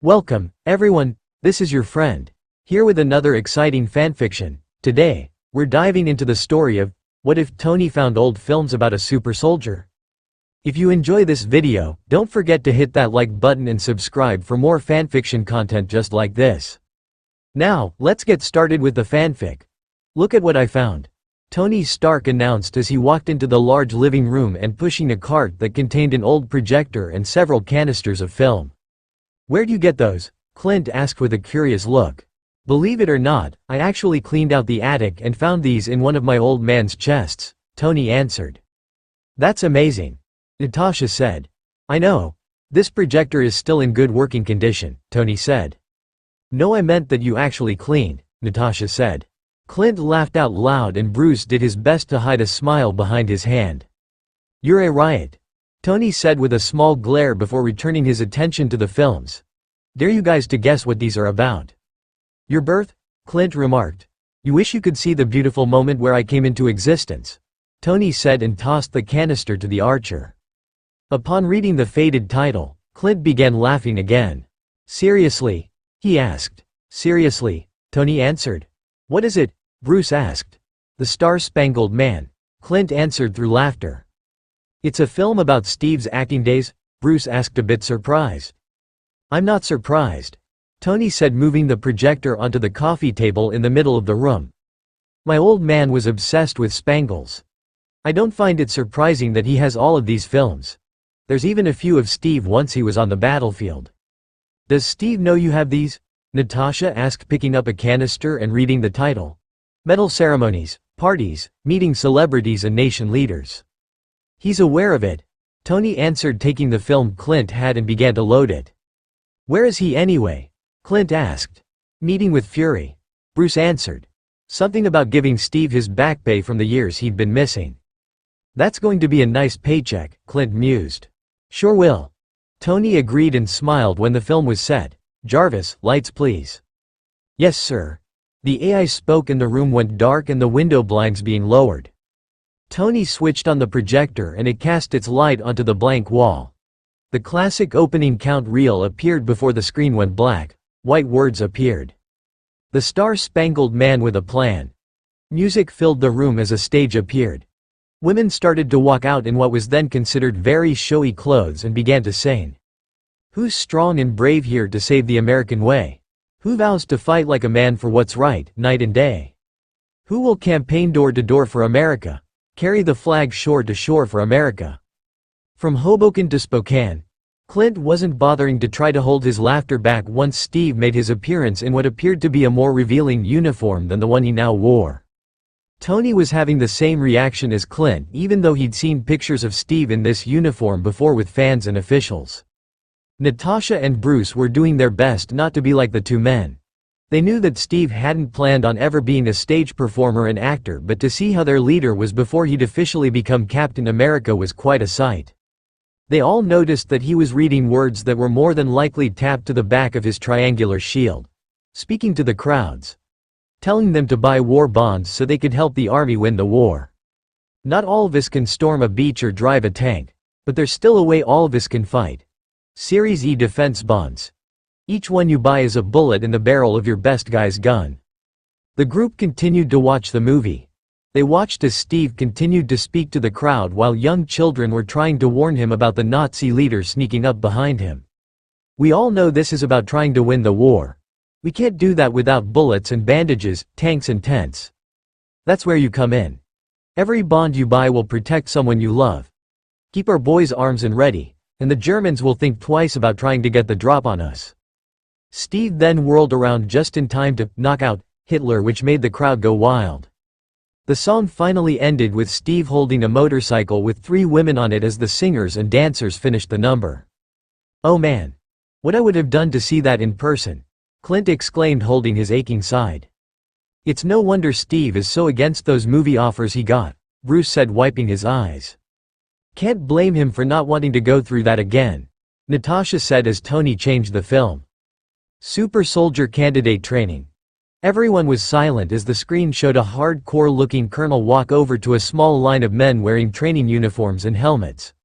Welcome, everyone, this is your friend, here with another exciting fanfiction. Today, we're diving into the story of, what if Tony found old films about a super soldier? If you enjoy this video, don't forget to hit that like button and subscribe for more fanfiction content just like this. Now, let's get started with the fanfic. Look at what I found. Tony Stark announced as he walked into the large living room and pushing a cart that contained an old projector and several canisters of film. "Where'd you get those?" Clint asked with a curious look. "Believe it or not, I actually cleaned out the attic and found these in one of my old man's chests," Tony answered. "That's amazing," Natasha said. "I know. This projector is still in good working condition," Tony said. "No, I meant that you actually cleaned," Natasha said. Clint laughed out loud and Bruce did his best to hide a smile behind his hand. "You're a riot," Tony said with a small glare before returning his attention to the films. "Dare you guys to guess what these are about?" "Your birth?" Clint remarked. "You wish you could see the beautiful moment where I came into existence," Tony said and tossed the canister to the archer. Upon reading the faded title, Clint began laughing again. "Seriously?" he asked. "Seriously," Tony answered. "What is it?" Bruce asked. "The Star-Spangled Man," Clint answered through laughter. "It's a film about Steve's acting days?" Bruce asked, a bit surprised. "I'm not surprised," Tony said, moving the projector onto the coffee table in the middle of the room. "My old man was obsessed with Spangles. I don't find it surprising that he has all of these films. There's even a few of Steve once he was on the battlefield." "Does Steve know you have these?" Natasha asked, picking up a canister and reading the title. "Medal ceremonies, parties, meeting celebrities and nation leaders." "He's aware of it," Tony answered, taking the film Clint had and began to load it. "Where is he anyway?" Clint asked. "Meeting with Fury," Bruce answered. "Something about giving Steve his back pay from the years he'd been missing." "That's going to be a nice paycheck," Clint mused. "Sure will." Tony agreed and smiled when the film was set. "Jarvis, lights please." "Yes sir." The AI spoke and the room went dark and the window blinds being lowered. Tony switched on the projector and it cast its light onto the blank wall. The classic opening count reel appeared before the screen went black. White words appeared. "The Star-Spangled Man with a Plan." Music filled the room as a stage appeared. Women started to walk out in what was then considered very showy clothes and began to sing. "Who's strong and brave here to save the American way? Who vows to fight like a man for what's right, night and day? Who will campaign door to door for America? Carry the flag shore to shore for America?" From Hoboken to Spokane. Clint wasn't bothering to try to hold his laughter back once Steve made his appearance in what appeared to be a more revealing uniform than the one he now wore. Tony was having the same reaction as Clint, even though he'd seen pictures of Steve in this uniform before with fans and officials. Natasha and Bruce were doing their best not to be like the two men. They knew that Steve hadn't planned on ever being a stage performer and actor, but to see how their leader was before he'd officially become Captain America was quite a sight. They all noticed that he was reading words that were more than likely tapped to the back of his triangular shield. Speaking to the crowds. Telling them to buy war bonds so they could help the army win the war. "Not all of us can storm a beach or drive a tank. But there's still a way all of us can fight. Series E defense bonds. Each one you buy is a bullet in the barrel of your best guy's gun." The group continued to watch the movie. They watched as Steve continued to speak to the crowd while young children were trying to warn him about the Nazi leader sneaking up behind him. "We all know this is about trying to win the war. We can't do that without bullets and bandages, tanks and tents. That's where you come in. Every bond you buy will protect someone you love. Keep our boys arms and ready, and the Germans will think twice about trying to get the drop on us." Steve then whirled around just in time to knock out Hitler, which made the crowd go wild. The song finally ended with Steve holding a motorcycle with 3 women on it as the singers and dancers finished the number. "Oh man. What I would have done to see that in person," Clint exclaimed, holding his aching side. "It's no wonder Steve is so against those movie offers he got," Bruce said, wiping his eyes. "Can't blame him for not wanting to go through that again," Natasha said as Tony changed the film. Super Soldier Candidate Training. Everyone was silent as the screen showed a hardcore-looking colonel walk over to a small line of men wearing training uniforms and helmets.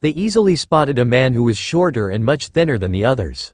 They easily spotted a man who was shorter and much thinner than the others.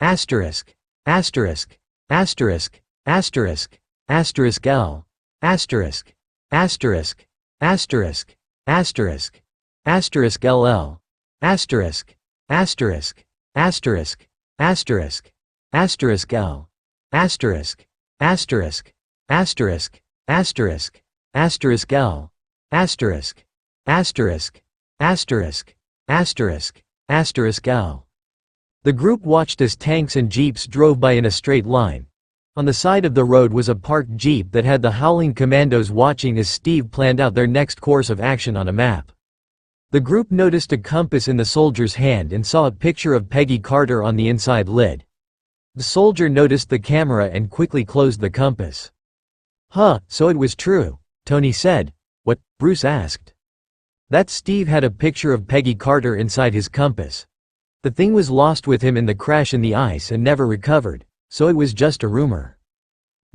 Asterisk. Asterisk. Asterisk. Asterisk. Asterisk L. Asterisk. Asterisk. Asterisk. Asterisk. Asterisk LL. Asterisk. Asterisk. Asterisk. Asterisk. Asterisk L. Asterisk. Asterisk. Asterisk. Asterisk. Asterisk L. Asterisk. Asterisk. Asterisk. Asterisk. Asterisk L. The group watched as tanks and jeeps drove by in a straight line. On the side of the road was a parked jeep that had the Howling Commandos watching as Steve planned out their next course of action on a map. The group noticed a compass in the soldier's hand and saw a picture of Peggy Carter on the inside lid. The soldier noticed the camera and quickly closed the compass. "Huh, so it was true," Tony said. "What?" Bruce asked. That Steve had a picture of Peggy Carter inside his compass. The thing was lost with him in the crash in the ice and never recovered, so it was just a rumor.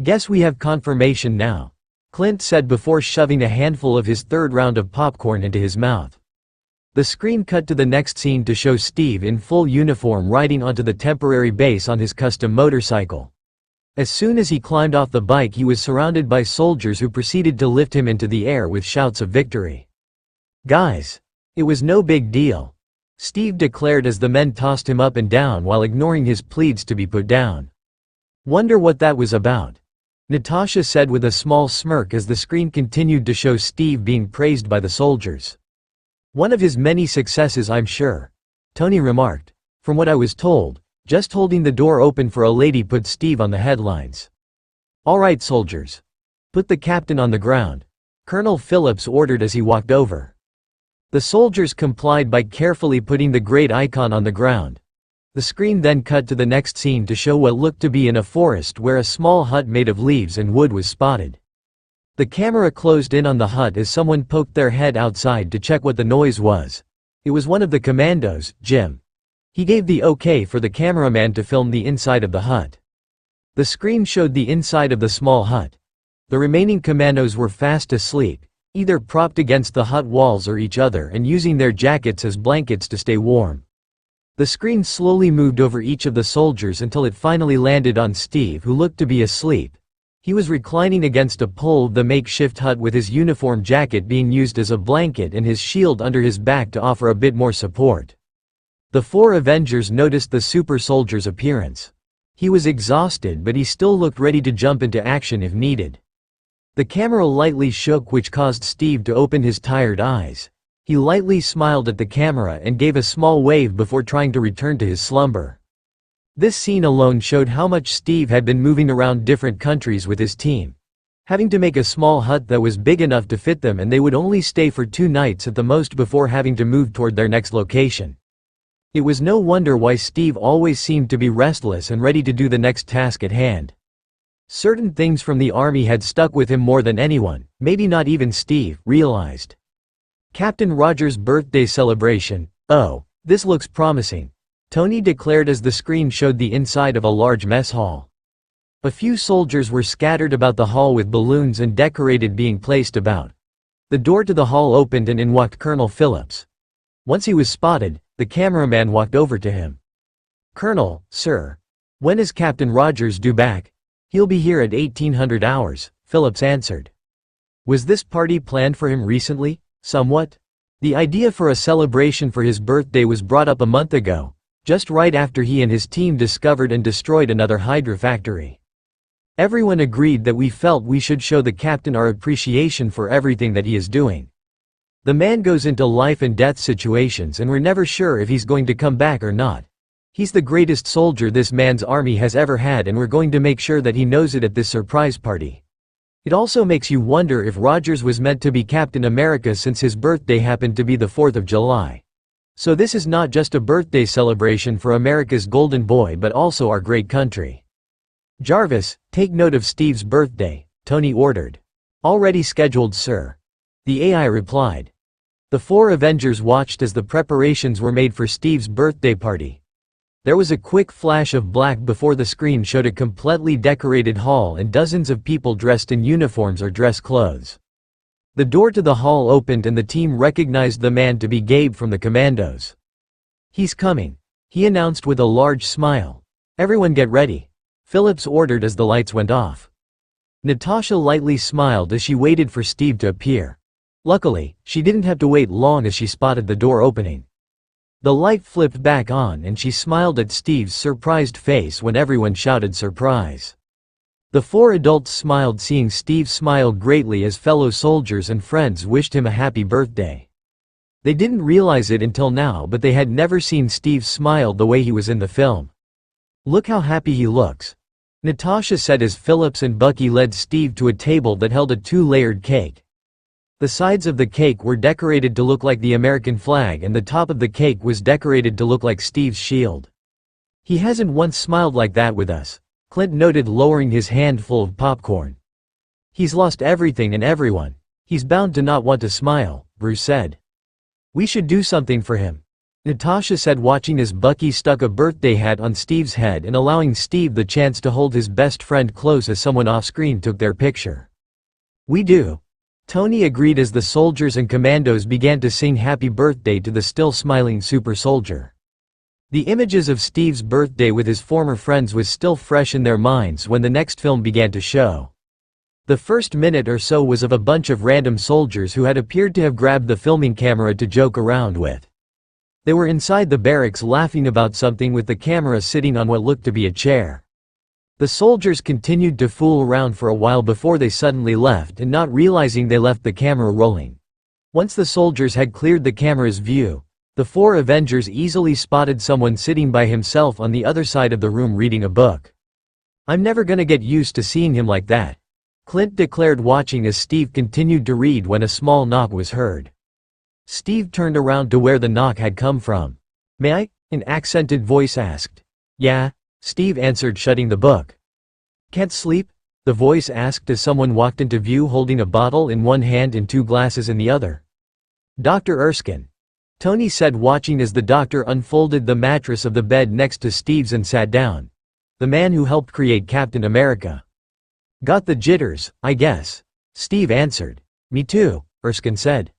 "Guess we have confirmation now," Clint said before shoving a handful of his third round of popcorn into his mouth. The screen cut to the next scene to show Steve in full uniform riding onto the temporary base on his custom motorcycle. As soon as he climbed off the bike, he was surrounded by soldiers who proceeded to lift him into the air with shouts of victory. "Guys, it was no big deal," Steve declared as the men tossed him up and down while ignoring his pleas to be put down. "Wonder what that was about," Natasha said with a small smirk as the screen continued to show Steve being praised by the soldiers. "One of his many successes, I'm sure," Tony remarked. "From what I was told, just holding the door open for a lady put Steve on the headlines." "All right, soldiers. Put the captain on the ground," Colonel Phillips ordered as he walked over. The soldiers complied by carefully putting the great icon on the ground. The screen then cut to the next scene to show what looked to be in a forest where a small hut made of leaves and wood was spotted. The camera closed in on the hut as someone poked their head outside to check what the noise was. It was one of the commandos, Jim. He gave the okay for the cameraman to film the inside of the hut. The screen showed the inside of the small hut. The remaining commandos were fast asleep, either propped against the hut walls or each other and using their jackets as blankets to stay warm. The screen slowly moved over each of the soldiers until it finally landed on Steve, who looked to be asleep. He was reclining against a pole of the makeshift hut with his uniform jacket being used as a blanket and his shield under his back to offer a bit more support. The four Avengers noticed the super soldier's appearance. He was exhausted, but he still looked ready to jump into action if needed. The camera lightly shook, which caused Steve to open his tired eyes. He lightly smiled at the camera and gave a small wave before trying to return to his slumber. This scene alone showed how much Steve had been moving around different countries with his team, having to make a small hut that was big enough to fit them, and they would only stay for 2 nights at the most before having to move toward their next location. It was no wonder why Steve always seemed to be restless and ready to do the next task at hand. Certain things from the army had stuck with him more than anyone, maybe not even Steve realized. Captain Rogers' birthday celebration. "Oh, this looks promising," Tony declared as the screen showed the inside of a large mess hall. A few soldiers were scattered about the hall with balloons and decorated being placed about. The door to the hall opened and in walked Colonel Phillips. Once he was spotted, the cameraman walked over to him. "Colonel, sir. When is Captain Rogers due back?" "He'll be here at 1800 hours, Phillips answered. Was this party planned for him recently? Somewhat. The idea for a celebration for his birthday was brought up a month ago, just right after he and his team discovered and destroyed another Hydra factory. Everyone agreed that we felt we should show the captain our appreciation for everything that he is doing. The man goes into life and death situations and we're never sure if he's going to come back or not. He's the greatest soldier this man's army has ever had, and we're going to make sure that he knows it at this surprise party." It also makes you wonder if Rogers was meant to be Captain America, since his birthday happened to be the 4th of July. So this is not just a birthday celebration for America's golden boy but also our great country. "Jarvis, take note of Steve's birthday," Tony ordered. "Already scheduled, sir," the AI replied. The four Avengers watched as the preparations were made for Steve's birthday party. There was a quick flash of black before the screen showed a completely decorated hall and dozens of people dressed in uniforms or dress clothes. The door to the hall opened and the team recognized the man to be Gabe from the Commandos. "He's coming," he announced with a large smile. "Everyone get ready," Phillips ordered as the lights went off. Natasha lightly smiled as she waited for Steve to appear. Luckily, she didn't have to wait long as she spotted the door opening. The light flipped back on and she smiled at Steve's surprised face when everyone shouted surprise. The four adults smiled, seeing Steve smile greatly as fellow soldiers and friends wished him a happy birthday. They didn't realize it until now, but they had never seen Steve smile the way he was in the film. "Look how happy he looks," Natasha said as Phillips and Bucky led Steve to a table that held a 2-layered cake. The sides of the cake were decorated to look like the American flag and the top of the cake was decorated to look like Steve's shield. "He hasn't once smiled like that with us," Clint noted, lowering his hand full of popcorn. "He's lost everything and everyone. He's bound to not want to smile," Bruce said. "We should do something for him," Natasha said, watching as Bucky stuck a birthday hat on Steve's head and allowing Steve the chance to hold his best friend close as someone off-screen took their picture. We do. Tony agreed as the soldiers and commandos began to sing happy birthday to the still smiling super soldier. The images of Steve's birthday with his former friends was still fresh in their minds when the next film began to show. The first minute or so was of a bunch of random soldiers who had appeared to have grabbed the filming camera to joke around with. They were inside the barracks laughing about something with the camera sitting on what looked to be a chair. The soldiers continued to fool around for a while before they suddenly left and not realizing they left the camera rolling. Once the soldiers had cleared the camera's view, the four Avengers easily spotted someone sitting by himself on the other side of the room reading a book. "I'm never gonna get used to seeing him like that," Clint declared watching as Steve continued to read when a small knock was heard. Steve turned around to where the knock had come from. "May I?" an accented voice asked. "Yeah," Steve answered, shutting the book. "Can't sleep?" the voice asked as someone walked into view holding a bottle in one hand and two glasses in the other. "Dr. Erskine," Tony said, watching as the doctor unfolded the mattress of the bed next to Steve's and sat down. "The man who helped create Captain America." "Got the jitters, I guess," Steve answered. "Me too," Erskine said.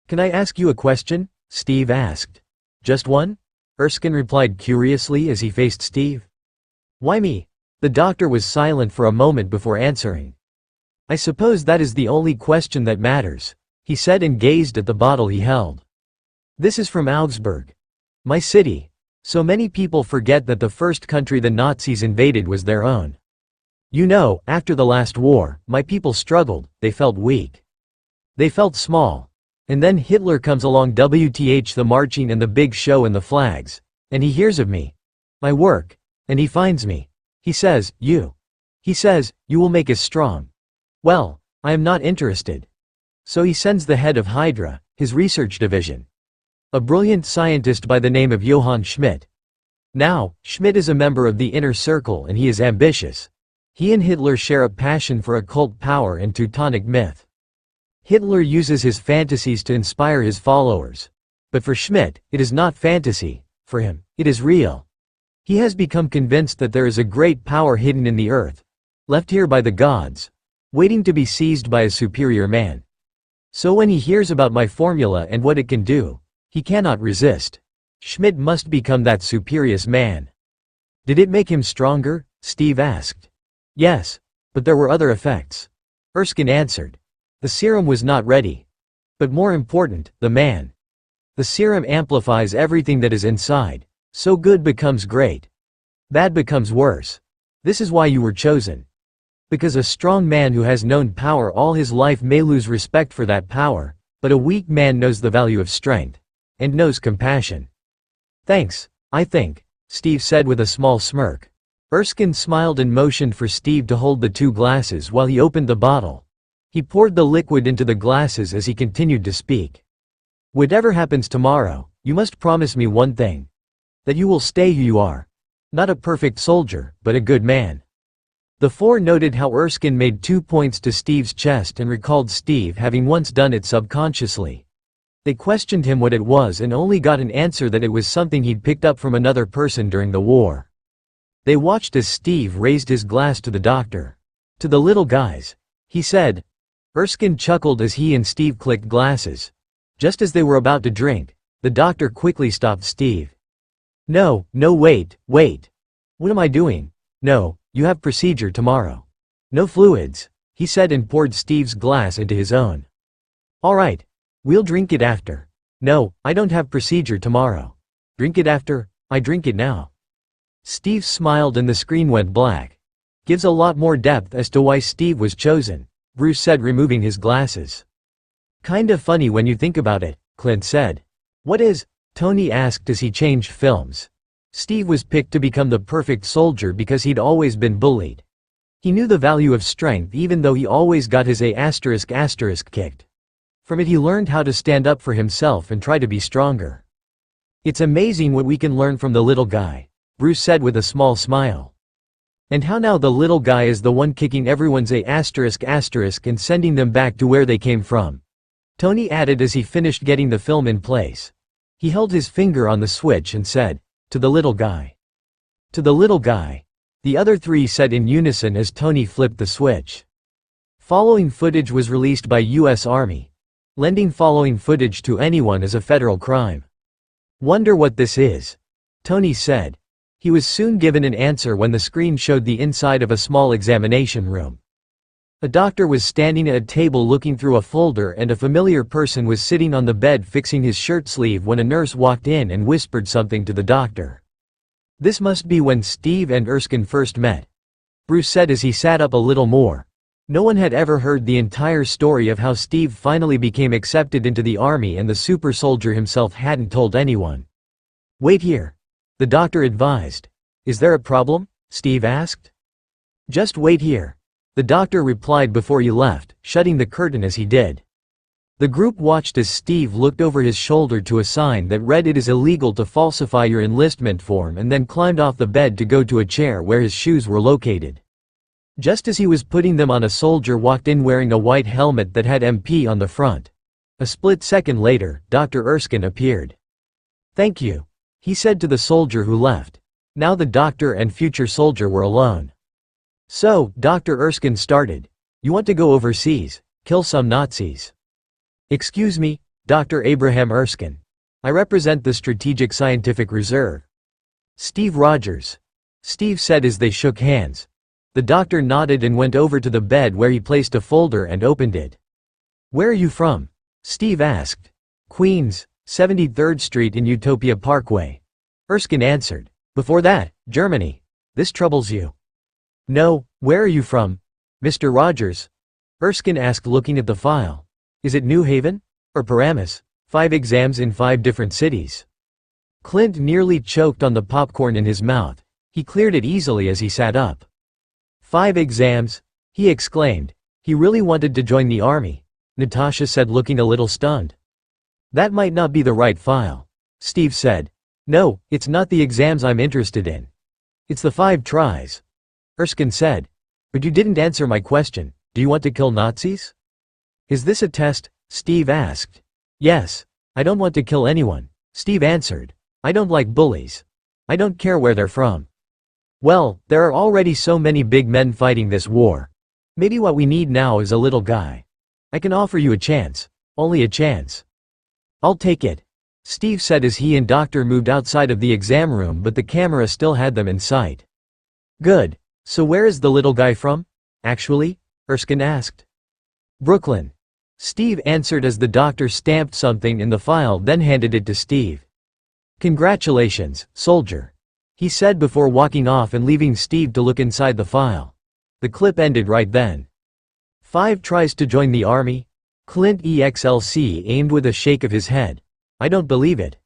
"Can I ask you a question?" Steve asked. "Just one?" Erskine replied curiously as he faced Steve. "Why me?" The doctor was silent for a moment before answering. "I suppose that is the only question that matters," he said and gazed at the bottle he held. "This is from Augsburg. My city. So many people forget that the first country the Nazis invaded was their own. You know, after the last war, my people struggled, they felt weak. They felt small. And then Hitler comes along, the marching and the big show and the flags. And he hears of me. My work. And he finds me. He says, you will make us strong. Well, I am not interested. So he sends the head of Hydra, his research division. A brilliant scientist by the name of Johann Schmidt. Now, Schmidt is a member of the inner circle and he is ambitious. He and Hitler share a passion for occult power and Teutonic myth. Hitler uses his fantasies to inspire his followers. But for Schmidt, it is not fantasy. For him, it is real. He has become convinced that there is a great power hidden in the earth, left here by the gods, waiting to be seized by a superior man. So when he hears about my formula and what it can do, he cannot resist. Schmidt must become that superior man." "Did it make him stronger?" Steve asked. "Yes, but there were other effects," Erskine answered. "The serum was not ready. But more important, the man. The serum amplifies everything that is inside, so good becomes great. Bad becomes worse. This is why you were chosen. Because a strong man who has known power all his life may lose respect for that power, but a weak man knows the value of strength. And knows compassion." "Thanks, I think," Steve said with a small smirk. Erskine smiled and motioned for Steve to hold the two glasses while he opened the bottle. He poured the liquid into the glasses as he continued to speak. "Whatever happens tomorrow, you must promise me one thing. That you will stay who you are. Not a perfect soldier, but a good man." The four noted how Erskine made 2 points to Steve's chest and recalled Steve having once done it subconsciously. They questioned him what it was and only got an answer that it was something he'd picked up from another person during the war. They watched as Steve raised his glass to the doctor. "To the little guys," he said. Erskine chuckled as he and Steve clicked glasses. Just as they were about to drink, the doctor quickly stopped Steve. No, wait. What am I doing? No, you have procedure tomorrow. No fluids," he said and poured Steve's glass into his own. "All right. We'll drink it after." "No, I don't have procedure tomorrow." "Drink it after, I drink it now." Steve smiled and the screen went black. "Gives a lot more depth as to why Steve was chosen," Bruce said, removing his glasses. "Kinda funny when you think about it," Clint said. "What is?" Tony asked as he changed films. Steve was picked to become the perfect soldier because he'd always been bullied. He knew the value of strength even though he always got his A** kicked. From it he learned how to stand up for himself and try to be stronger. "It's amazing what we can learn from the little guy," Bruce said with a small smile. "And how now the little guy is the one kicking everyone's A** and sending them back to where they came from," Tony added as he finished getting the film in place. He held his finger on the switch and said, "To the little guy." "To the little guy," the other three said in unison as Tony flipped the switch. Following footage was released by U.S. Army. Lending following footage to anyone is a federal crime. Wonder what this is? Tony said. He was soon given an answer when the screen showed the inside of a small examination room. A doctor was standing at a table looking through a folder and a familiar person was sitting on the bed fixing his shirt sleeve when a nurse walked in and whispered something to the doctor. This must be when Steve and Erskine first met. Bruce said as he sat up a little more. No one had ever heard the entire story of how Steve finally became accepted into the army and the super soldier himself hadn't told anyone. Wait here. The doctor advised. Is there a problem? Steve asked. Just wait here. The doctor replied before he left, shutting the curtain as he did. The group watched as Steve looked over his shoulder to a sign that read it is illegal to falsify your enlistment form and then climbed off the bed to go to a chair where his shoes were located. Just as he was putting them on, a soldier walked in wearing a white helmet that had MP on the front. A split second later, Dr. Erskine appeared. Thank you, he said to the soldier who left. Now the doctor and future soldier were alone. So, Dr. Erskine started. You want to go overseas, kill some Nazis? Excuse me, Dr. Abraham Erskine. I represent the Strategic Scientific Reserve. Steve Rogers. Steve said as they shook hands. The doctor nodded and went over to the bed where he placed a folder and opened it. Where are you from? Steve asked. Queens, 73rd Street in Utopia Parkway. Erskine answered. Before that, Germany. This troubles you? No, where are you from, Mr. Rogers? Erskine asked, looking at the file. Is it New Haven? Or Paramus? 5 exams in 5 different cities. Clint nearly choked on the popcorn in his mouth. He cleared it easily as he sat up. 5 exams? He exclaimed. He really wanted to join the army, Natasha said, looking a little stunned. That might not be the right file, Steve said. No, it's not the exams I'm interested in. It's the 5 tries. Erskine said. But you didn't answer my question. Do you want to kill Nazis? Is this a test? Steve asked. Yes. I don't want to kill anyone, Steve answered. I don't like bullies. I don't care where they're from. Well, there are already so many big men fighting this war. Maybe what we need now is a little guy. I can offer you a chance. Only a chance. I'll take it, Steve said as he and Doctor moved outside of the exam room, but the camera still had them in sight. Good. So where is the little guy from, actually? Erskine asked. Brooklyn. Steve answered as the doctor stamped something in the file, then handed it to Steve. Congratulations, soldier, he said before walking off and leaving Steve to look inside the file. The clip ended right then. 5 tries to join the army? Clint EXLC aimed with a shake of his head. I don't believe it.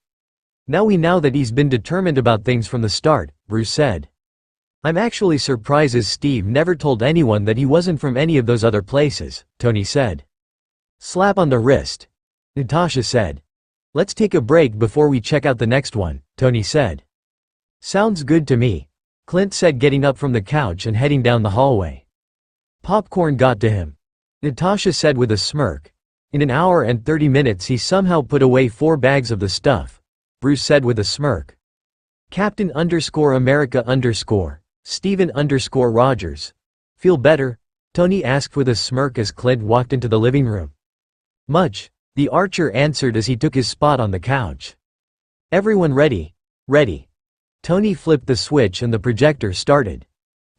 Now we know that he's been determined about things from the start, Bruce said. I'm actually surprised as Steve never told anyone that he wasn't from any of those other places, Tony said. Slap on the wrist, Natasha said. Let's take a break before we check out the next one, Tony said. Sounds good to me, Clint said, getting up from the couch and heading down the hallway. Popcorn got to him, Natasha said with a smirk. In an hour and 30 minutes he somehow put away 4 bags of the stuff, Bruce said with a smirk. Captain _America _ Steven _Rogers. Feel better? Tony asked with a smirk as Clint walked into the living room. Much, the archer answered as he took his spot on the couch. Everyone ready? Ready. Tony flipped the switch and the projector started.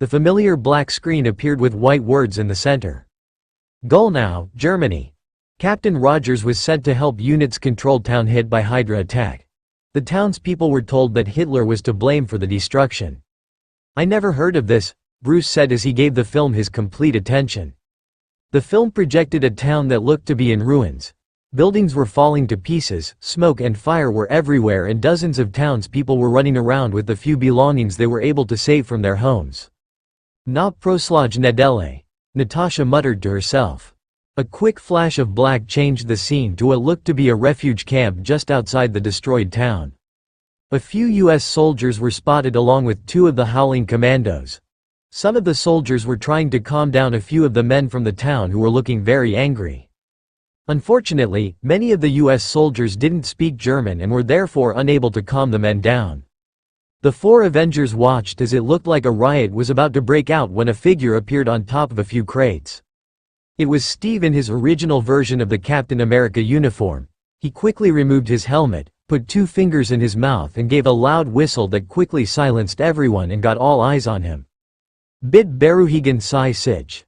The familiar black screen appeared with white words in the center. Gollnow, Germany. Captain Rogers was sent to help units control town hit by Hydra attack. The townspeople were told that Hitler was to blame for the destruction. I never heard of this, Bruce said as he gave the film his complete attention. The film projected a town that looked to be in ruins. Buildings were falling to pieces, smoke and fire were everywhere, and dozens of townspeople were running around with the few belongings they were able to save from their homes. Na proslaj nedele, Natasha muttered to herself. A quick flash of black changed the scene to what looked to be a refuge camp just outside the destroyed town. A few U.S. soldiers were spotted along with 2 of the Howling Commandos. Some of the soldiers were trying to calm down a few of the men from the town who were looking very angry. Unfortunately, many of the U.S. soldiers didn't speak German and were therefore unable to calm the men down. The 4 Avengers watched as it looked like a riot was about to break out when a figure appeared on top of a few crates. It was Steve in his original version of the Captain America uniform. He quickly removed his helmet, put 2 fingers in his mouth and gave a loud whistle that quickly silenced everyone and got all eyes on him. Bit Beruhigan Sai Sich.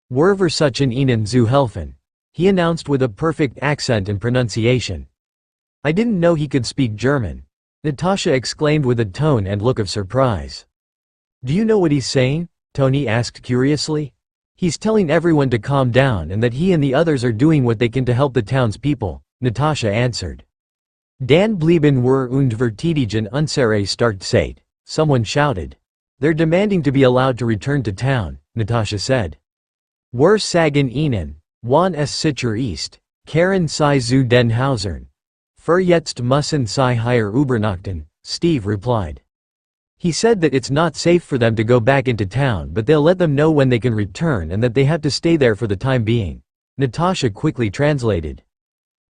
Werver such an Ihnen zu helfen. He announced with a perfect accent and pronunciation. I didn't know he could speak German. Natasha exclaimed with a tone and look of surprise. Do you know what he's saying? Tony asked curiously. He's telling everyone to calm down and that he and the others are doing what they can to help the townspeople, Natasha answered. Dan blieben wir und verteidigen unsere Stadt. Someone shouted. They're demanding to be allowed to return to town, Natasha said. Wir sagen ihnen, wann es sicher ist, Karen sei zu den Hausern. Für jetzt müssen sie hier übernachten, Steve replied. He said that it's not safe for them to go back into town, but they'll let them know when they can return and that they have to stay there for the time being. Natasha quickly translated.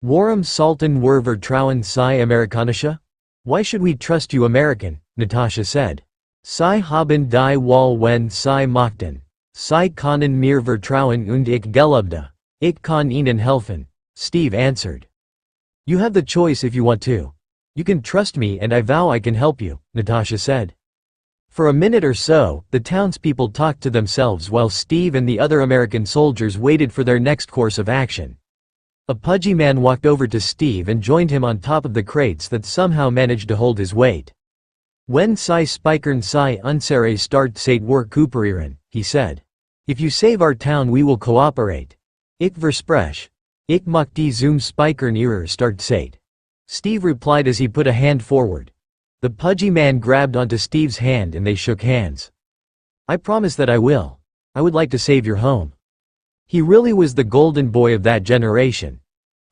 Warum sollten wir vertrauen Sie Amerikanische? Why should we trust you American? Natasha said. Sie haben die Wahl wenn Sie möchten. Sie können mir vertrauen und ich glaube, ich kann Ihnen helfen, Steve answered. You have the choice if you want to. You can trust me and I vow I can help you, Natasha said. For a minute or so, the townspeople talked to themselves while Steve and the other American soldiers waited for their next course of action. A pudgy man walked over to Steve and joined him on top of the crates that somehow managed to hold his weight. When Sie spikern Sie unsere Stadt wir kooperieren, he said. If you save our town we will cooperate. Ich verspreche. Ich mag die zum Spikern ihrer Stadt. Steve replied as he put a hand forward. The pudgy man grabbed onto Steve's hand and they shook hands. I promise that I will. I would like to save your home. He really was the golden boy of that generation.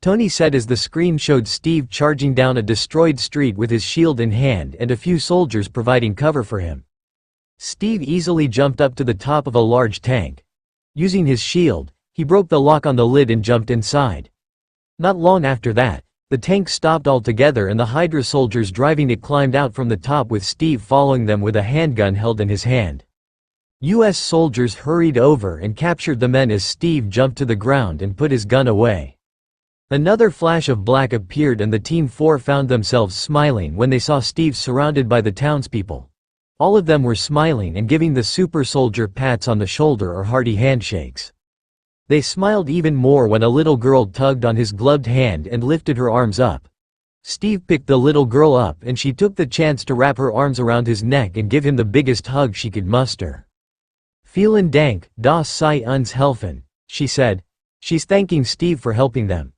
Tony said as the screen showed Steve charging down a destroyed street with his shield in hand and a few soldiers providing cover for him. Steve easily jumped up to the top of a large tank. Using his shield, he broke the lock on the lid and jumped inside. Not long after that, the tank stopped altogether and the Hydra soldiers driving it climbed out from the top with Steve following them with a handgun held in his hand. U.S. soldiers hurried over and captured the men as Steve jumped to the ground and put his gun away. Another flash of black appeared and the Team 4 found themselves smiling when they saw Steve surrounded by the townspeople. All of them were smiling and giving the super soldier pats on the shoulder or hearty handshakes. They smiled even more when a little girl tugged on his gloved hand and lifted her arms up. Steve picked the little girl up and she took the chance to wrap her arms around his neck and give him the biggest hug she could muster. Vielen Dank, dass Sie uns helfen, she said. She's thanking Steve for helping them.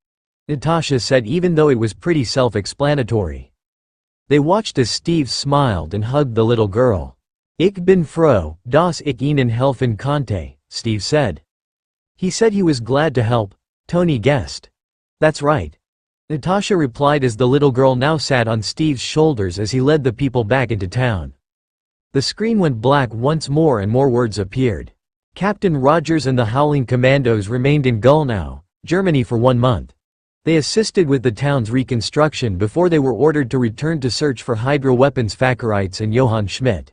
Natasha said even though it was pretty self-explanatory. They watched as Steve smiled and hugged the little girl. Ich bin froh, dass ich Ihnen helfen konnte, Steve said. He said he was glad to help, Tony guessed. That's right. Natasha replied as the little girl now sat on Steve's shoulders as he led the people back into town. The screen went black once more and more words appeared. Captain Rogers and the Howling Commandos remained in Gulnow, Germany for 1 month. They assisted with the town's reconstruction before they were ordered to return to search for Hydra weapons Fakarites and Johann Schmidt.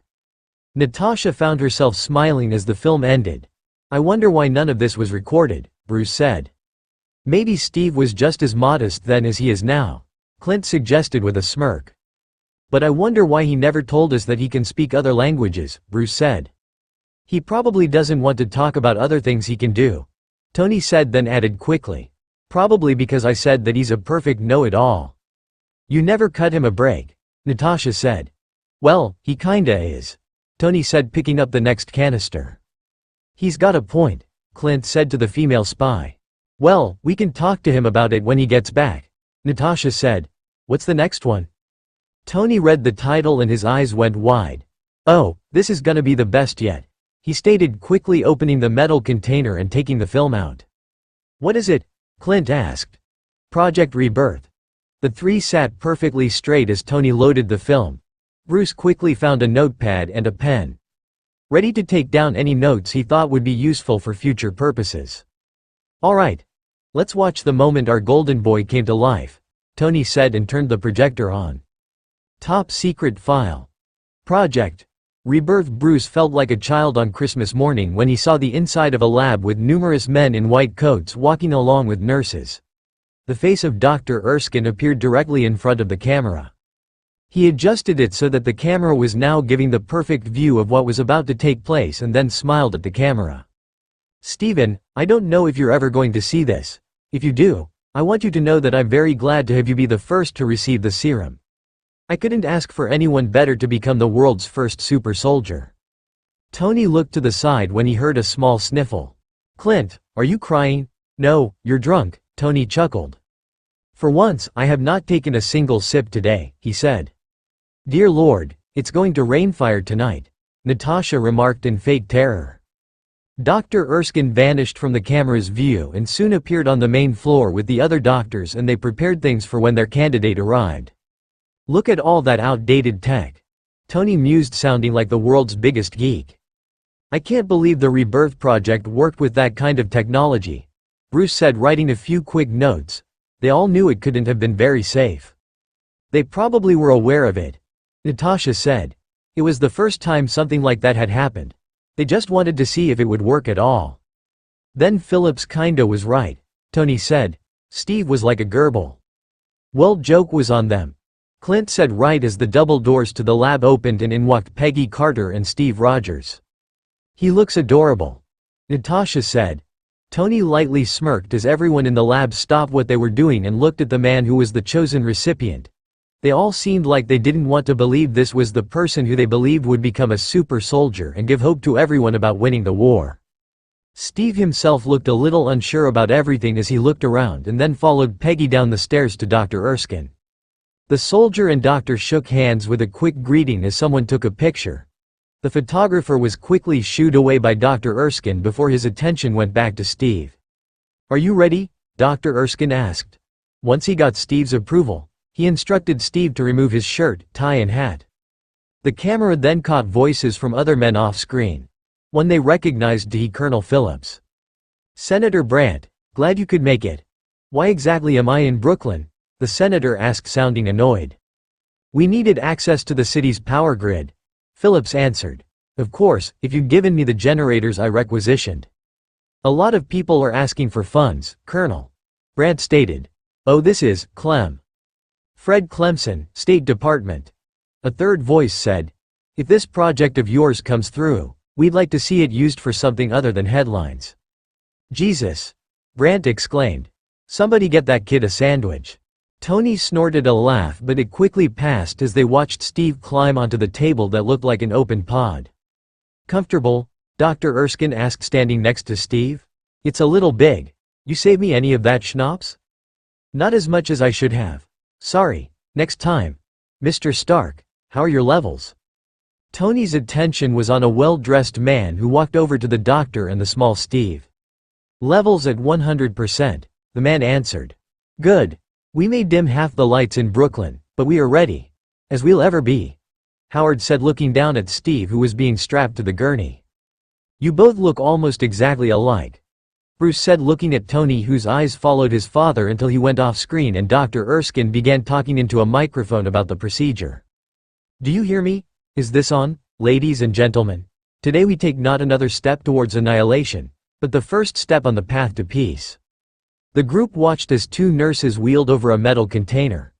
Natasha found herself smiling as the film ended. I wonder why none of this was recorded, Bruce said. Maybe Steve was just as modest then as he is now, Clint suggested with a smirk. But I wonder why he never told us that he can speak other languages, Bruce said. He probably doesn't want to talk about other things he can do, Tony said then added quickly. Probably because I said that he's a perfect know-it-all. You never cut him a break, Natasha said. Well, he kinda is, Tony said picking up the next canister. He's got a point, Clint said to the female spy. Well, we can talk to him about it when he gets back, Natasha said. What's the next one? Tony read the title and his eyes went wide. Oh, this is gonna be the best yet, he stated quickly opening the metal container and taking the film out. What is it? Clint asked. Project Rebirth. The three sat perfectly straight as Tony loaded the film. Bruce quickly found a notepad and a pen, ready to take down any notes he thought would be useful for future purposes. Alright. Let's watch the moment our golden boy came to life, Tony said and turned the projector on. Top secret file. Project Rebirth. Bruce felt like a child on Christmas morning when he saw the inside of a lab with numerous men in white coats walking along with nurses. The face of Dr. Erskine appeared directly in front of the camera. He adjusted it so that the camera was now giving the perfect view of what was about to take place and then smiled at the camera. "Steven, I don't know if you're ever going to see this. If you do, I want you to know that I'm very glad to have you be the first to receive the serum. I couldn't ask for anyone better to become the world's first super soldier." Tony looked to the side when he heard a small sniffle. "Clint, are you crying?" "No, you're drunk," Tony chuckled. "For once, I have not taken a single sip today," he said. "Dear Lord, it's going to rain fire tonight," Natasha remarked in fake terror. Dr. Erskine vanished from the camera's view and soon appeared on the main floor with the other doctors, and they prepared things for when their candidate arrived. "Look at all that outdated tech," Tony mused, sounding like the world's biggest geek. "I can't believe the Rebirth project worked with that kind of technology," Bruce said, writing a few quick notes. "They all knew it couldn't have been very safe." "They probably were aware of it," Natasha said. "It was the first time something like that had happened. They just wanted to see if it would work at all." "Then Phillips kinda was right," Tony said. "Steve was like a gerbil." "Well, joke was on them," Clint said right as the double doors to the lab opened and in walked Peggy Carter and Steve Rogers. "He looks adorable," Natasha said. Tony lightly smirked as everyone in the lab stopped what they were doing and looked at the man who was the chosen recipient. They all seemed like they didn't want to believe this was the person who they believed would become a super soldier and give hope to everyone about winning the war. Steve himself looked a little unsure about everything as he looked around and then followed Peggy down the stairs to Dr. Erskine. The soldier and doctor shook hands with a quick greeting as someone took a picture. The photographer was quickly shooed away by Dr. Erskine before his attention went back to Steve. "Are you ready?" Dr. Erskine asked. Once he got Steve's approval, he instructed Steve to remove his shirt, tie and hat. The camera then caught voices from other men off-screen. One they recognized to be Colonel Phillips. "Senator Brandt, glad you could make it. Why exactly am I in Brooklyn?" the senator asked, sounding annoyed. "We needed access to the city's power grid," Phillips answered. "Of course, if you'd given me the generators I requisitioned." "A lot of people are asking for funds, Colonel," Brandt stated. "Oh, this is Clem. Fred Clemson, State Department." A third voice said, "If this project of yours comes through, we'd like to see it used for something other than headlines." "Jesus!" Brandt exclaimed. "Somebody get that kid a sandwich." Tony snorted a laugh, but it quickly passed as they watched Steve climb onto the table that looked like an open pod. "Comfortable?" Dr. Erskine asked, standing next to Steve. "It's a little big. You save me any of that schnapps?" "Not as much as I should have. Sorry, next time. Mr. Stark, how are your levels?" Tony's attention was on a well-dressed man who walked over to the doctor and the small Steve. "Levels at 100%, the man answered. "Good. We may dim half the lights in Brooklyn, but we are ready. As we'll ever be," Howard said, looking down at Steve, who was being strapped to the gurney. "You both look almost exactly alike," Bruce said, looking at Tony, whose eyes followed his father until he went off screen and Dr. Erskine began talking into a microphone about the procedure. "Do you hear me? Is this on, ladies and gentlemen? Today we take not another step towards annihilation, but the first step on the path to peace." The group watched as two nurses wheeled over a metal container.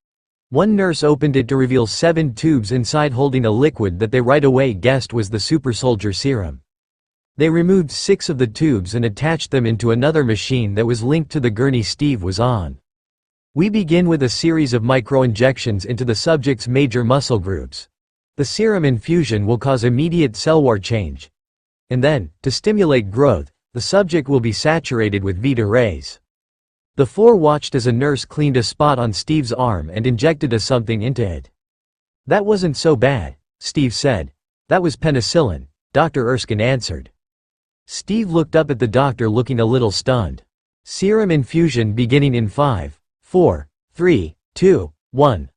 One nurse opened it to reveal 7 tubes inside holding a liquid that they right away guessed was the super soldier serum. They removed 6 of the tubes and attached them into another machine that was linked to the gurney Steve was on. "We begin with a series of micro-injections into the subject's major muscle groups. The serum infusion will cause immediate cell wall change. And then, to stimulate growth, the subject will be saturated with Vita rays." The 4 watched as a nurse cleaned a spot on Steve's arm and injected something into it. "That wasn't so bad," Steve said. "That was penicillin," Dr. Erskine answered. Steve looked up at the doctor, looking a little stunned. "Serum infusion beginning in 5, 4, 3, 2, 1.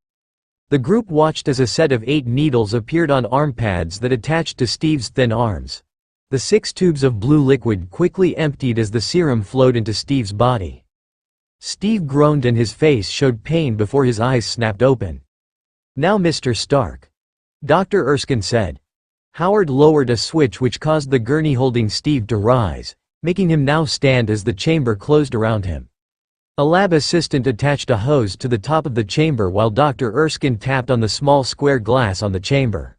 The group watched as a set of 8 needles appeared on arm pads that attached to Steve's thin arms. The 6 tubes of blue liquid quickly emptied as the serum flowed into Steve's body. Steve groaned and his face showed pain before his eyes snapped open. "Now Mr. Stark," Dr. Erskine said. Howard lowered a switch which caused the gurney holding Steve to rise, making him now stand as the chamber closed around him. A lab assistant attached a hose to the top of the chamber while Dr. Erskine tapped on the small square glass on the chamber.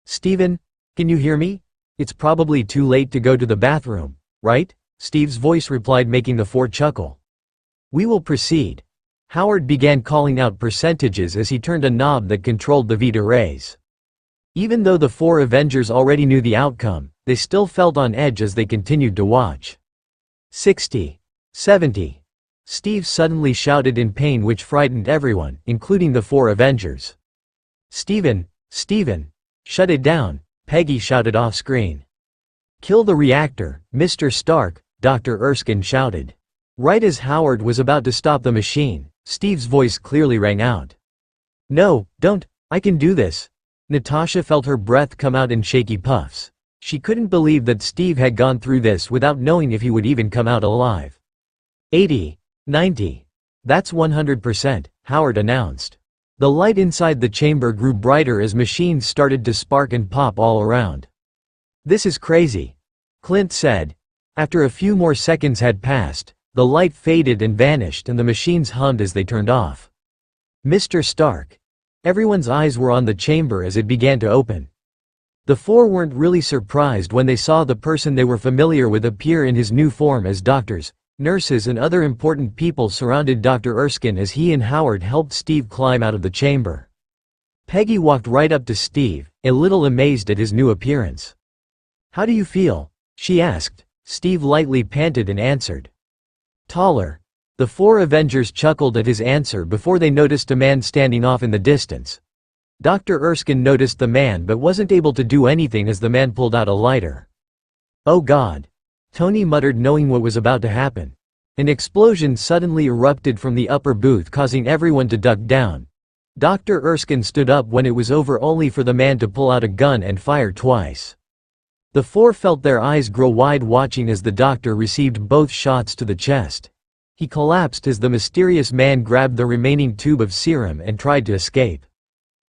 "Steven, can you hear me? It's probably too late to go to the bathroom, right?" Steve's voice replied, making the four chuckle. "We will proceed." Howard began calling out percentages as he turned a knob that controlled the Vita rays. Even though the four Avengers already knew the outcome, they still felt on edge as they continued to watch. 60. 70. Steve suddenly shouted in pain, which frightened everyone, including the four Avengers. Steven, shut it down," Peggy shouted off-screen. "Kill the reactor, Mr. Stark," Dr. Erskine shouted. Right as Howard was about to stop the machine, Steve's voice clearly rang out. "No, don't, I can do this." Natasha felt her breath come out in shaky puffs. She couldn't believe that Steve had gone through this without knowing if he would even come out alive. 80. 90. That's 100%, Howard announced. The light inside the chamber grew brighter as machines started to spark and pop all around. "This is crazy," Clint said. After a few more seconds had passed, the light faded and vanished and the machines hummed as they turned off. "Mr. Stark." Everyone's eyes were on the chamber as it began to open. The four weren't really surprised when they saw the person they were familiar with appear in his new form as doctors, nurses and other important people surrounded Dr. Erskine as he and Howard helped Steve climb out of the chamber. Peggy walked right up to Steve, a little amazed at his new appearance. "How do you feel?" she asked. Steve lightly panted and answered. "Taller." The four Avengers chuckled at his answer before they noticed a man standing off in the distance. Dr. Erskine noticed the man but wasn't able to do anything as the man pulled out a lighter. "Oh God," Tony muttered, knowing what was about to happen. An explosion suddenly erupted from the upper booth, causing everyone to duck down. Dr. Erskine stood up when it was over, only for the man to pull out a gun and fire twice. The four felt their eyes grow wide watching as the doctor received both shots to the chest. He collapsed as the mysterious man grabbed the remaining tube of serum and tried to escape.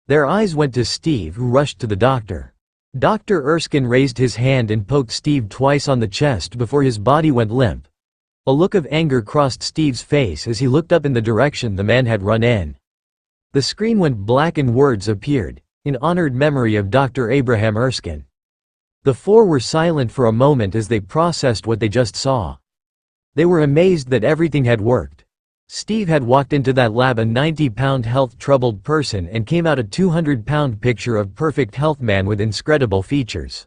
Their eyes went to Steve, who rushed to the doctor. Dr. Erskine raised his hand and poked Steve twice on the chest before his body went limp. A look of anger crossed Steve's face as he looked up in the direction the man had run in. The screen went black and words appeared, "In honored memory of Dr. Abraham Erskine." The four were silent for a moment as they processed what they just saw. They were amazed that everything had worked. Steve had walked into that lab a 90-pound health-troubled person and came out a 200-pound picture of perfect health man with incredible features.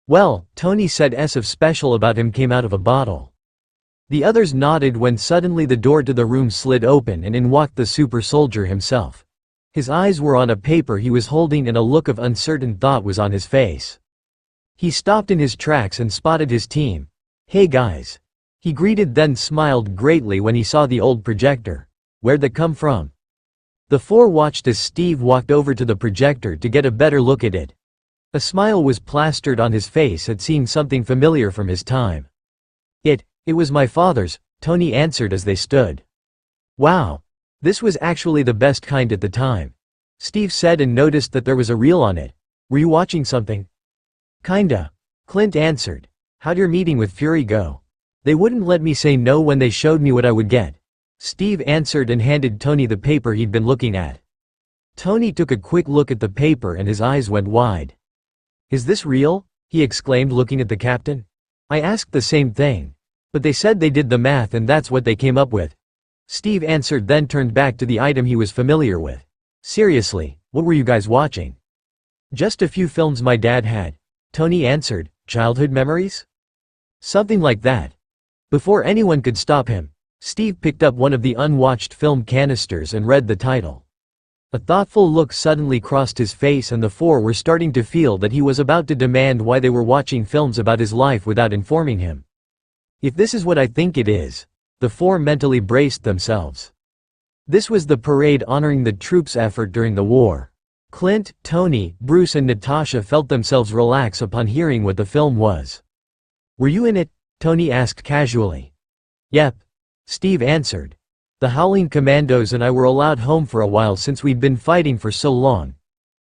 "Well," Tony said, "S of special about him came out of a bottle." The others nodded when suddenly the door to the room slid open and in walked the super soldier himself. His eyes were on a paper he was holding and a look of uncertain thought was on his face. He stopped in his tracks and spotted his team. "Hey guys," he greeted, then smiled greatly when he saw the old projector. "Where'd that come from?" The four watched as Steve walked over to the projector to get a better look at it. A smile was plastered on his face at seeing something familiar from his time. It was my father's," Tony answered as they stood. "Wow. This was actually the best kind at the time," Steve said and noticed that there was a reel on it. "Were you watching something?" "Kinda," Clint answered. "How'd your meeting with Fury go?" "They wouldn't let me say no when they showed me what I would get," Steve answered and handed Tony the paper he'd been looking at. Tony took a quick look at the paper and his eyes went wide. "Is this real?" he exclaimed, looking at the captain. "I asked the same thing. But they said they did the math and that's what they came up with," Steve answered, then turned back to the item he was familiar with. "Seriously, what were you guys watching?" "Just a few films my dad had," Tony answered. "Childhood memories?" "Something like that." Before anyone could stop him, Steve picked up one of the unwatched film canisters and read the title. A thoughtful look suddenly crossed his face and the four were starting to feel that he was about to demand why they were watching films about his life without informing him. "If this is what I think it is," the four mentally braced themselves. This was the parade honoring the troops' effort during the war. Clint, Tony, Bruce and Natasha felt themselves relax upon hearing what the film was. "Were you in it?" Tony asked casually. "Yep," Steve answered. "The Howling Commandos and I were allowed home for a while since we'd been fighting for so long."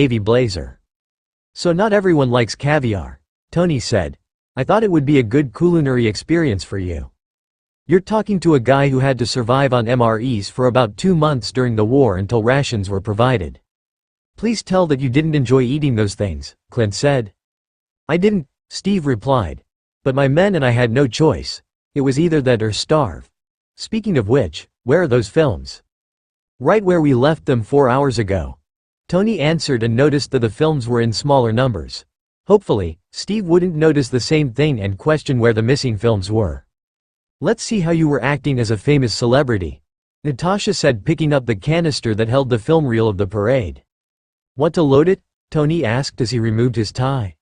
navy blazer. "So not everyone likes caviar," Tony said. "I thought it would be a good culinary experience for you. You're talking to a guy who had to survive on MREs for about 2 months during the war until rations were provided. Please tell that you didn't enjoy eating those things," Clint said. "I didn't," Steve replied. "But my men and I had no choice. It was either that or starve. Speaking of which, where are those films?" "Right where we left them 4 hours ago," Tony answered, and noticed that the films were in smaller numbers. Hopefully, Steve wouldn't notice the same thing and question where the missing films were. "Let's see how you were acting as a famous celebrity," Natasha said, picking up the canister that held the film reel of the parade. "Want to load it?" Tony asked as he removed his tie.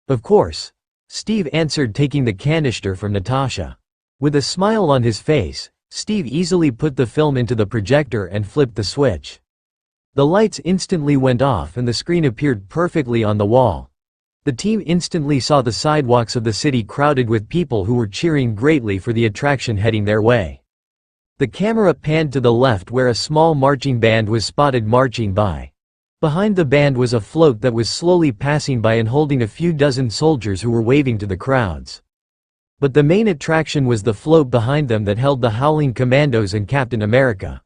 "Of course," Steve answered, taking the canister from Natasha. With a smile on his face, Steve easily put the film into the projector and flipped the switch. The lights instantly went off and the screen appeared perfectly on the wall. The team instantly saw the sidewalks of the city crowded with people who were cheering greatly for the attraction heading their way. The camera panned to the left where a small marching band was spotted marching by. Behind the band was a float that was slowly passing by and holding a few dozen soldiers who were waving to the crowds. But the main attraction was the float behind them that held the Howling Commandos and Captain America.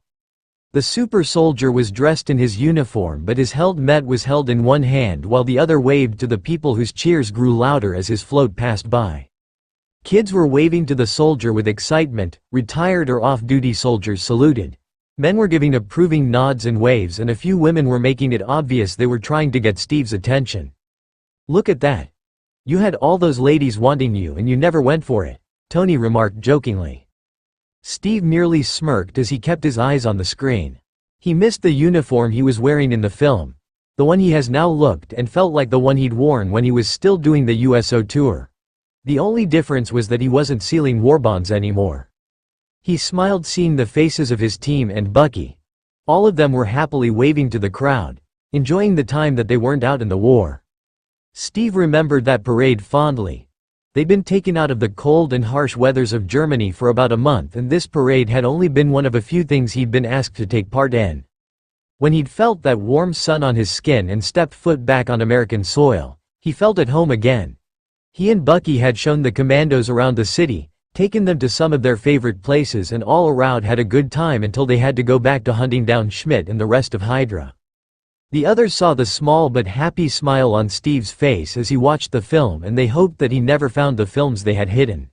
The super soldier was dressed in his uniform, but his helmet was held in one hand while the other waved to the people, whose cheers grew louder as his float passed by. Kids were waving to the soldier with excitement, retired or off-duty soldiers saluted. Men were giving approving nods and waves, and a few women were making it obvious they were trying to get Steve's attention. "Look at that. You had all those ladies wanting you and you never went for it," Tony remarked jokingly. Steve merely smirked as he kept his eyes on the screen. He missed the uniform he was wearing in the film. The one he has now looked and felt like the one he'd worn when he was still doing the USO tour. The only difference was that he wasn't sealing war bonds anymore. He smiled, seeing the faces of his team and Bucky. All of them were happily waving to the crowd, enjoying the time that they weren't out in the war. Steve remembered that parade fondly. They'd been taken out of the cold and harsh weathers of Germany for about a month, and this parade had only been one of a few things he'd been asked to take part in. When he'd felt that warm sun on his skin and stepped foot back on American soil, he felt at home again. He and Bucky had shown the commandos around the city, taken them to some of their favorite places, and all around had a good time until they had to go back to hunting down Schmidt and the rest of Hydra. The others saw the small but happy smile on Steve's face as he watched the film, and they hoped that he never found the films they had hidden.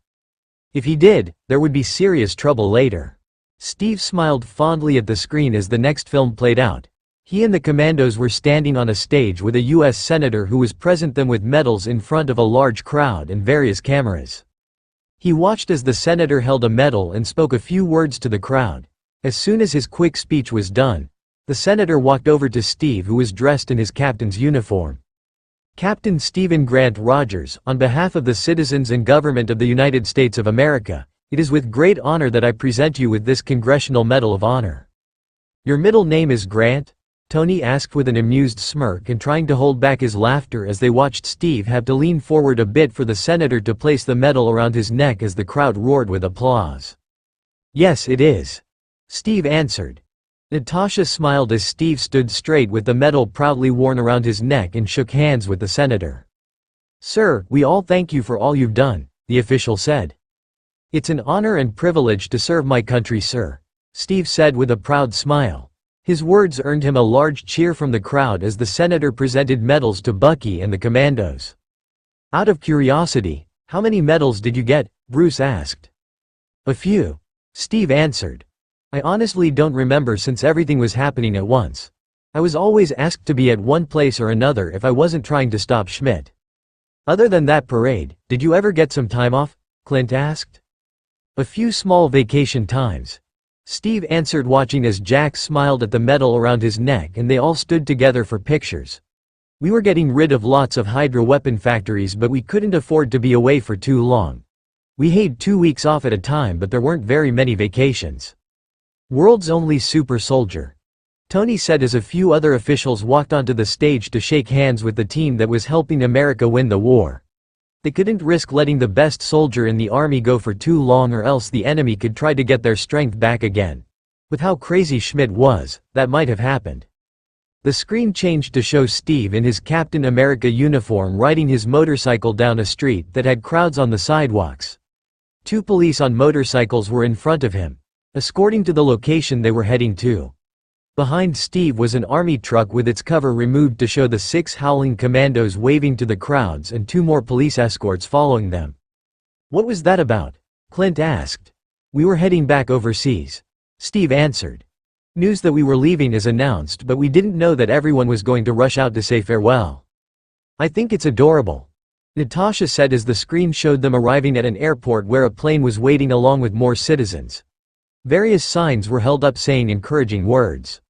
If he did, there would be serious trouble later. Steve smiled fondly at the screen as the next film played out. He and the commandos were standing on a stage with a U.S. senator who was present them with medals in front of a large crowd and various cameras. He watched as the senator held a medal and spoke a few words to the crowd. As soon as his quick speech was done, The senator walked over to Steve, who was dressed in his captain's uniform. "Captain Stephen Grant Rogers, on behalf of the citizens and government of the United States of America, it is with great honor that I present you with this Congressional Medal of Honor." "Your middle name is Grant?" Tony asked with an amused smirk and trying to hold back his laughter as they watched Steve have to lean forward a bit for the senator to place the medal around his neck as the crowd roared with applause. "Yes, it is," Steve answered. Natasha smiled as Steve stood straight with the medal proudly worn around his neck and shook hands with the senator. "Sir, we all thank you for all you've done," the official said. "It's an honor and privilege to serve my country, sir," Steve said with a proud smile. His words earned him a large cheer from the crowd as the senator presented medals to Bucky and the commandos. "Out of curiosity, how many medals did you get?" Bruce asked. "A few," Steve answered. "I honestly don't remember since everything was happening at once. I was always asked to be at one place or another if I wasn't trying to stop Schmidt." "Other than that parade, did you ever get some time off?" Clint asked. "A few small vacation times," Steve answered, watching as Jack smiled at the medal around his neck and they all stood together for pictures. "We were getting rid of lots of Hydra weapon factories, but we couldn't afford to be away for too long. We had 2 weeks off at a time, but there weren't very many vacations." "World's only super soldier," Tony said as a few other officials walked onto the stage to shake hands with the team that was helping America win the war. They couldn't risk letting the best soldier in the army go for too long, or else the enemy could try to get their strength back again. With how crazy Schmidt was, that might have happened. The screen changed to show Steve in his Captain America uniform riding his motorcycle down a street that had crowds on the sidewalks. 2 police on motorcycles were in front of him, escorting to the location they were heading to. Behind Steve was an army truck with its cover removed to show the 6 howling commandos waving to the crowds and 2 more police escorts following them. "What was that about?" Clint asked. "We were heading back overseas," Steve answered. "News that we were leaving is announced, but we didn't know that everyone was going to rush out to say farewell." "I think it's adorable," Natasha said as the screen showed them arriving at an airport where a plane was waiting along with more citizens. Various signs were held up saying encouraging words.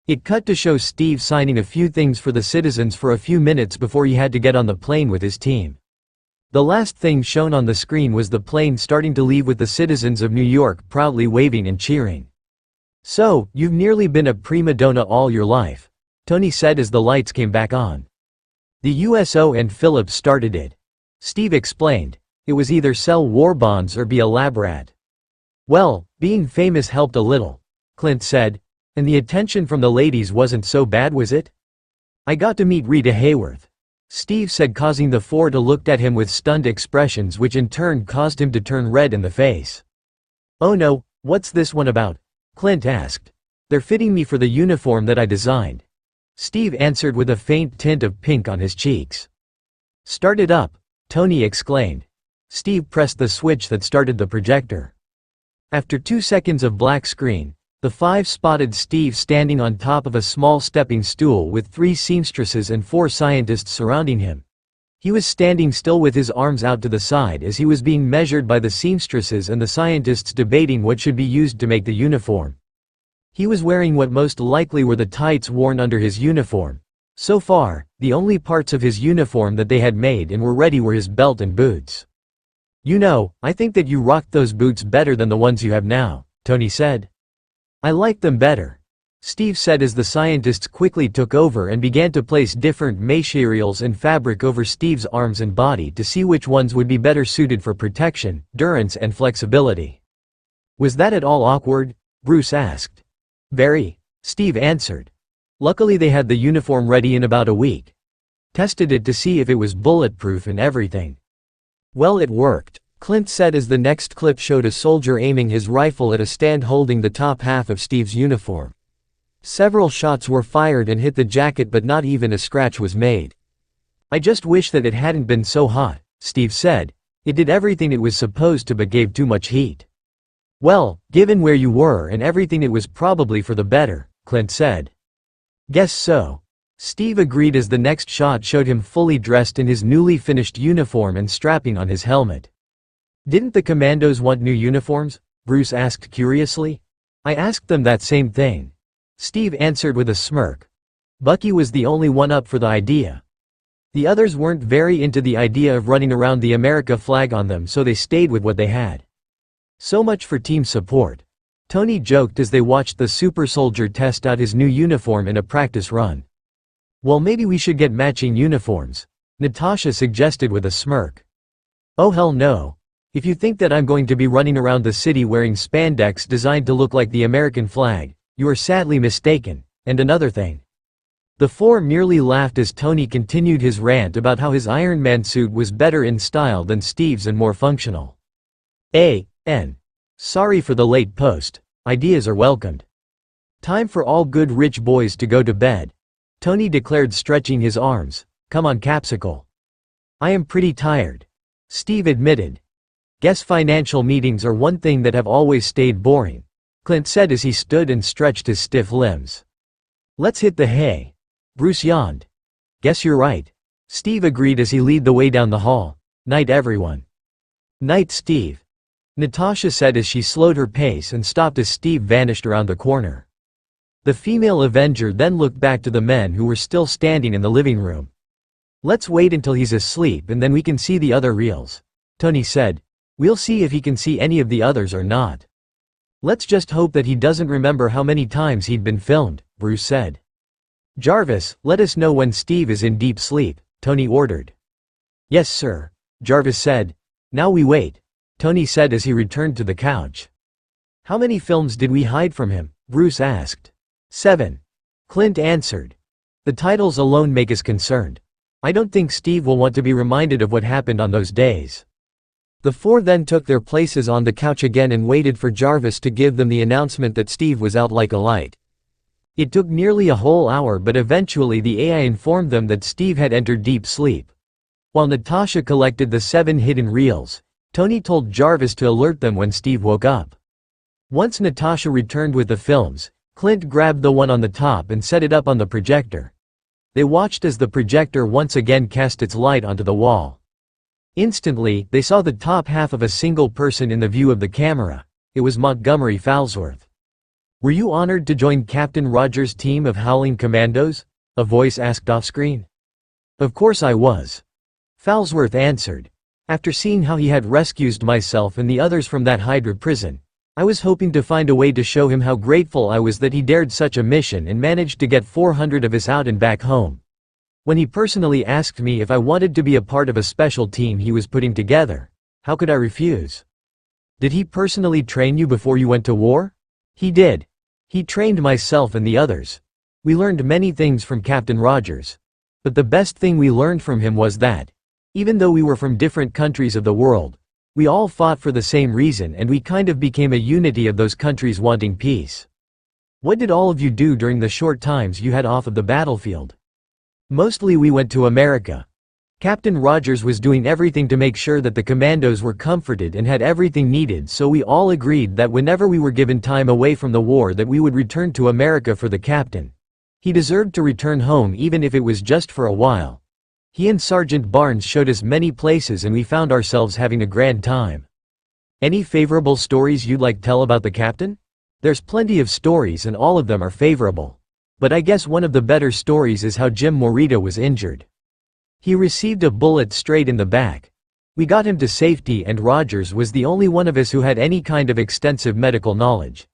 It cut to show Steve signing a few things for the citizens for a few minutes before he had to get on the plane with his team. The last thing shown on the screen was the plane starting to leave with the citizens of New York proudly waving and cheering. "So, you've nearly been a prima donna all your life," Tony said as the lights came back on. "The USO and Phillips started it," Steve explained. "It was either sell war bonds or be a lab rat." "Well, being famous helped a little," Clint said. "And the attention from the ladies wasn't so bad, was it?" "I got to meet Rita Hayworth," Steve said, causing the 4 to look at him with stunned expressions, which in turn caused him to turn red in the face. "Oh no, what's this one about?" Clint asked. "They're fitting me for the uniform that I designed," Steve answered with a faint tint of pink on his cheeks. "Start it up," Tony exclaimed. Steve pressed the switch that started the projector. After 2 seconds of black screen, the 5 spotted Steve standing on top of a small stepping stool with 3 seamstresses and 4 scientists surrounding him. He was standing still with his arms out to the side as he was being measured by the seamstresses and the scientists debating what should be used to make the uniform. He was wearing what most likely were the tights worn under his uniform. So far, the only parts of his uniform that they had made and were ready were his belt and boots. "You know, I think that you rocked those boots better than the ones you have now," Tony said. "I like them better," Steve said as the scientists quickly took over and began to place different materials and fabric over Steve's arms and body to see which ones would be better suited for protection, durance and flexibility. "Was that at all awkward?" Bruce asked. "Very," Steve answered. "Luckily they had the uniform ready in about a week. Tested it to see if it was bulletproof and everything. Well, it worked," Clint said as the next clip showed a soldier aiming his rifle at a stand holding the top half of Steve's uniform. Several shots were fired and hit the jacket, but not even a scratch was made. "I just wish that it hadn't been so hot," Steve said. "It did everything it was supposed to but gave too much heat." "Well, given where you were and everything, it was probably for the better," Clint said. "Guess so," Steve agreed as the next shot showed him fully dressed in his newly finished uniform and strapping on his helmet. "Didn't the commandos want new uniforms?" Bruce asked curiously. "I asked them that same thing," Steve answered with a smirk. Bucky was the only one up for the idea. The others weren't very into the idea of running around the America flag on them, so they stayed with what they had. So much for team support. Tony joked as they watched the super soldier test out his new uniform in a practice run. Well, maybe we should get matching uniforms, Natasha suggested with a smirk. Oh hell no. If you think that I'm going to be running around the city wearing spandex designed to look like the American flag, you are sadly mistaken. And another thing. The four merely laughed as Tony continued his rant about how his Iron Man suit was better in style than Steve's and more functional. Sorry for the late post. Ideas are welcomed. Time for all good rich boys to go to bed, Tony declared, stretching his arms. Come on, Capsicle. I am pretty tired, Steve admitted. Guess financial meetings are one thing that have always stayed boring, Clint said as he stood and stretched his stiff limbs. Let's hit the hay. Bruce yawned. Guess you're right, Steve agreed as he led the way down the hall. Night everyone. Night Steve, Natasha said as she slowed her pace and stopped as Steve vanished around the corner. The female Avenger then looked back to the men who were still standing in the living room. Let's wait until he's asleep and then we can see the other reels, Tony said. We'll see if he can see any of the others or not. Let's just hope that he doesn't remember how many times he'd been filmed, Bruce said. Jarvis, let us know when Steve is in deep sleep, Tony ordered. Yes sir, Jarvis said. Now we wait, Tony said as he returned to the couch. How many films did we hide from him? Bruce asked. 7. Clint answered. The titles alone make us concerned. I don't think Steve will want to be reminded of what happened on those days. The four then took their places on the couch again and waited for Jarvis to give them the announcement that Steve was out like a light. It took nearly a whole hour, but eventually the AI informed them that Steve had entered deep sleep. While Natasha collected the 7 hidden reels, Tony told Jarvis to alert them when Steve woke up. Once Natasha returned with the films, Clint grabbed the one on the top and set it up on the projector. They watched as the projector once again cast its light onto the wall. Instantly, they saw the top half of a single person in the view of the camera. It was Montgomery Falsworth. Were you honored to join Captain Rogers' team of Howling Commandos? A voice asked off-screen. Of course I was, Falsworth answered. After seeing how he had rescued myself and the others from that Hydra prison, I was hoping to find a way to show him how grateful I was that he dared such a mission and managed to get 400 of us out and back home. When he personally asked me if I wanted to be a part of a special team he was putting together, how could I refuse? Did he personally train you before you went to war? He did. He trained myself and the others. We learned many things from Captain Rogers. But the best thing we learned from him was that, even though we were from different countries of the world, we all fought for the same reason and we kind of became a unity of those countries wanting peace. What did all of you do during the short times you had off of the battlefield? Mostly we went to America. Captain Rogers was doing everything to make sure that the commandos were comforted and had everything needed, so we all agreed that whenever we were given time away from the war that we would return to America for the captain. He deserved to return home even if it was just for a while. He and Sergeant Barnes showed us many places and we found ourselves having a grand time. Any favorable stories you'd like to tell about the captain? There's plenty of stories and all of them are favorable. But I guess one of the better stories is how Jim Morita was injured. He received a bullet straight in the back. We got him to safety and Rogers was the only one of us who had any kind of extensive medical knowledge.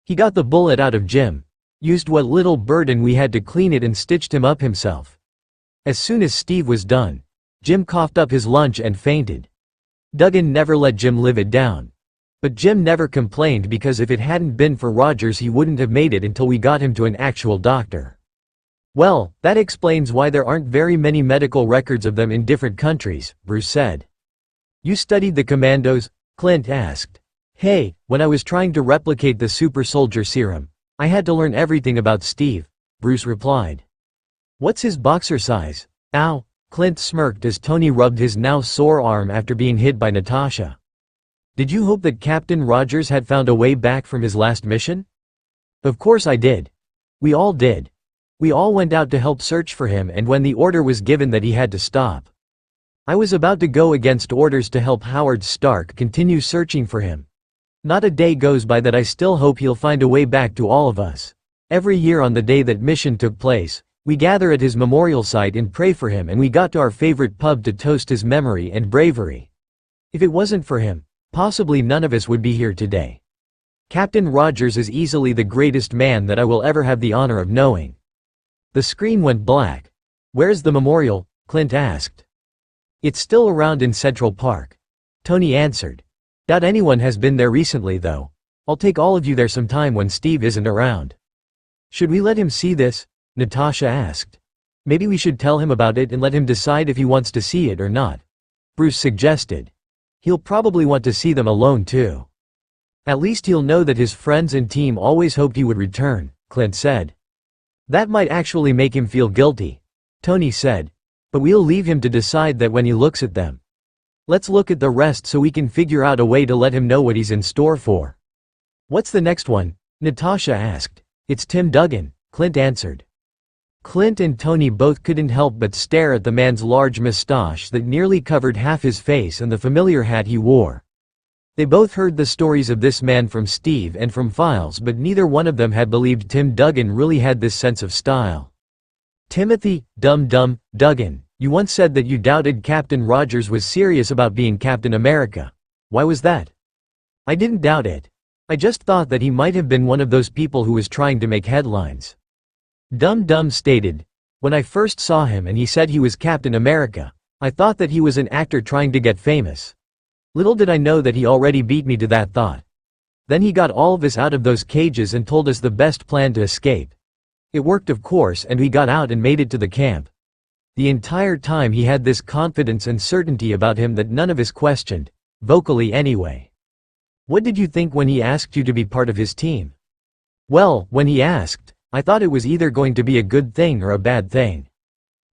He got the bullet out of Jim, used what little burden we had to clean it and stitched him up himself. As soon as Steve was done, Jim coughed up his lunch and fainted. Dugan never let Jim live it down. But Jim never complained because if it hadn't been for Rogers he wouldn't have made it until we got him to an actual doctor. Well, that explains why there aren't very many medical records of them in different countries, Bruce said. You studied the commandos? Clint asked. Hey, when I was trying to replicate the super soldier serum, I had to learn everything about Steve, Bruce replied. What's his boxer size? Ow, Clint smirked as Tony rubbed his now sore arm after being hit by Natasha. Did you hope that Captain Rogers had found a way back from his last mission? Of course I did. We all did. We all went out to help search for him and when the order was given that he had to stop. I was about to go against orders to help Howard Stark continue searching for him. Not a day goes by that I still hope he'll find a way back to all of us. Every year on the day that mission took place, we gather at his memorial site and pray for him, and we got to our favorite pub to toast his memory and bravery. If it wasn't for him, possibly none of us would be here today. Captain Rogers is easily the greatest man that I will ever have the honor of knowing." The screen went black. "Where's the memorial?" Clint asked. "It's still around in Central Park," Tony answered. "Doubt anyone has been there recently though. I'll take all of you there sometime when Steve isn't around." "Should we let him see this?" Natasha asked. "Maybe we should tell him about it and let him decide if he wants to see it or not," Bruce suggested. "He'll probably want to see them alone too. At least he'll know that his friends and team always hoped he would return," Clint said. "That might actually make him feel guilty," Tony said. "But we'll leave him to decide that when he looks at them. Let's look at the rest so we can figure out a way to let him know what he's in store for." "What's the next one?" Natasha asked. "It's Tim Dugan," Clint answered. Clint and Tony both couldn't help but stare at the man's large mustache that nearly covered half his face and the familiar hat he wore. They both heard the stories of this man from Steve and from files, but neither one of them had believed Tim Dugan really had this sense of style. "Timothy, Dum Dugan, you once said that you doubted Captain Rogers was serious about being Captain America. Why was that?" "I didn't doubt it. I just thought that he might have been one of those people who was trying to make headlines." Dum stated, "When I first saw him and he said he was Captain America, I thought that he was an actor trying to get famous. Little did I know that he already beat me to that thought. Then he got all of us out of those cages and told us the best plan to escape. It worked of course, and we got out and made it to the camp. The entire time he had this confidence and certainty about him that none of us questioned, vocally anyway." "What did you think when he asked you to be part of his team?" "Well, when he asked, I thought it was either going to be a good thing or a bad thing.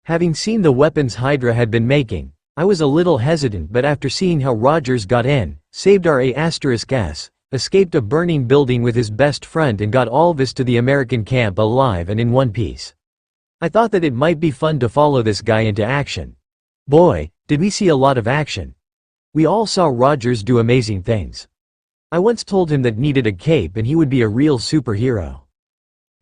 Having seen the weapons Hydra had been making, I was a little hesitant, but after seeing how Rogers got in, saved our A*S, escaped a burning building with his best friend and got all of us to the American camp alive and in one piece, I thought that it might be fun to follow this guy into action. Boy, did we see a lot of action. We all saw Rogers do amazing things. I once told him that needed a cape and he would be a real superhero."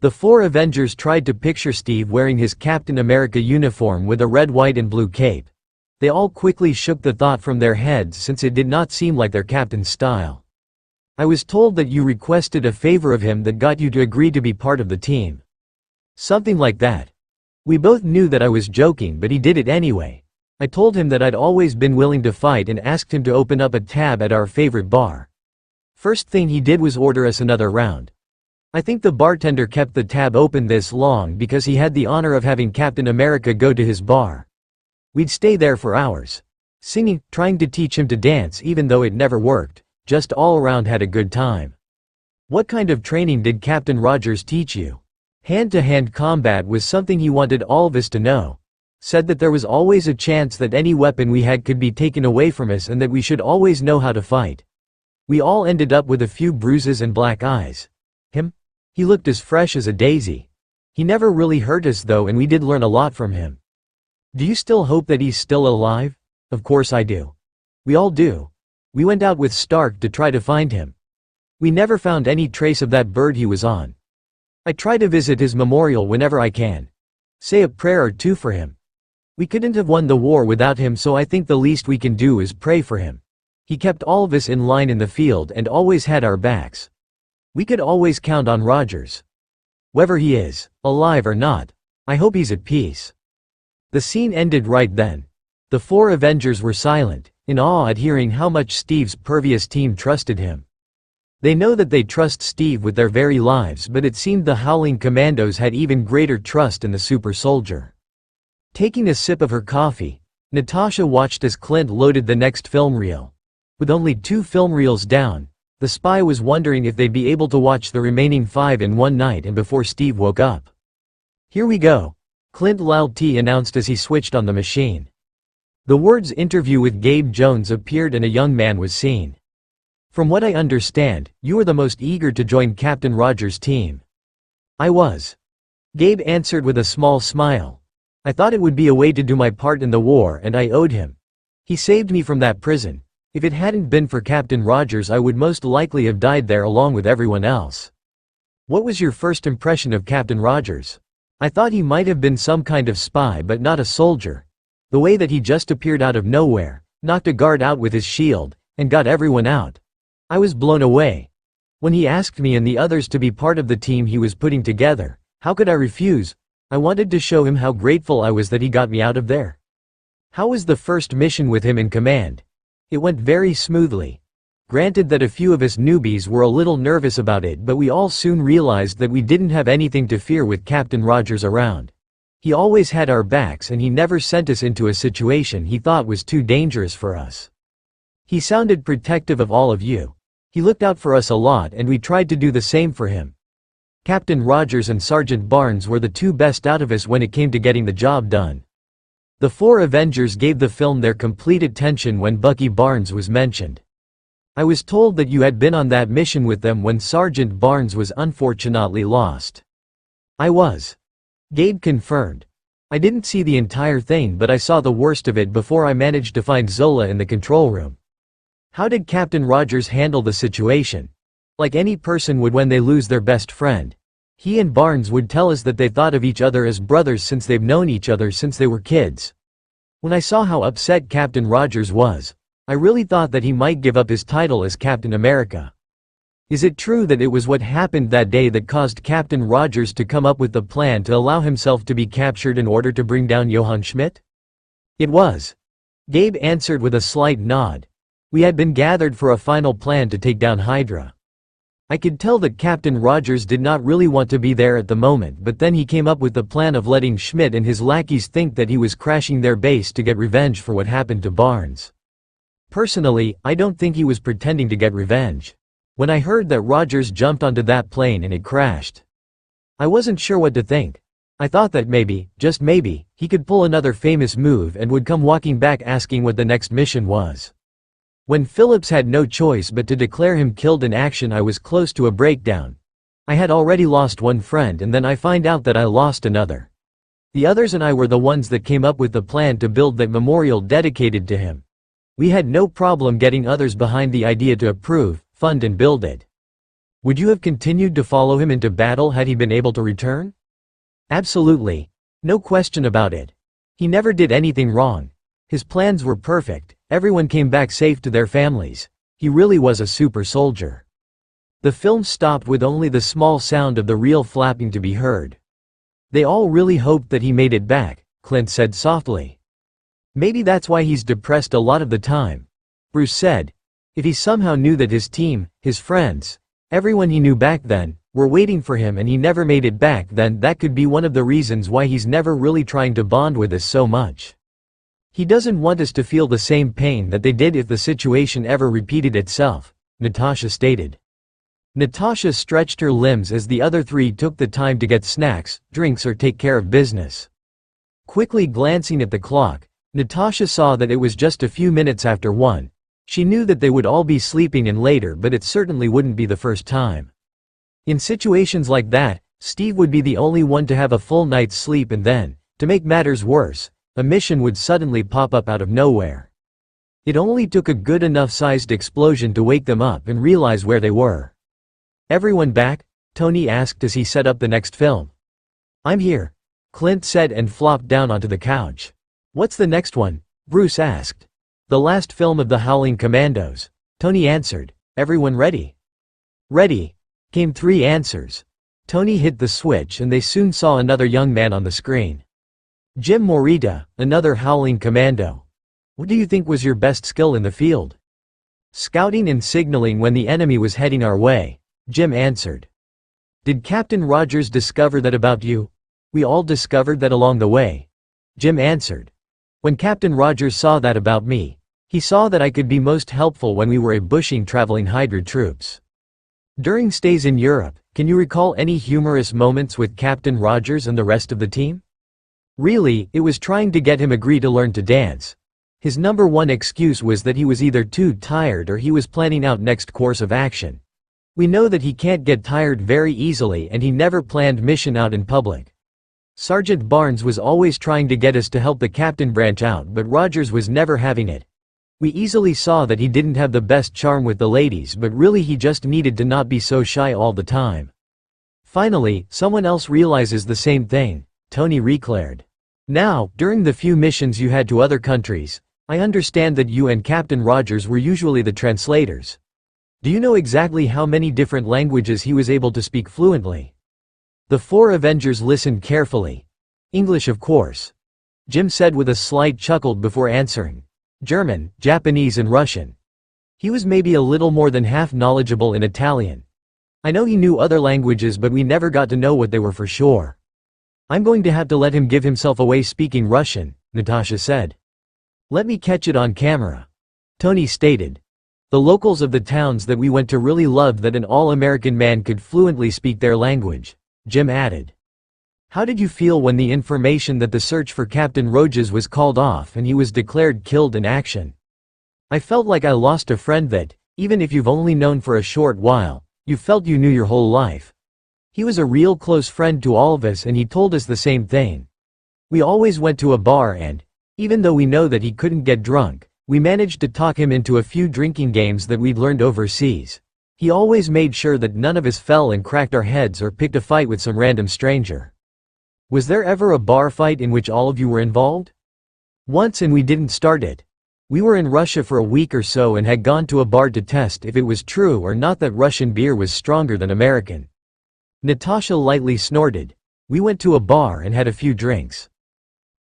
The four Avengers tried to picture Steve wearing his Captain America uniform with a red, white and blue cape. They all quickly shook the thought from their heads since it did not seem like their captain's style. "I was told that you requested a favor of him that got you to agree to be part of the team." "Something like that. We both knew that I was joking, but he did it anyway. I told him that I'd always been willing to fight and asked him to open up a tab at our favorite bar. First thing he did was order us another round. I think the bartender kept the tab open this long because he had the honor of having Captain America go to his bar. We'd stay there for hours, singing, trying to teach him to dance even though it never worked, just all around had a good time." "What kind of training did Captain Rogers teach you?" "Hand-to-hand combat was something he wanted all of us to know. Said that there was always a chance that any weapon we had could be taken away from us and that we should always know how to fight. We all ended up with a few bruises and black eyes. He looked as fresh as a daisy. He never really hurt us though, and we did learn a lot from him." "Do you still hope that he's still alive?" "Of course I do. We all do. We went out with Stark to try to find him. We never found any trace of that bird he was on. I try to visit his memorial whenever I can. Say a prayer or two for him. We couldn't have won the war without him, so I think the least we can do is pray for him. He kept all of us in line in the field and always had our backs. We could always count on Rogers. Whether he is alive or not, I hope he's at peace." The scene ended right then. The four Avengers were silent, in awe at hearing how much Steve's pervious team trusted him. They know that they trust Steve with their very lives, but it seemed the Howling Commandos had even greater trust in the super soldier. Taking a sip of her coffee, Natasha watched as Clint loaded the next film reel. With only 2 film reels down, the spy was wondering if they'd be able to watch the remaining 5 in one night and before Steve woke up. "Here we go," Clint Lalty announced as he switched on the machine. The words "interview with Gabe Jones" appeared and a young man was seen. "From what I understand, you are the most eager to join Captain Rogers' team." "I was," Gabe answered with a small smile. "I thought it would be a way to do my part in the war, and I owed him. He saved me from that prison. If it hadn't been for Captain Rogers, I would most likely have died there along with everyone else." What was your first impression of Captain Rogers? I thought he might have been some kind of spy but not a soldier. The way that he just appeared out of nowhere, knocked a guard out with his shield, and got everyone out. I was blown away. When he asked me and the others to be part of the team he was putting together, how could I refuse? I wanted to show him how grateful I was that he got me out of there. How was the first mission with him in command? It went very smoothly. Granted that a few of us newbies were a little nervous about it, but we all soon realized that we didn't have anything to fear with Captain Rogers around. He always had our backs and he never sent us into a situation he thought was too dangerous for us. He sounded protective of all of you. He looked out for us a lot and we tried to do the same for him. Captain Rogers and Sergeant Barnes were the two best out of us when it came to getting the job done. The four Avengers gave the film their complete attention when Bucky Barnes was mentioned. I was told that you had been on that mission with them when Sergeant Barnes was unfortunately lost. I was. Gabe confirmed. I didn't see the entire thing but I saw the worst of it before I managed to find Zola in the control room. How did Captain Rogers handle the situation? Like any person would when they lose their best friend. He and Barnes would tell us that they thought of each other as brothers since they've known each other since they were kids. When I saw how upset Captain Rogers was, I really thought that he might give up his title as Captain America. Is it true that it was what happened that day that caused Captain Rogers to come up with the plan to allow himself to be captured in order to bring down Johann Schmidt? It was. Gabe answered with a slight nod. We had been gathered for a final plan to take down Hydra. I could tell that Captain Rogers did not really want to be there at the moment, but then he came up with the plan of letting Schmidt and his lackeys think that he was crashing their base to get revenge for what happened to Barnes. Personally, I don't think he was pretending to get revenge. When I heard that Rogers jumped onto that plane and it crashed, I wasn't sure what to think. I thought that maybe, just maybe, he could pull another famous move and would come walking back asking what the next mission was. When Phillips had no choice but to declare him killed in action, I was close to a breakdown. I had already lost one friend and then I find out that I lost another. The others and I were the ones that came up with the plan to build that memorial dedicated to him. We had no problem getting others behind the idea to approve, fund and build it. Would you have continued to follow him into battle had he been able to return? Absolutely. No question about it. He never did anything wrong. His plans were perfect, everyone came back safe to their families. He really was a super soldier. The film stopped with only the small sound of the reel flapping to be heard. They all really hoped that he made it back, Clint said softly. Maybe that's why he's depressed a lot of the time. Bruce said. If he somehow knew that his team, his friends, everyone he knew back then, were waiting for him and he never made it back, then that could be one of the reasons why he's never really trying to bond with us so much. He doesn't want us to feel the same pain that they did if the situation ever repeated itself, Natasha stated. Natasha stretched her limbs as the other three took the time to get snacks, drinks or take care of business. Quickly glancing at the clock, Natasha saw that it was just a few minutes after 1. She knew that they would all be sleeping in later, but it certainly wouldn't be the first time. In situations like that, Steve would be the only one to have a full night's sleep and then, to make matters worse, a mission would suddenly pop up out of nowhere. It only took a good enough sized explosion to wake them up and realize where they were. Everyone back? Tony asked as he set up the next film. I'm here, Clint said and flopped down onto the couch. What's the next one? Bruce asked. The last film of the Howling Commandos, Tony answered. Everyone ready? Ready, came 3 answers. Tony hit the switch and they soon saw another young man on the screen. Jim Morita, another Howling Commando. What do you think was your best skill in the field? Scouting and signaling when the enemy was heading our way, Jim answered. Did Captain Rogers discover that about you? We all discovered that along the way, Jim answered. When Captain Rogers saw that about me, he saw that I could be most helpful when we were ambushing traveling Hydra troops. During stays in Europe, can you recall any humorous moments with Captain Rogers and the rest of the team? Really, it was trying to get him agree to learn to dance. His number one excuse was that he was either too tired or he was planning out next course of action. We know that he can't get tired very easily and he never planned mission out in public. Sergeant Barnes was always trying to get us to help the captain branch out, but Rogers was never having it. We easily saw that he didn't have the best charm with the ladies, but really he just needed to not be so shy all the time. Finally, someone else realizes the same thing, Tony declared. Now, during the few missions you had to other countries, I understand that you and Captain Rogers were usually the translators. Do you know exactly how many different languages he was able to speak fluently? The four Avengers listened carefully. English, of course. Jim said with a slight chuckle before answering. German, Japanese and Russian. He was maybe a little more than half knowledgeable in Italian. I know he knew other languages, but we never got to know what they were for sure. I'm going to have to let him give himself away speaking Russian, Natasha said. Let me catch it on camera. Tony stated. The locals of the towns that we went to really loved that an all-American man could fluently speak their language, Jim added. How did you feel when the information that the search for Captain Rogers was called off and he was declared killed in action? I felt like I lost a friend that, even if you've only known for a short while, you felt you knew your whole life. He was a real close friend to all of us and he told us the same thing. We always went to a bar and, even though we know that he couldn't get drunk, we managed to talk him into a few drinking games that we'd learned overseas. He always made sure that none of us fell and cracked our heads or picked a fight with some random stranger. Was there ever a bar fight in which all of you were involved? Once, and we didn't start it. We were in Russia for a week or so and had gone to a bar to test if it was true or not that Russian beer was stronger than American. Natasha lightly snorted. We went to a bar and had a few drinks.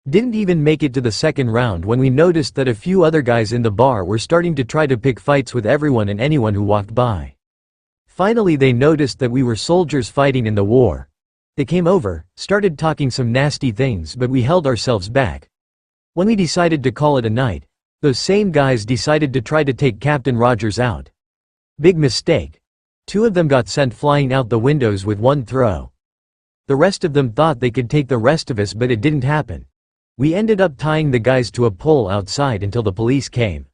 Didn't even make it to the second round when we noticed that a few other guys in the bar were starting to try to pick fights with everyone and anyone who walked by. Finally they noticed that we were soldiers fighting in the war. They came over, started talking some nasty things, but we held ourselves back. When we decided to call it a night, those same guys decided to try to take Captain Rogers out. Big mistake. 2 of them got sent flying out the windows with one throw. The rest of them thought they could take the rest of us, but it didn't happen. We ended up tying the guys to a pole outside until the police came.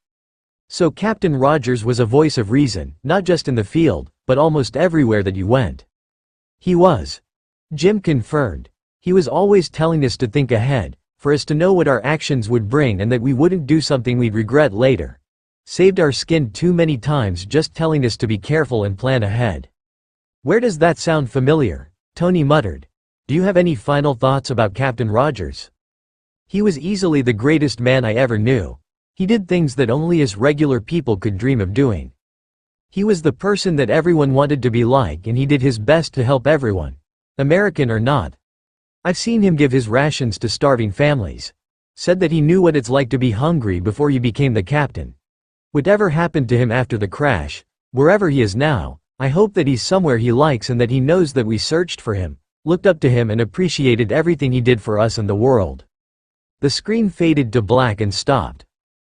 So Captain Rogers was a voice of reason, not just in the field, but almost everywhere that you went. He was. Jim confirmed. He was always telling us to think ahead, for us to know what our actions would bring and that we wouldn't do something we'd regret later. Saved our skin too many times just telling us to be careful and plan ahead. Where does that sound familiar? Tony muttered. Do you have any final thoughts about Captain Rogers? He was easily the greatest man I ever knew. He did things that only us regular people could dream of doing. He was the person that everyone wanted to be like, and he did his best to help everyone, American or not. I've seen him give his rations to starving families. Said that he knew what it's like to be hungry before he became the captain. Whatever happened to him after the crash, wherever he is now, I hope that he's somewhere he likes and that he knows that we searched for him, looked up to him and appreciated everything he did for us and the world. The screen faded to black and stopped.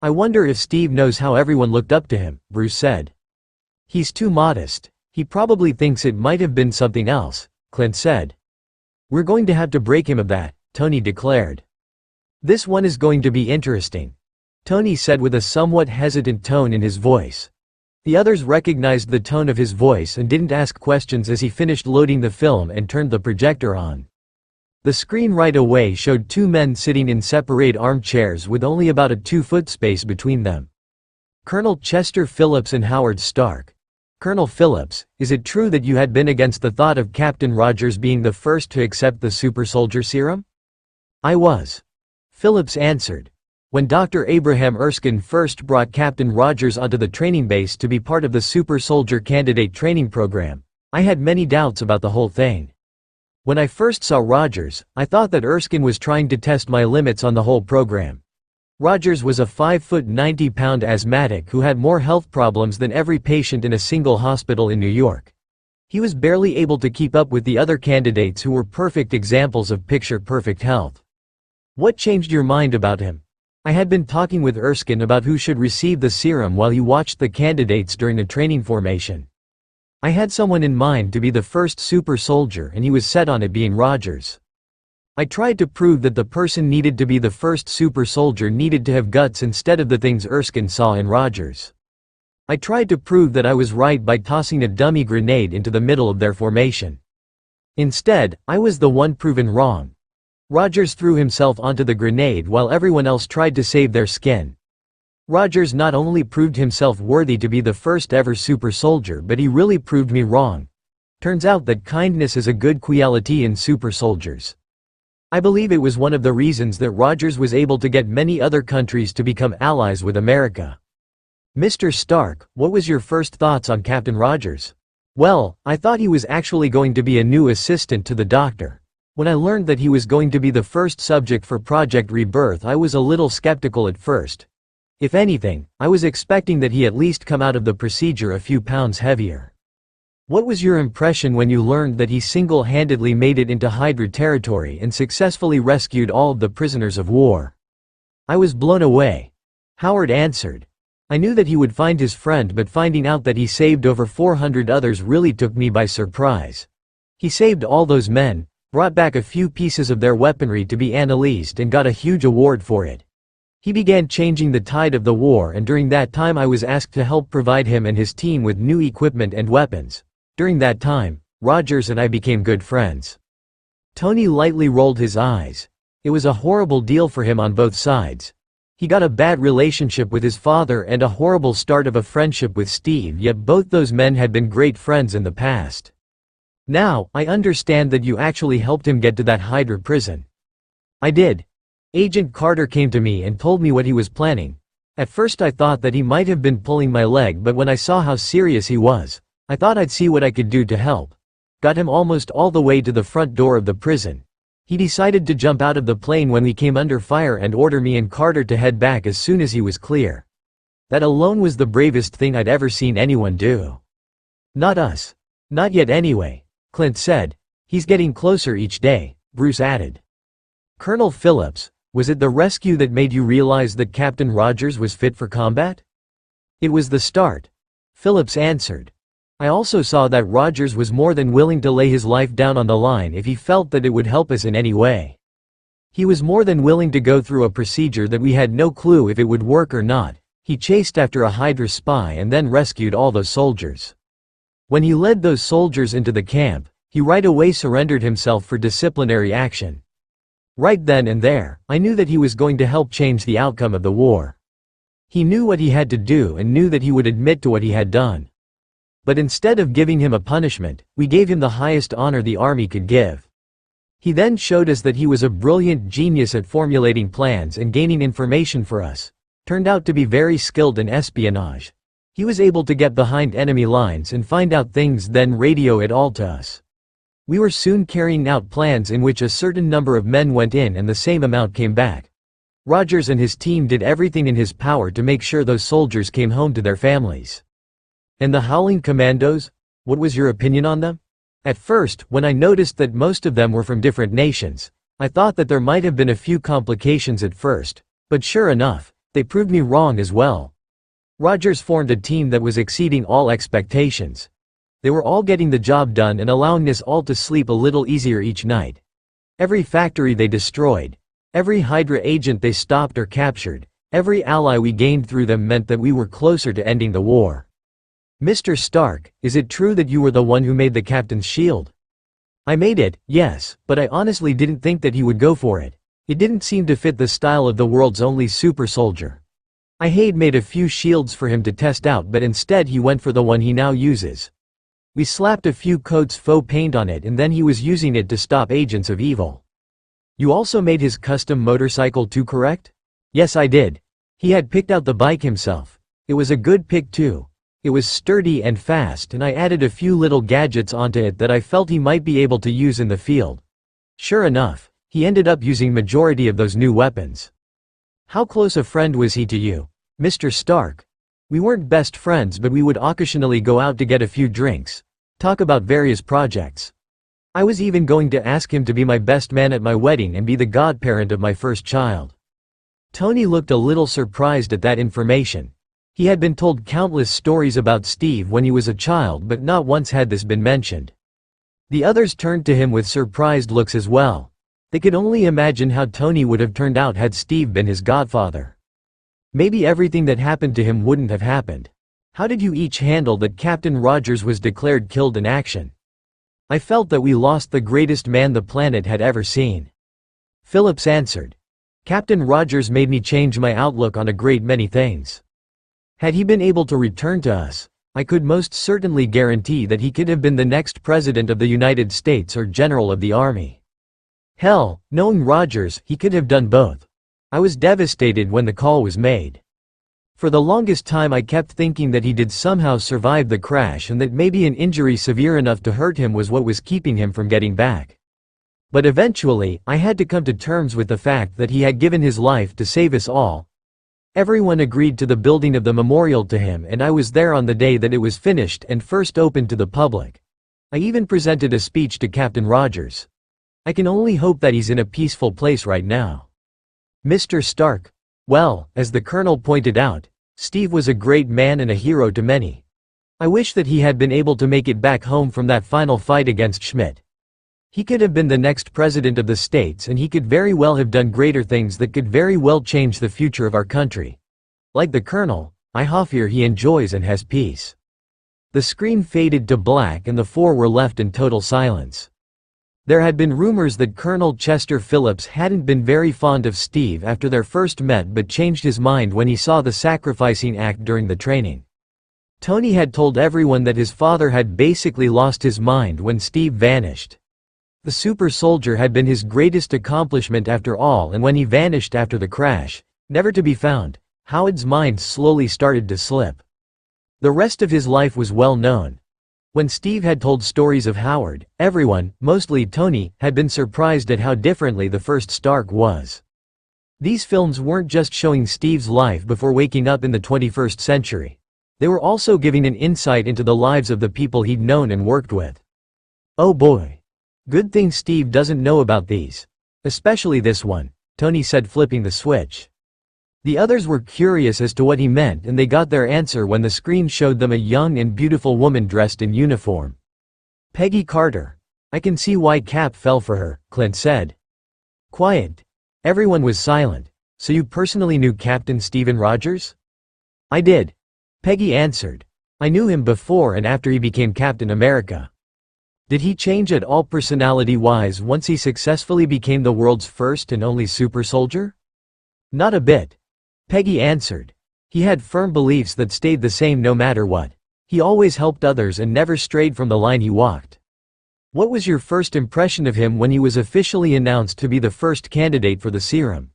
I wonder if Steve knows how everyone looked up to him, Bruce said. He's too modest. He probably thinks it might have been something else, Clint said. We're going to have to break him of that, Tony declared. This one is going to be interesting, Tony said with a somewhat hesitant tone in his voice. The others recognized the tone of his voice and didn't ask questions as he finished loading the film and turned the projector on. The screen right away showed 2 men sitting in separate armchairs with only about a 2-foot space between them. Colonel Chester Phillips and Howard Stark. Colonel Phillips, is it true that you had been against the thought of Captain Rogers being the first to accept the super soldier serum? I was. Phillips answered. When Dr. Abraham Erskine first brought Captain Rogers onto the training base to be part of the super soldier candidate training program, I had many doubts about the whole thing. When I first saw Rogers, I thought that Erskine was trying to test my limits on the whole program. Rogers was a 5-foot 90-pound asthmatic who had more health problems than every patient in a single hospital in New York. He was barely able to keep up with the other candidates who were perfect examples of picture-perfect health. What changed your mind about him? I had been talking with Erskine about who should receive the serum while he watched the candidates during the training formation. I had someone in mind to be the first super soldier and he was set on it being Rogers. I tried to prove that the person needed to be the first super soldier needed to have guts instead of the things Erskine saw in Rogers. I tried to prove that I was right by tossing a dummy grenade into the middle of their formation. Instead, I was the one proven wrong. Rogers threw himself onto the grenade while everyone else tried to save their skin. Rogers not only proved himself worthy to be the first ever super soldier, but he really proved me wrong. Turns out that kindness is a good quality in super soldiers. I believe it was one of the reasons that Rogers was able to get many other countries to become allies with America. Mr. Stark, what was your first thoughts on Captain Rogers? Well, I thought he was actually going to be a new assistant to the Doctor. When I learned that he was going to be the first subject for Project Rebirth, I was a little skeptical at first. If anything, I was expecting that he at least come out of the procedure a few pounds heavier. What was your impression when you learned that he single-handedly made it into Hydra territory and successfully rescued all of the prisoners of war? I was blown away. Howard answered. I knew that he would find his friend, but finding out that he saved over 400 others really took me by surprise. He saved all those men, brought back a few pieces of their weaponry to be analyzed, and got a huge award for it. He began changing the tide of the war, and during that time I was asked to help provide him and his team with new equipment and weapons. During that time, Rogers and I became good friends. Tony lightly rolled his eyes. It was a horrible deal for him on both sides. He got a bad relationship with his father and a horrible start of a friendship with Steve, yet both those men had been great friends in the past. Now, I understand that you actually helped him get to that Hydra prison. I did. Agent Carter came to me and told me what he was planning. At first I thought that he might have been pulling my leg, but when I saw how serious he was, I thought I'd see what I could do to help. Got him almost all the way to the front door of the prison. He decided to jump out of the plane when we came under fire and order me and Carter to head back as soon as he was clear. That alone was the bravest thing I'd ever seen anyone do. Not us. Not yet anyway, Clint said. He's getting closer each day, Bruce added. Colonel Phillips, was it the rescue that made you realize that Captain Rogers was fit for combat? It was the start. Phillips answered. I also saw that Rogers was more than willing to lay his life down on the line if he felt that it would help us in any way. He was more than willing to go through a procedure that we had no clue if it would work or not. He chased after a Hydra spy and then rescued all those soldiers. When he led those soldiers into the camp, he right away surrendered himself for disciplinary action. Right then and there, I knew that he was going to help change the outcome of the war. He knew what he had to do and knew that he would admit to what he had done. But instead of giving him a punishment, we gave him the highest honor the army could give. He then showed us that he was a brilliant genius at formulating plans and gaining information for us. Turned out to be very skilled in espionage. He was able to get behind enemy lines and find out things, then radio it all to us. We were soon carrying out plans in which a certain number of men went in and the same amount came back. Rogers and his team did everything in his power to make sure those soldiers came home to their families. And the Howling Commandos? What was your opinion on them? At first, when I noticed that most of them were from different nations, I thought that there might have been a few complications at first, but sure enough, they proved me wrong as well. Rogers formed a team that was exceeding all expectations. They were all getting the job done and allowing us all to sleep a little easier each night. Every factory they destroyed, every Hydra agent they stopped or captured, every ally we gained through them meant that we were closer to ending the war. Mr. Stark, is it true that you were the one who made the captain's shield? I made it, yes, but I honestly didn't think that he would go for it. It didn't seem to fit the style of the world's only super soldier. I had made a few shields for him to test out, but instead he went for the one he now uses. We slapped a few coats faux paint on it and then he was using it to stop agents of evil. You also made his custom motorcycle too, correct? Yes, I did. He had picked out the bike himself. It was a good pick too. It was sturdy and fast, and I added a few little gadgets onto it that I felt he might be able to use in the field. Sure enough, he ended up using majority of those new weapons. How close a friend was he to you, Mr. Stark? We weren't best friends, but we would occasionally go out to get a few drinks, talk about various projects. I was even going to ask him to be my best man at my wedding and be the godparent of my first child. Tony looked a little surprised at that information. He had been told countless stories about Steve when he was a child, but not once had this been mentioned. The others turned to him with surprised looks as well. They could only imagine how Tony would have turned out had Steve been his godfather. Maybe everything that happened to him wouldn't have happened. How did you each handle that Captain Rogers was declared killed in action? I felt that we lost the greatest man the planet had ever seen. Phillips answered. Captain Rogers made me change my outlook on a great many things. Had he been able to return to us, I could most certainly guarantee that he could have been the next President of the United States or General of the Army. Hell, knowing Rogers, he could have done both. I was devastated when the call was made. For the longest time I kept thinking that he did somehow survive the crash and that maybe an injury severe enough to hurt him was what was keeping him from getting back. But eventually, I had to come to terms with the fact that he had given his life to save us all. Everyone agreed to the building of the memorial to him, and I was there on the day that it was finished and first opened to the public. I even presented a speech to Captain Rogers. I can only hope that he's in a peaceful place right now. Mr. Stark. Well, as the Colonel pointed out, Steve was a great man and a hero to many. I wish that he had been able to make it back home from that final fight against Schmidt. He could have been the next President of the States, and he could very well have done greater things that could very well change the future of our country. Like the Colonel, I fear he enjoys and has peace. The screen faded to black and the four were left in total silence. There had been rumors that Colonel Chester Phillips hadn't been very fond of Steve after their first met, but changed his mind when he saw the sacrificing act during the training. Tony had told everyone that his father had basically lost his mind when Steve vanished. The super soldier had been his greatest accomplishment after all, and when he vanished after the crash, never to be found, Howard's mind slowly started to slip. The rest of his life was well known. When Steve had told stories of Howard, everyone, mostly Tony, had been surprised at how differently the first Stark was. These films weren't just showing Steve's life before waking up in the 21st century. They were also giving an insight into the lives of the people he'd known and worked with. Oh boy. Good thing Steve doesn't know about these. Especially this one, Tony said, flipping the switch. The others were curious as to what he meant, and they got their answer when the screen showed them a young and beautiful woman dressed in uniform. Peggy Carter. I can see why Cap fell for her, Clint said. Quiet. Everyone was silent. So you personally knew Captain Stephen Rogers? I did. Peggy answered. I knew him before and after he became Captain America. Did he change at all personality-wise once he successfully became the world's first and only super soldier? Not a bit. Peggy answered. He had firm beliefs that stayed the same no matter what. He always helped others and never strayed from the line he walked. What was your first impression of him when he was officially announced to be the first candidate for the serum?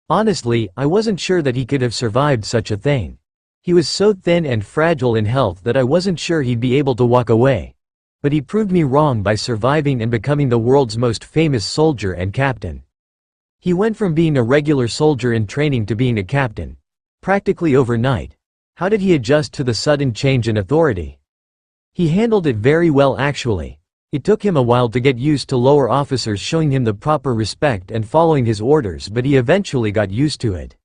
Honestly, I wasn't sure that he could have survived such a thing. He was so thin and fragile in health that I wasn't sure he'd be able to walk away. But he proved me wrong by surviving and becoming the world's most famous soldier and captain. He went from being a regular soldier in training to being a captain. Practically overnight. How did he adjust to the sudden change in authority? He handled it very well actually. It took him a while to get used to lower officers showing him the proper respect and following his orders, but he eventually got used to it.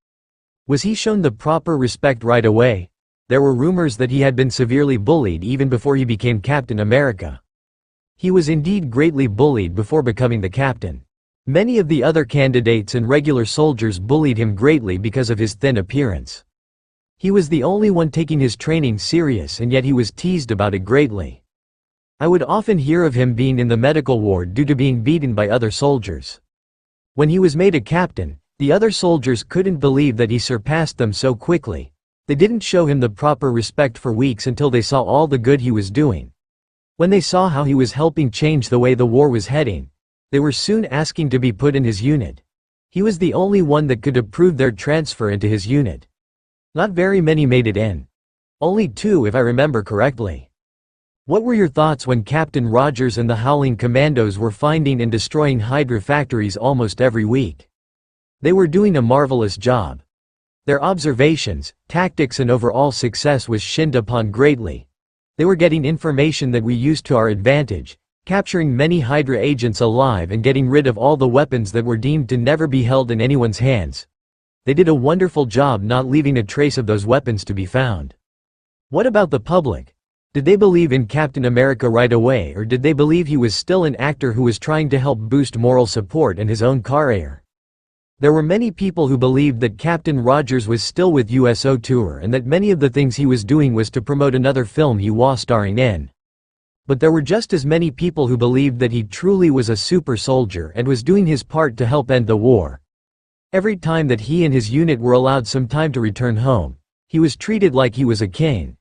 Was he shown the proper respect right away? There were rumors that he had been severely bullied even before he became Captain America. He was indeed greatly bullied before becoming the captain. Many of the other candidates and regular soldiers bullied him greatly because of his thin appearance. He was the only one taking his training serious, and yet he was teased about it greatly. I would often hear of him being in the medical ward due to being beaten by other soldiers. When he was made a captain, the other soldiers couldn't believe that he surpassed them so quickly. They didn't show him the proper respect for weeks until they saw all the good he was doing. When they saw how he was helping change the way the war was heading, they were soon asking to be put in his unit. He was the only one that could approve their transfer into his unit. Not very many made it in. Only 2 if I remember correctly. What were your thoughts when Captain Rogers and the Howling Commandos were finding and destroying Hydra factories almost every week? They were doing a marvelous job. Their observations, tactics and overall success was shinned upon greatly. They were getting information that we used to our advantage, capturing many Hydra agents alive and getting rid of all the weapons that were deemed to never be held in anyone's hands. They did a wonderful job not leaving a trace of those weapons to be found. What about the public? Did they believe in Captain America right away, or did they believe he was still an actor who was trying to help boost moral support and his own career? There were many people who believed that Captain Rogers was still with USO Tour and that many of the things he was doing was to promote another film he was starring in. But there were just as many people who believed that he truly was a super soldier and was doing his part to help end the war. Every time that he and his unit were allowed some time to return home, he was treated like he was a king.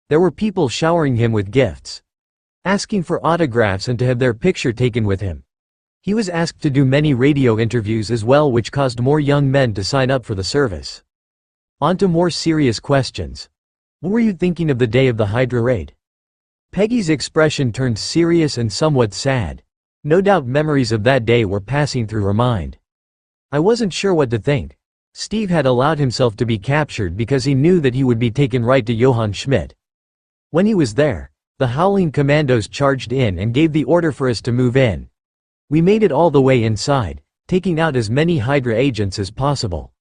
There were people showering him with gifts, asking for autographs and to have their picture taken with him. He was asked to do many radio interviews as well, which caused more young men to sign up for the service. On to more serious questions. What were you thinking of the day of the Hydra raid? Peggy's expression turned serious and somewhat sad. No doubt memories of that day were passing through her mind. I wasn't sure what to think. Steve had allowed himself to be captured because he knew that he would be taken right to Johann Schmidt. When he was there, the Howling Commandos charged in and gave the order for us to move in. We made it all the way inside, taking out as many Hydra agents as possible.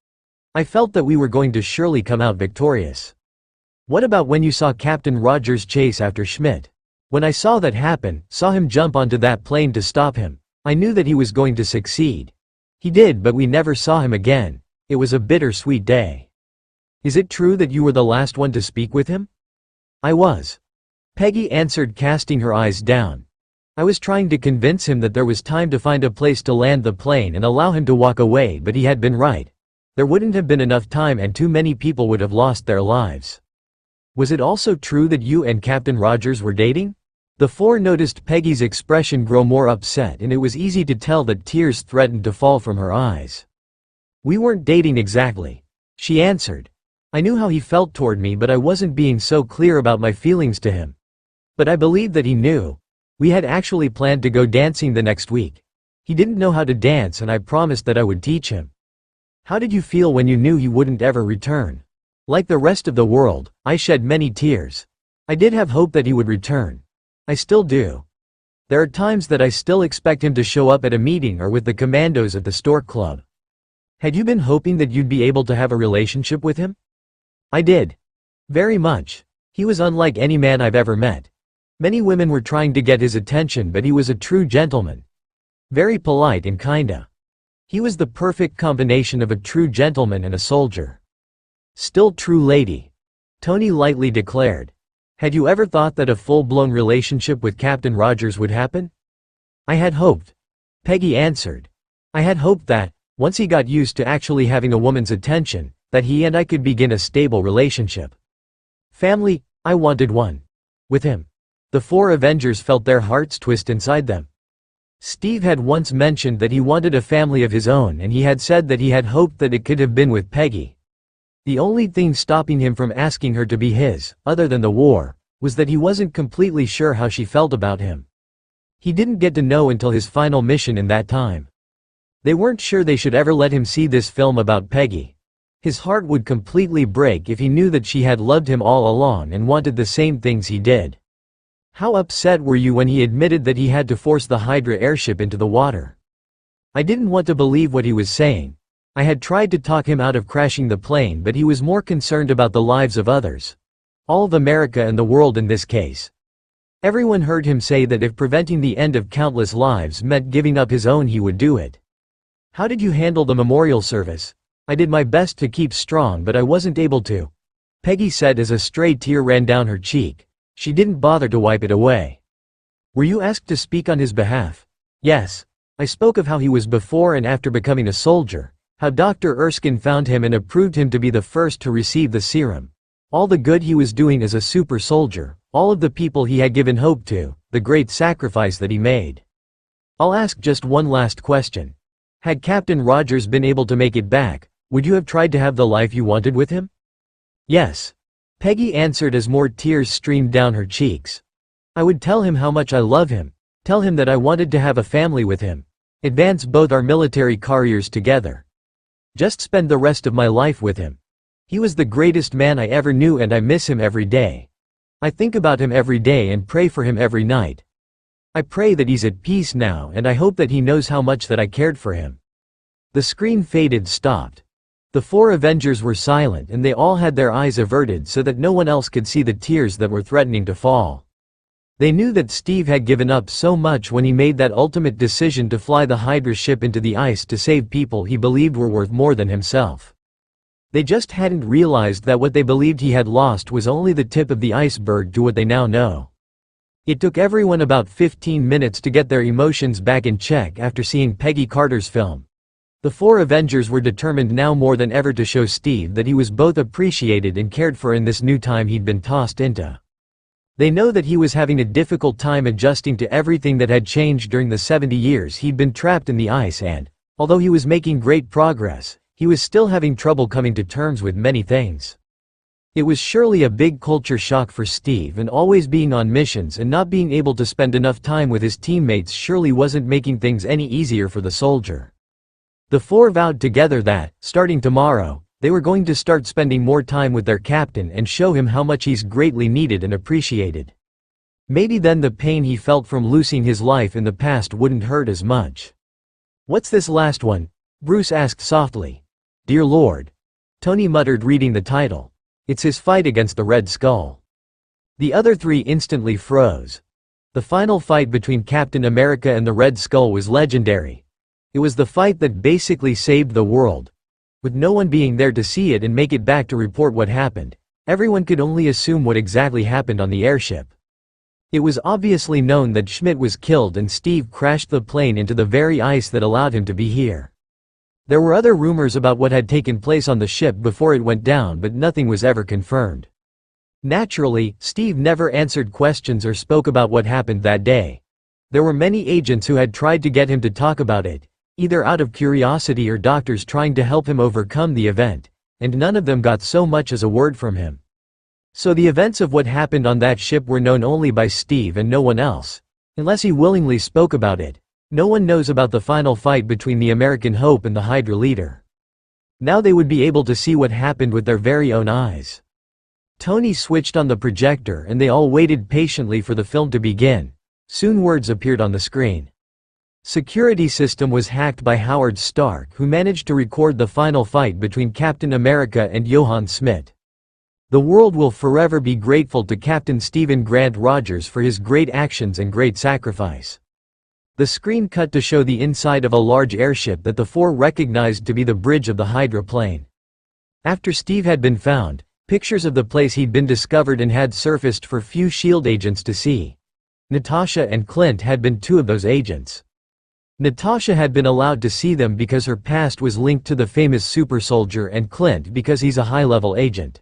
I felt that we were going to surely come out victorious. What about when you saw Captain Rogers chase after Schmidt? When I saw that happen, saw him jump onto that plane to stop him, I knew that he was going to succeed. He did, but we never saw him again. It was a bittersweet day. Is it true that you were the last one to speak with him? I was. Peggy answered, casting her eyes down. I was trying to convince him that there was time to find a place to land the plane and allow him to walk away, but he had been right. There wouldn't have been enough time and too many people would have lost their lives. Was it also true that you and Captain Rogers were dating? The four noticed Peggy's expression grow more upset, and it was easy to tell that tears threatened to fall from her eyes. We weren't dating exactly, she answered. I knew how he felt toward me, but I wasn't being so clear about my feelings to him. But I believed that he knew. We had actually planned to go dancing the next week. He didn't know how to dance and I promised that I would teach him. How did you feel when you knew he wouldn't ever return? Like the rest of the world, I shed many tears. I did have hope that he would return. I still do. There are times that I still expect him to show up at a meeting or with the commandos at the Stork Club. Had you been hoping that you'd be able to have a relationship with him? I did. Very much. He was unlike any man I've ever met. Many women were trying to get his attention, but he was a true gentleman. Very polite and kinda. He was the perfect combination of a true gentleman and a soldier. Still true, lady. Tony lightly declared. Had you ever thought that a full-blown relationship with Captain Rogers would happen? I had hoped. Peggy answered. I had hoped that, once he got used to actually having a woman's attention, that he and I could begin a stable relationship. Family, I wanted one. With him. The four Avengers felt their hearts twist inside them. Steve had once mentioned that he wanted a family of his own, and he had said that he had hoped that it could have been with Peggy. The only thing stopping him from asking her to be his, other than the war, was that he wasn't completely sure how she felt about him. He didn't get to know until his final mission in that time. They weren't sure they should ever let him see this film about Peggy. His heart would completely break if he knew that she had loved him all along and wanted the same things he did. How upset were you when he admitted that he had to force the Hydra airship into the water? I didn't want to believe what he was saying. I had tried to talk him out of crashing the plane, but he was more concerned about the lives of others. All of America and the world in this case. Everyone heard him say that if preventing the end of countless lives meant giving up his own, he would do it. How did you handle the memorial service? I did my best to keep strong, but I wasn't able to. Peggy said as a stray tear ran down her cheek. She didn't bother to wipe it away. Were you asked to speak on his behalf? Yes. I spoke of how he was before and after becoming a soldier, how Dr. Erskine found him and approved him to be the first to receive the serum. All the good he was doing as a super soldier, all of the people he had given hope to, the great sacrifice that he made. I'll ask just one last question. Had Captain Rogers been able to make it back, would you have tried to have the life you wanted with him? Yes. Peggy answered as more tears streamed down her cheeks. I would tell him how much I love him, tell him that I wanted to have a family with him, advance both our military careers together. Just spend the rest of my life with him. He was the greatest man I ever knew and I miss him every day. I think about him every day and pray for him every night. I pray that he's at peace now, and I hope that he knows how much that I cared for him. The screen faded, stopped. The four Avengers were silent and they all had their eyes averted so that no one else could see the tears that were threatening to fall. They knew that Steve had given up so much when he made that ultimate decision to fly the Hydra ship into the ice to save people he believed were worth more than himself. They just hadn't realized that what they believed he had lost was only the tip of the iceberg to what they now know. It took everyone about 15 minutes to get their emotions back in check after seeing Peggy Carter's film. The four Avengers were determined now more than ever to show Steve that he was both appreciated and cared for in this new time he'd been tossed into. They know that he was having a difficult time adjusting to everything that had changed during the 70 years he'd been trapped in the ice and, although he was making great progress, he was still having trouble coming to terms with many things. It was surely a big culture shock for Steve, and always being on missions and not being able to spend enough time with his teammates surely wasn't making things any easier for the soldier. The four vowed together that, starting tomorrow, they were going to start spending more time with their captain and show him how much he's greatly needed and appreciated. Maybe then the pain he felt from losing his life in the past wouldn't hurt as much. "What's this last one?" Bruce asked softly. "Dear Lord," Tony muttered, reading the title. "It's his fight against the Red Skull." The other three instantly froze. The final fight between Captain America and the Red Skull was legendary. It was the fight that basically saved the world. With no one being there to see it and make it back to report what happened, everyone could only assume what exactly happened on the airship. It was obviously known that Schmidt was killed and Steve crashed the plane into the very ice that allowed him to be here. There were other rumors about what had taken place on the ship before it went down, but nothing was ever confirmed. Naturally, Steve never answered questions or spoke about what happened that day. There were many agents who had tried to get him to talk about it, either out of curiosity or doctors trying to help him overcome the event, and none of them got so much as a word from him. So the events of what happened on that ship were known only by Steve and no one else. Unless he willingly spoke about it, no one knows about the final fight between the American Hope and the Hydra leader. Now they would be able to see what happened with their very own eyes. Tony switched on the projector and they all waited patiently for the film to begin. Soon words appeared on the screen. Security system was hacked by Howard Stark, who managed to record the final fight between Captain America and Johann Schmidt. The world will forever be grateful to Captain Stephen Grant Rogers for his great actions and great sacrifice. The screen cut to show the inside of a large airship that the four recognized to be the bridge of the Hydra plane. After Steve had been found, pictures of the place he'd been discovered and had surfaced for few SHIELD agents to see. Natasha and Clint had been two of those agents. Natasha had been allowed to see them because her past was linked to the famous super soldier, and Clint because he's a high-level agent.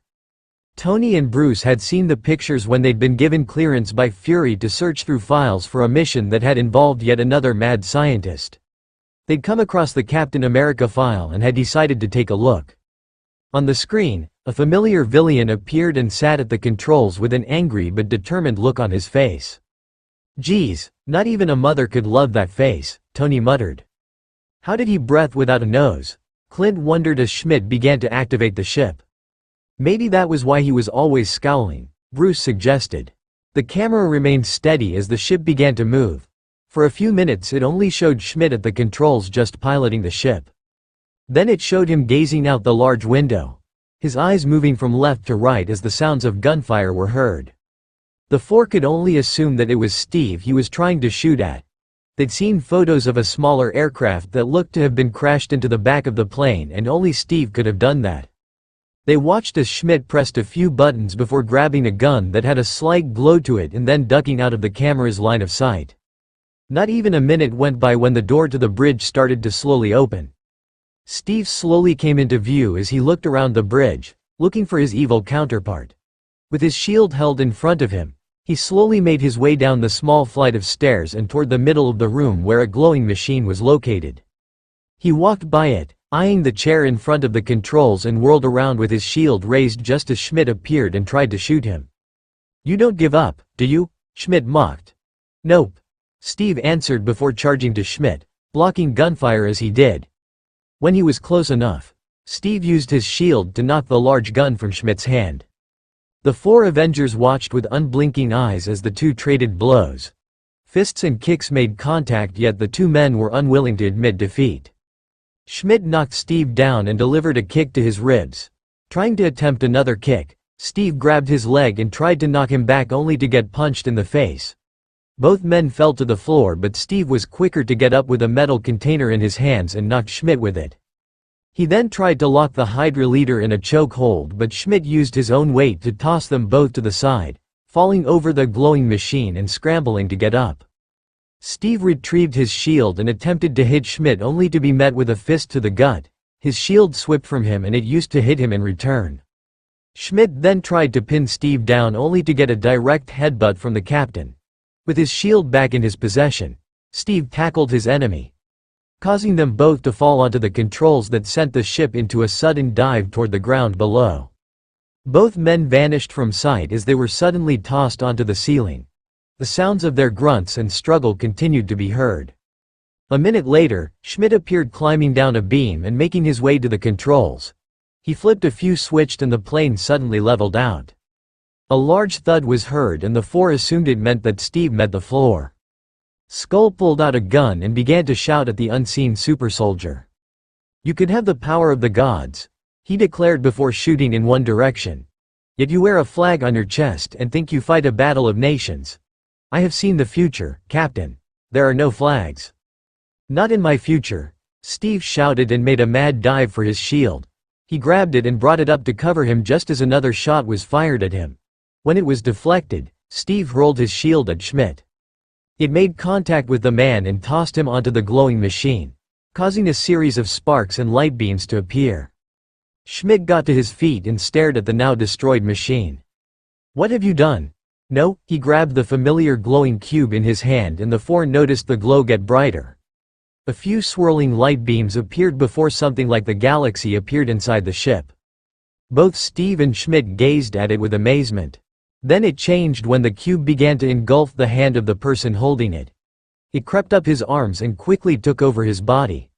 Tony and Bruce had seen the pictures when they'd been given clearance by Fury to search through files for a mission that had involved yet another mad scientist. They'd come across the Captain America file and had decided to take a look. On the screen, a familiar villain appeared and sat at the controls with an angry but determined look on his face. "Geez, not even a mother could love that face," Tony muttered. "How did he breathe without a nose?" Clint wondered as Schmidt began to activate the ship. "Maybe that was why he was always scowling," Bruce suggested. The camera remained steady as the ship began to move. For a few minutes it only showed Schmidt at the controls just piloting the ship. Then it showed him gazing out the large window, his eyes moving from left to right as the sounds of gunfire were heard. The four could only assume that it was Steve he was trying to shoot at. They'd seen photos of a smaller aircraft that looked to have been crashed into the back of the plane, and only Steve could have done that. They watched as Schmidt pressed a few buttons before grabbing a gun that had a slight glow to it and then ducking out of the camera's line of sight. Not even a minute went by when the door to the bridge started to slowly open. Steve slowly came into view as he looked around the bridge, looking for his evil counterpart. With his shield held in front of him, he slowly made his way down the small flight of stairs and toward the middle of the room where a glowing machine was located. He walked by it, eyeing the chair in front of the controls, and whirled around with his shield raised just as Schmidt appeared and tried to shoot him. "You don't give up, do you?" Schmidt mocked. "Nope," Steve answered before charging to Schmidt, blocking gunfire as he did. When he was close enough, Steve used his shield to knock the large gun from Schmidt's hand. The four Avengers watched with unblinking eyes as the two traded blows. Fists and kicks made contact, yet the two men were unwilling to admit defeat. Schmidt knocked Steve down and delivered a kick to his ribs. Trying to attempt another kick, Steve grabbed his leg and tried to knock him back, only to get punched in the face. Both men fell to the floor, but Steve was quicker to get up with a metal container in his hands and knocked Schmidt with it. He then tried to lock the Hydra leader in a choke hold, but Schmidt used his own weight to toss them both to the side, falling over the glowing machine and scrambling to get up. Steve retrieved his shield and attempted to hit Schmidt, only to be met with a fist to the gut. His shield slipped from him and it used to hit him in return. Schmidt then tried to pin Steve down only to get a direct headbutt from the captain. With his shield back in his possession, Steve tackled his enemy, causing them both to fall onto the controls that sent the ship into a sudden dive toward the ground below. Both men vanished from sight as they were suddenly tossed onto the ceiling. The sounds of their grunts and struggle continued to be heard. A minute later, Schmidt appeared climbing down a beam and making his way to the controls. He flipped a few switched and the plane suddenly leveled out. A large thud was heard and the four assumed it meant that Steve met the floor. Skull pulled out a gun and began to shout at the unseen super soldier. "You could have the power of the gods," he declared before shooting in one direction. "Yet you wear a flag on your chest and think you fight a battle of nations. I have seen the future, Captain. There are no flags." "Not in my future," Steve shouted and made a mad dive for his shield. He grabbed it and brought it up to cover him just as another shot was fired at him. When it was deflected, Steve hurled his shield at Schmidt. It made contact with the man and tossed him onto the glowing machine, causing a series of sparks and light beams to appear. Schmidt got to his feet and stared at the now destroyed machine. "What have you done?" "No," he grabbed the familiar glowing cube in his hand and the four noticed the glow get brighter. A few swirling light beams appeared before something like the galaxy appeared inside the ship. Both Steve and Schmidt gazed at it with amazement. Then it changed when the cube began to engulf the hand of the person holding it. It crept up his arms and quickly took over his body.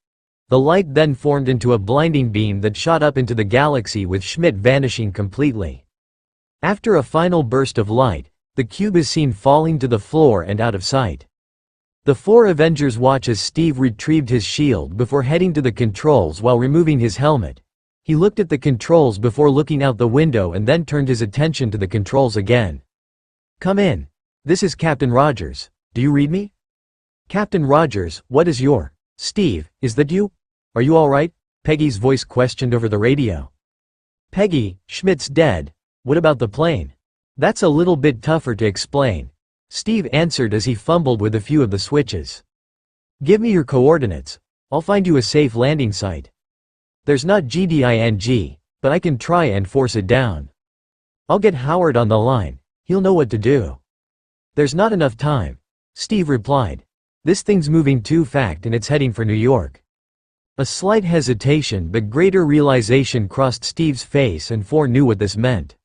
The light then formed into a blinding beam that shot up into the galaxy with Schmidt vanishing completely. After a final burst of light, the cube is seen falling to the floor and out of sight. The four Avengers watch as Steve retrieved his shield before heading to the controls while removing his helmet. He looked at the controls before looking out the window and then turned his attention to the controls again. "Come in. This is Captain Rogers. Do you read me?" "Captain Rogers, what is your—" "Steve, is that you? Are you all right?" Peggy's voice questioned over the radio. "Peggy, Schmidt's dead. What about the plane?" "That's a little bit tougher to explain," Steve answered as he fumbled with a few of the switches. "Give me your coordinates. I'll find you a safe landing site." "There's not GDING, but I can try and force it down." "I'll get Howard on the line. He'll know what to do." "There's not enough time," Steve replied. "This thing's moving too fast and it's heading for New York." A slight hesitation but greater realization crossed Steve's face and four knew what this meant.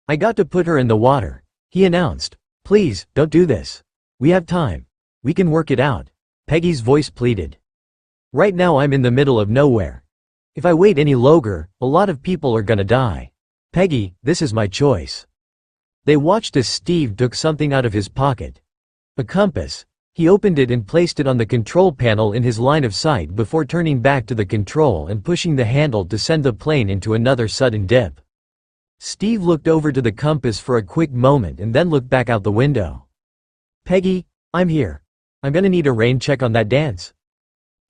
"I got to put her in the water," he announced. "Please, don't do this. We have time. We can work it out," Peggy's voice pleaded. "Right now I'm in the middle of nowhere. If I wait any longer, a lot of people are gonna die. Peggy, this is my choice." They watched as Steve took something out of his pocket. A compass. He opened it and placed it on the control panel in his line of sight before turning back to the control and pushing the handle to send the plane into another sudden dip. Steve looked over to the compass for a quick moment and then looked back out the window. "Peggy, I'm here. I'm gonna need a rain check on that dance."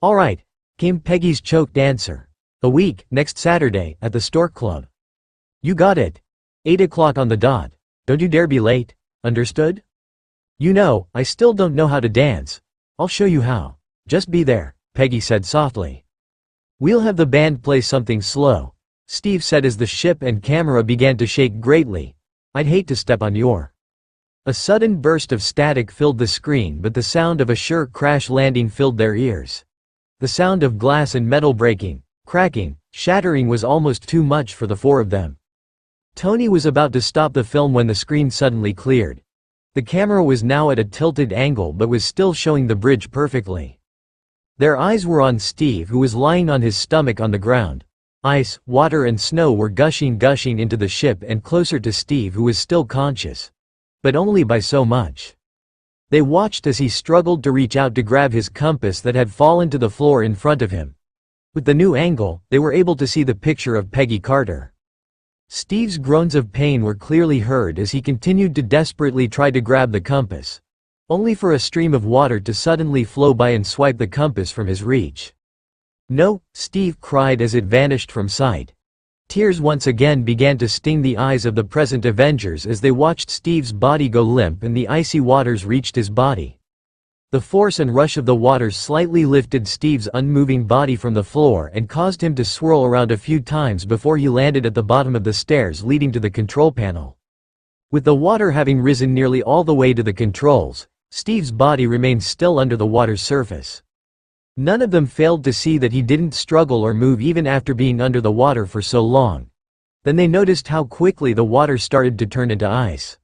"All right," came Peggy's choked answer. "A week, next Saturday, at the Stork Club." "You got it. 8 o'clock on the dot. Don't you dare be late, understood?" "You know, I still don't know how to dance. I'll show you how. Just be there," Peggy said softly. "We'll have the band play something slow," Steve said as the ship and camera began to shake greatly. "I'd hate to step on your—" A sudden burst of static filled the screen but the sound of a sure crash landing filled their ears. The sound of glass and metal breaking, cracking, shattering was almost too much for the four of them. Tony was about to stop the film when the screen suddenly cleared. The camera was now at a tilted angle but was still showing the bridge perfectly. Their eyes were on Steve, who was lying on his stomach on the ground. Ice, water and snow were gushing into the ship and closer to Steve, who was still conscious. But only by so much. They watched as he struggled to reach out to grab his compass that had fallen to the floor in front of him. With the new angle, they were able to see the picture of Peggy Carter. Steve's groans of pain were clearly heard as he continued to desperately try to grab the compass, only for a stream of water to suddenly flow by and swipe the compass from his reach. "No," Steve cried as it vanished from sight. Tears once again began to sting the eyes of the present Avengers as they watched Steve's body go limp and the icy waters reached his body. The force and rush of the water slightly lifted Steve's unmoving body from the floor and caused him to swirl around a few times before he landed at the bottom of the stairs leading to the control panel. With the water having risen nearly all the way to the controls, Steve's body remained still under the water's surface. None of them failed to see that he didn't struggle or move even after being under the water for so long. Then they noticed how quickly the water started to turn into ice,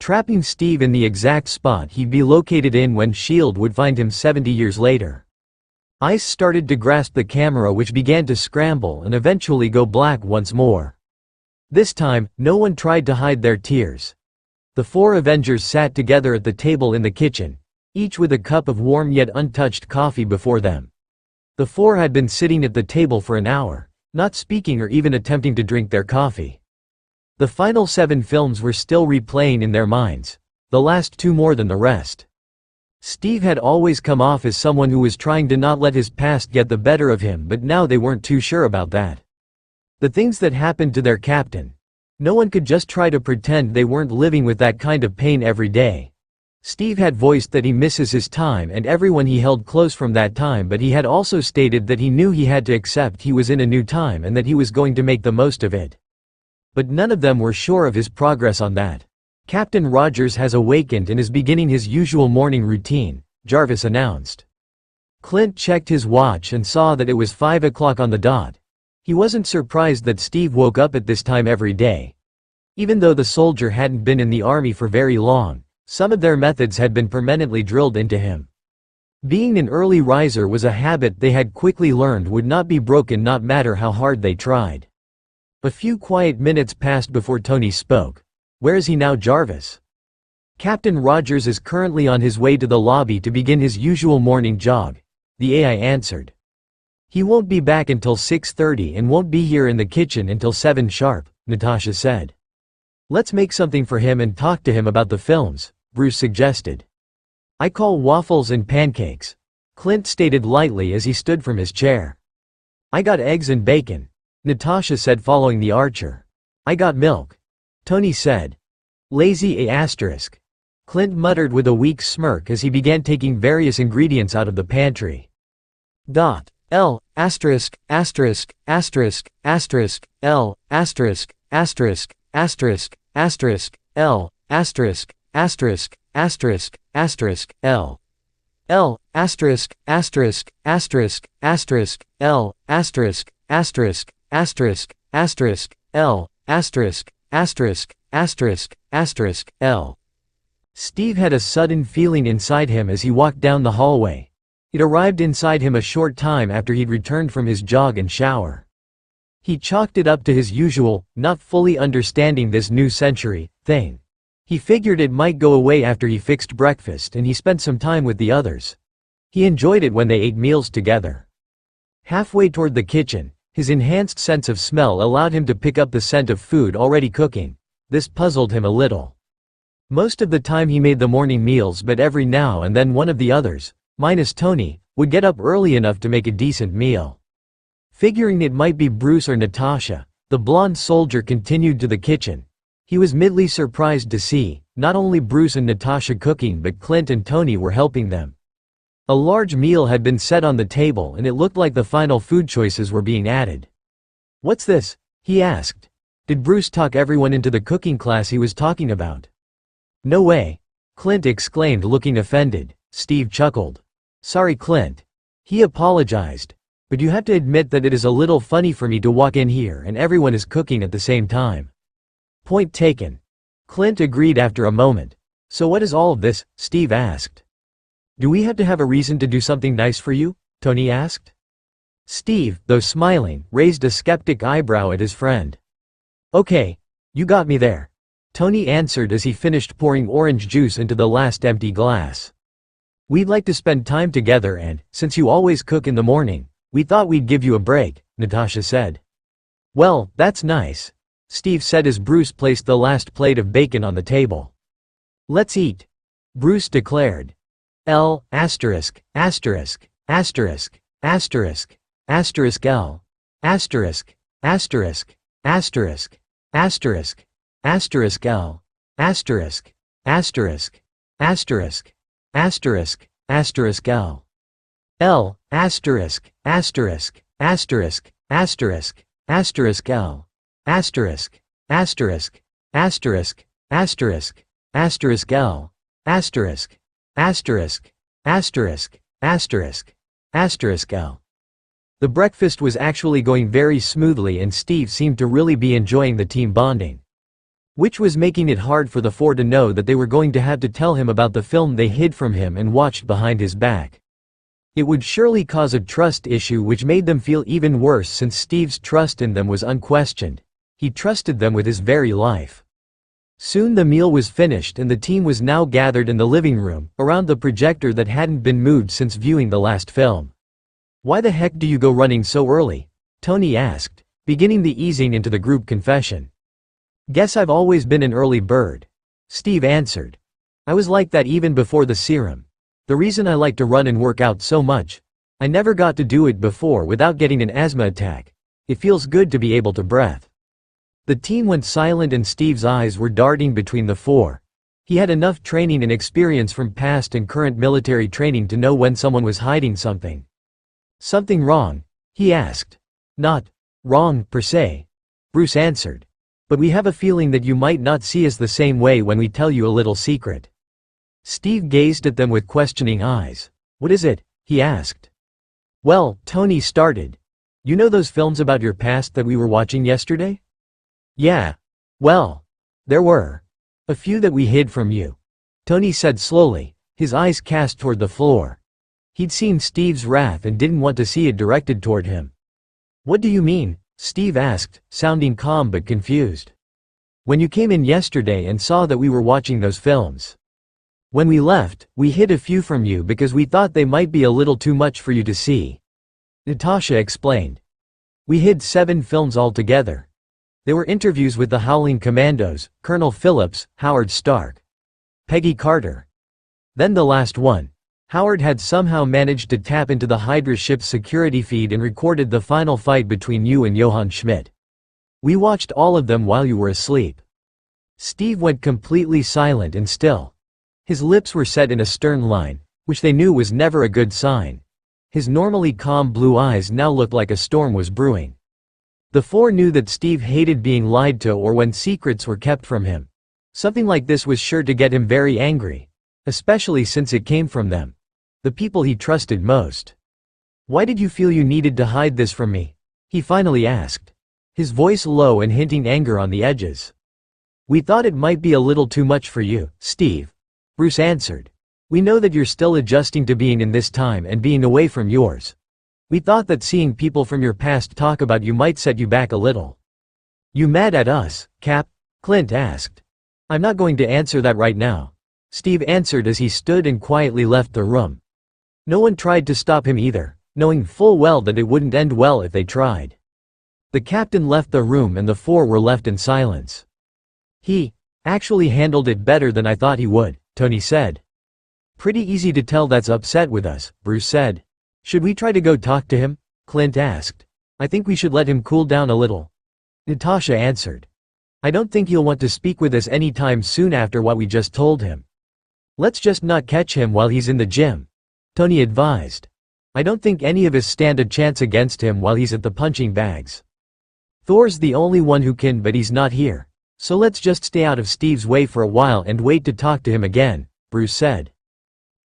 trapping Steve in the exact spot he'd be located in when S.H.I.E.L.D. would find him 70 years later. Ice started to grasp the camera, which began to scramble and eventually go black once more. This time, no one tried to hide their tears. The four Avengers sat together at the table in the kitchen, each with a cup of warm yet untouched coffee before them. The four had been sitting at the table for an hour, not speaking or even attempting to drink their coffee. The final 7 films were still replaying in their minds, the last 2 more than the rest. Steve had always come off as someone who was trying to not let his past get the better of him, but now they weren't too sure about that. The things that happened to their captain. No one could just try to pretend they weren't living with that kind of pain every day. Steve had voiced that he misses his time and everyone he held close from that time, but he had also stated that he knew he had to accept he was in a new time and that he was going to make the most of it. But none of them were sure of his progress on that. "Captain Rogers has awakened and is beginning his usual morning routine," Jarvis announced. Clint checked his watch and saw that it was 5 o'clock on the dot. He wasn't surprised that Steve woke up at this time every day. Even though the soldier hadn't been in the army for very long, some of their methods had been permanently drilled into him. Being an early riser was a habit they had quickly learned would not be broken, not matter how hard they tried. A few quiet minutes passed before Tony spoke. "Where is he now, Jarvis?" "Captain Rogers is currently on his way to the lobby to begin his usual morning jog," the AI answered. "He won't be back until 6:30 and won't be here in the kitchen until 7 sharp," Natasha said. "Let's make something for him and talk to him about the films," Bruce suggested. "I call waffles and pancakes," Clint stated lightly as he stood from his chair. "I got eggs and bacon," Natasha said, following the archer. "I got milk," Tony said. "Lazy asterisk," Clint muttered with a weak smirk as he began taking various ingredients out of the pantry. L asterisk asterisk asterisk asterisk L asterisk asterisk asterisk asterisk L asterisk asterisk asterisk asterisk L asterisk asterisk asterisk asterisk L asterisk asterisk asterisk asterisk L asterisk asterisk asterisk asterisk L. Steve had a sudden feeling inside him as he walked down the hallway. It arrived inside him a short time after he'd returned from his jog and shower. He chalked it up to his usual, not fully understanding this new century, thing. He figured it might go away after he fixed breakfast and he spent some time with the others. He enjoyed it when they ate meals together. Halfway toward the kitchen, his enhanced sense of smell allowed him to pick up the scent of food already cooking. This puzzled him a little. Most of the time he made the morning meals, but every now and then one of the others, minus Tony, would get up early enough to make a decent meal. Figuring it might be Bruce or Natasha, the blonde soldier continued to the kitchen. He was mildly surprised to see, not only Bruce and Natasha cooking, but Clint and Tony were helping them. A large meal had been set on the table and it looked like the final food choices were being added. "What's this?" he asked. Did Bruce talk everyone into the cooking class he was talking about? "No way," Clint exclaimed, looking offended. Steve chuckled. "Sorry, Clint." He apologized. "But you have to admit that it is a little funny for me to walk in here and everyone is cooking at the same time." "Point taken," Clint agreed after a moment. "So what is all of this?" Steve asked. "Do we have to have a reason to do something nice for you?" Tony asked. Steve, though smiling, raised a skeptic eyebrow at his friend. "Okay, you got me there," Tony answered as he finished pouring orange juice into the last empty glass. "We'd like to spend time together and, since you always cook in the morning, we thought we'd give you a break," Natasha said. "Well, that's nice," Steve said as Bruce placed the last plate of bacon on the table. "Let's eat," Bruce declared. L asterisk asterisk asterisk asterisk asterisk L asterisk asterisk asterisk asterisk asterisk L asterisk asterisk asterisk asterisk asterisk L. L, asterisk, asterisk, asterisk, asterisk, asterisk L, asterisk, asterisk, asterisk, asterisk, asterisk L, asterisk, asterisk, asterisk, asterisk, asterisk L. The breakfast was actually going very smoothly and Steve seemed to really be enjoying the team bonding. Which was making it hard for the four to know that they were going to have to tell him about the film they hid from him and watched behind his back. It would surely cause a trust issue which made them feel even worse since Steve's trust in them was unquestioned. He trusted them with his very life. Soon the meal was finished and the team was now gathered in the living room, around the projector that hadn't been moved since viewing the last film. "Why the heck do you go running so early?" Tony asked, beginning the easing into the group confession. "Guess I've always been an early bird," Steve answered. "I was like that even before the serum. The reason I like to run and work out so much. I never got to do it before without getting an asthma attack. It feels good to be able to breathe." The team went silent and Steve's eyes were darting between the four. He had enough training and experience from past and current military training to know when someone was hiding something. "Something wrong?" he asked. "Not wrong, per se," Bruce answered. "But we have a feeling that you might not see us the same way when we tell you a little secret." Steve gazed at them with questioning eyes. "What is it?" he asked. "Well," Tony started. "You know those films about your past that we were watching yesterday?" "Yeah. Well, there were a few that we hid from you," Tony said slowly, his eyes cast toward the floor. He'd seen Steve's wrath and didn't want to see it directed toward him. "What do you mean?" Steve asked, sounding calm but confused. "When you came in yesterday and saw that we were watching those films. When we left, we hid a few from you because we thought they might be a little too much for you to see," Natasha explained. "We hid 7 films altogether. They were interviews with the Howling Commandos, Colonel Phillips, Howard Stark, Peggy Carter. Then the last one. Howard had somehow managed to tap into the Hydra ship's security feed and recorded the final fight between you and Johann Schmidt. We watched all of them while you were asleep." Steve went completely silent and still. His lips were set in a stern line, which they knew was never a good sign. His normally calm blue eyes now looked like a storm was brewing. The four knew that Steve hated being lied to or when secrets were kept from him. Something like this was sure to get him very angry, especially since it came from them, the people he trusted most. "Why did you feel you needed to hide this from me?" he finally asked, his voice low and hinting anger on the edges. "We thought it might be a little too much for you, Steve," Bruce answered. "We know that you're still adjusting to being in this time and being away from yours. We thought that seeing people from your past talk about you might set you back a little." "You mad at us, Cap?" Clint asked. "I'm not going to answer that right now," Steve answered as he stood and quietly left the room. No one tried to stop him either, knowing full well that it wouldn't end well if they tried. The captain left the room and the four were left in silence. "He actually handled it better than I thought he would," Tony said. "Pretty easy to tell that's upset with us," Bruce said. "Should we try to go talk to him?" Clint asked. "I think we should let him cool down a little," Natasha answered. "I don't think he'll want to speak with us anytime soon after what we just told him. Let's just not catch him while he's in the gym," Tony advised. "I don't think any of us stand a chance against him while he's at the punching bags. Thor's the only one who can, but he's not here. So let's just stay out of Steve's way for a while and wait to talk to him again," Bruce said.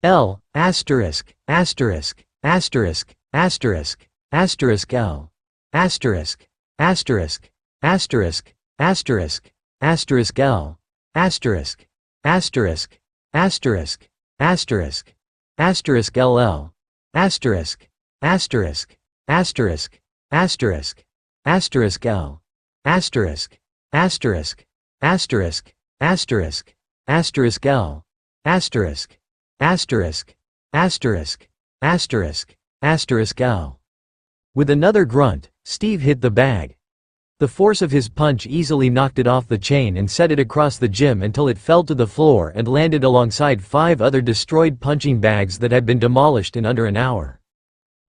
L asterisk asterisk asterisk asterisk asterisk L asterisk asterisk asterisk asterisk asterisk L asterisk asterisk asterisk asterisk asterisk LL asterisk asterisk asterisk asterisk asterisk L asterisk asterisk asterisk asterisk asterisk L asterisk asterisk asterisk asterisk asterisk L. With another grunt, Steve hit the bag. The force of his punch easily knocked it off the chain and set it across the gym until it fell to the floor and landed alongside 5 other destroyed punching bags that had been demolished in under an hour.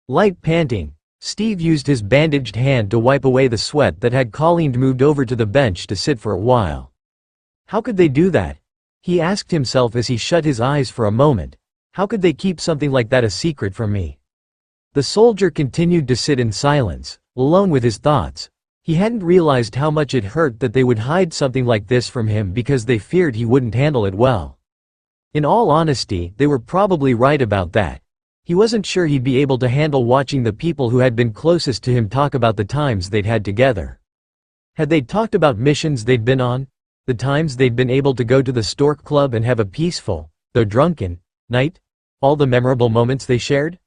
Light panting, Steve used his bandaged hand to wipe away the sweat that had Colleen moved over to the bench to sit for a while. How could they do that? He asked himself as he shut his eyes for a moment. How could they keep something like that a secret from me? The soldier continued to sit in silence, alone with his thoughts. He hadn't realized how much it hurt that they would hide something like this from him because they feared he wouldn't handle it well. In all honesty, they were probably right about that. He wasn't sure he'd be able to handle watching the people who had been closest to him talk about the times they'd had together. Had they talked about missions they'd been on? The times they'd been able to go to the Stork Club and have a peaceful, though drunken, night? All the memorable moments they shared?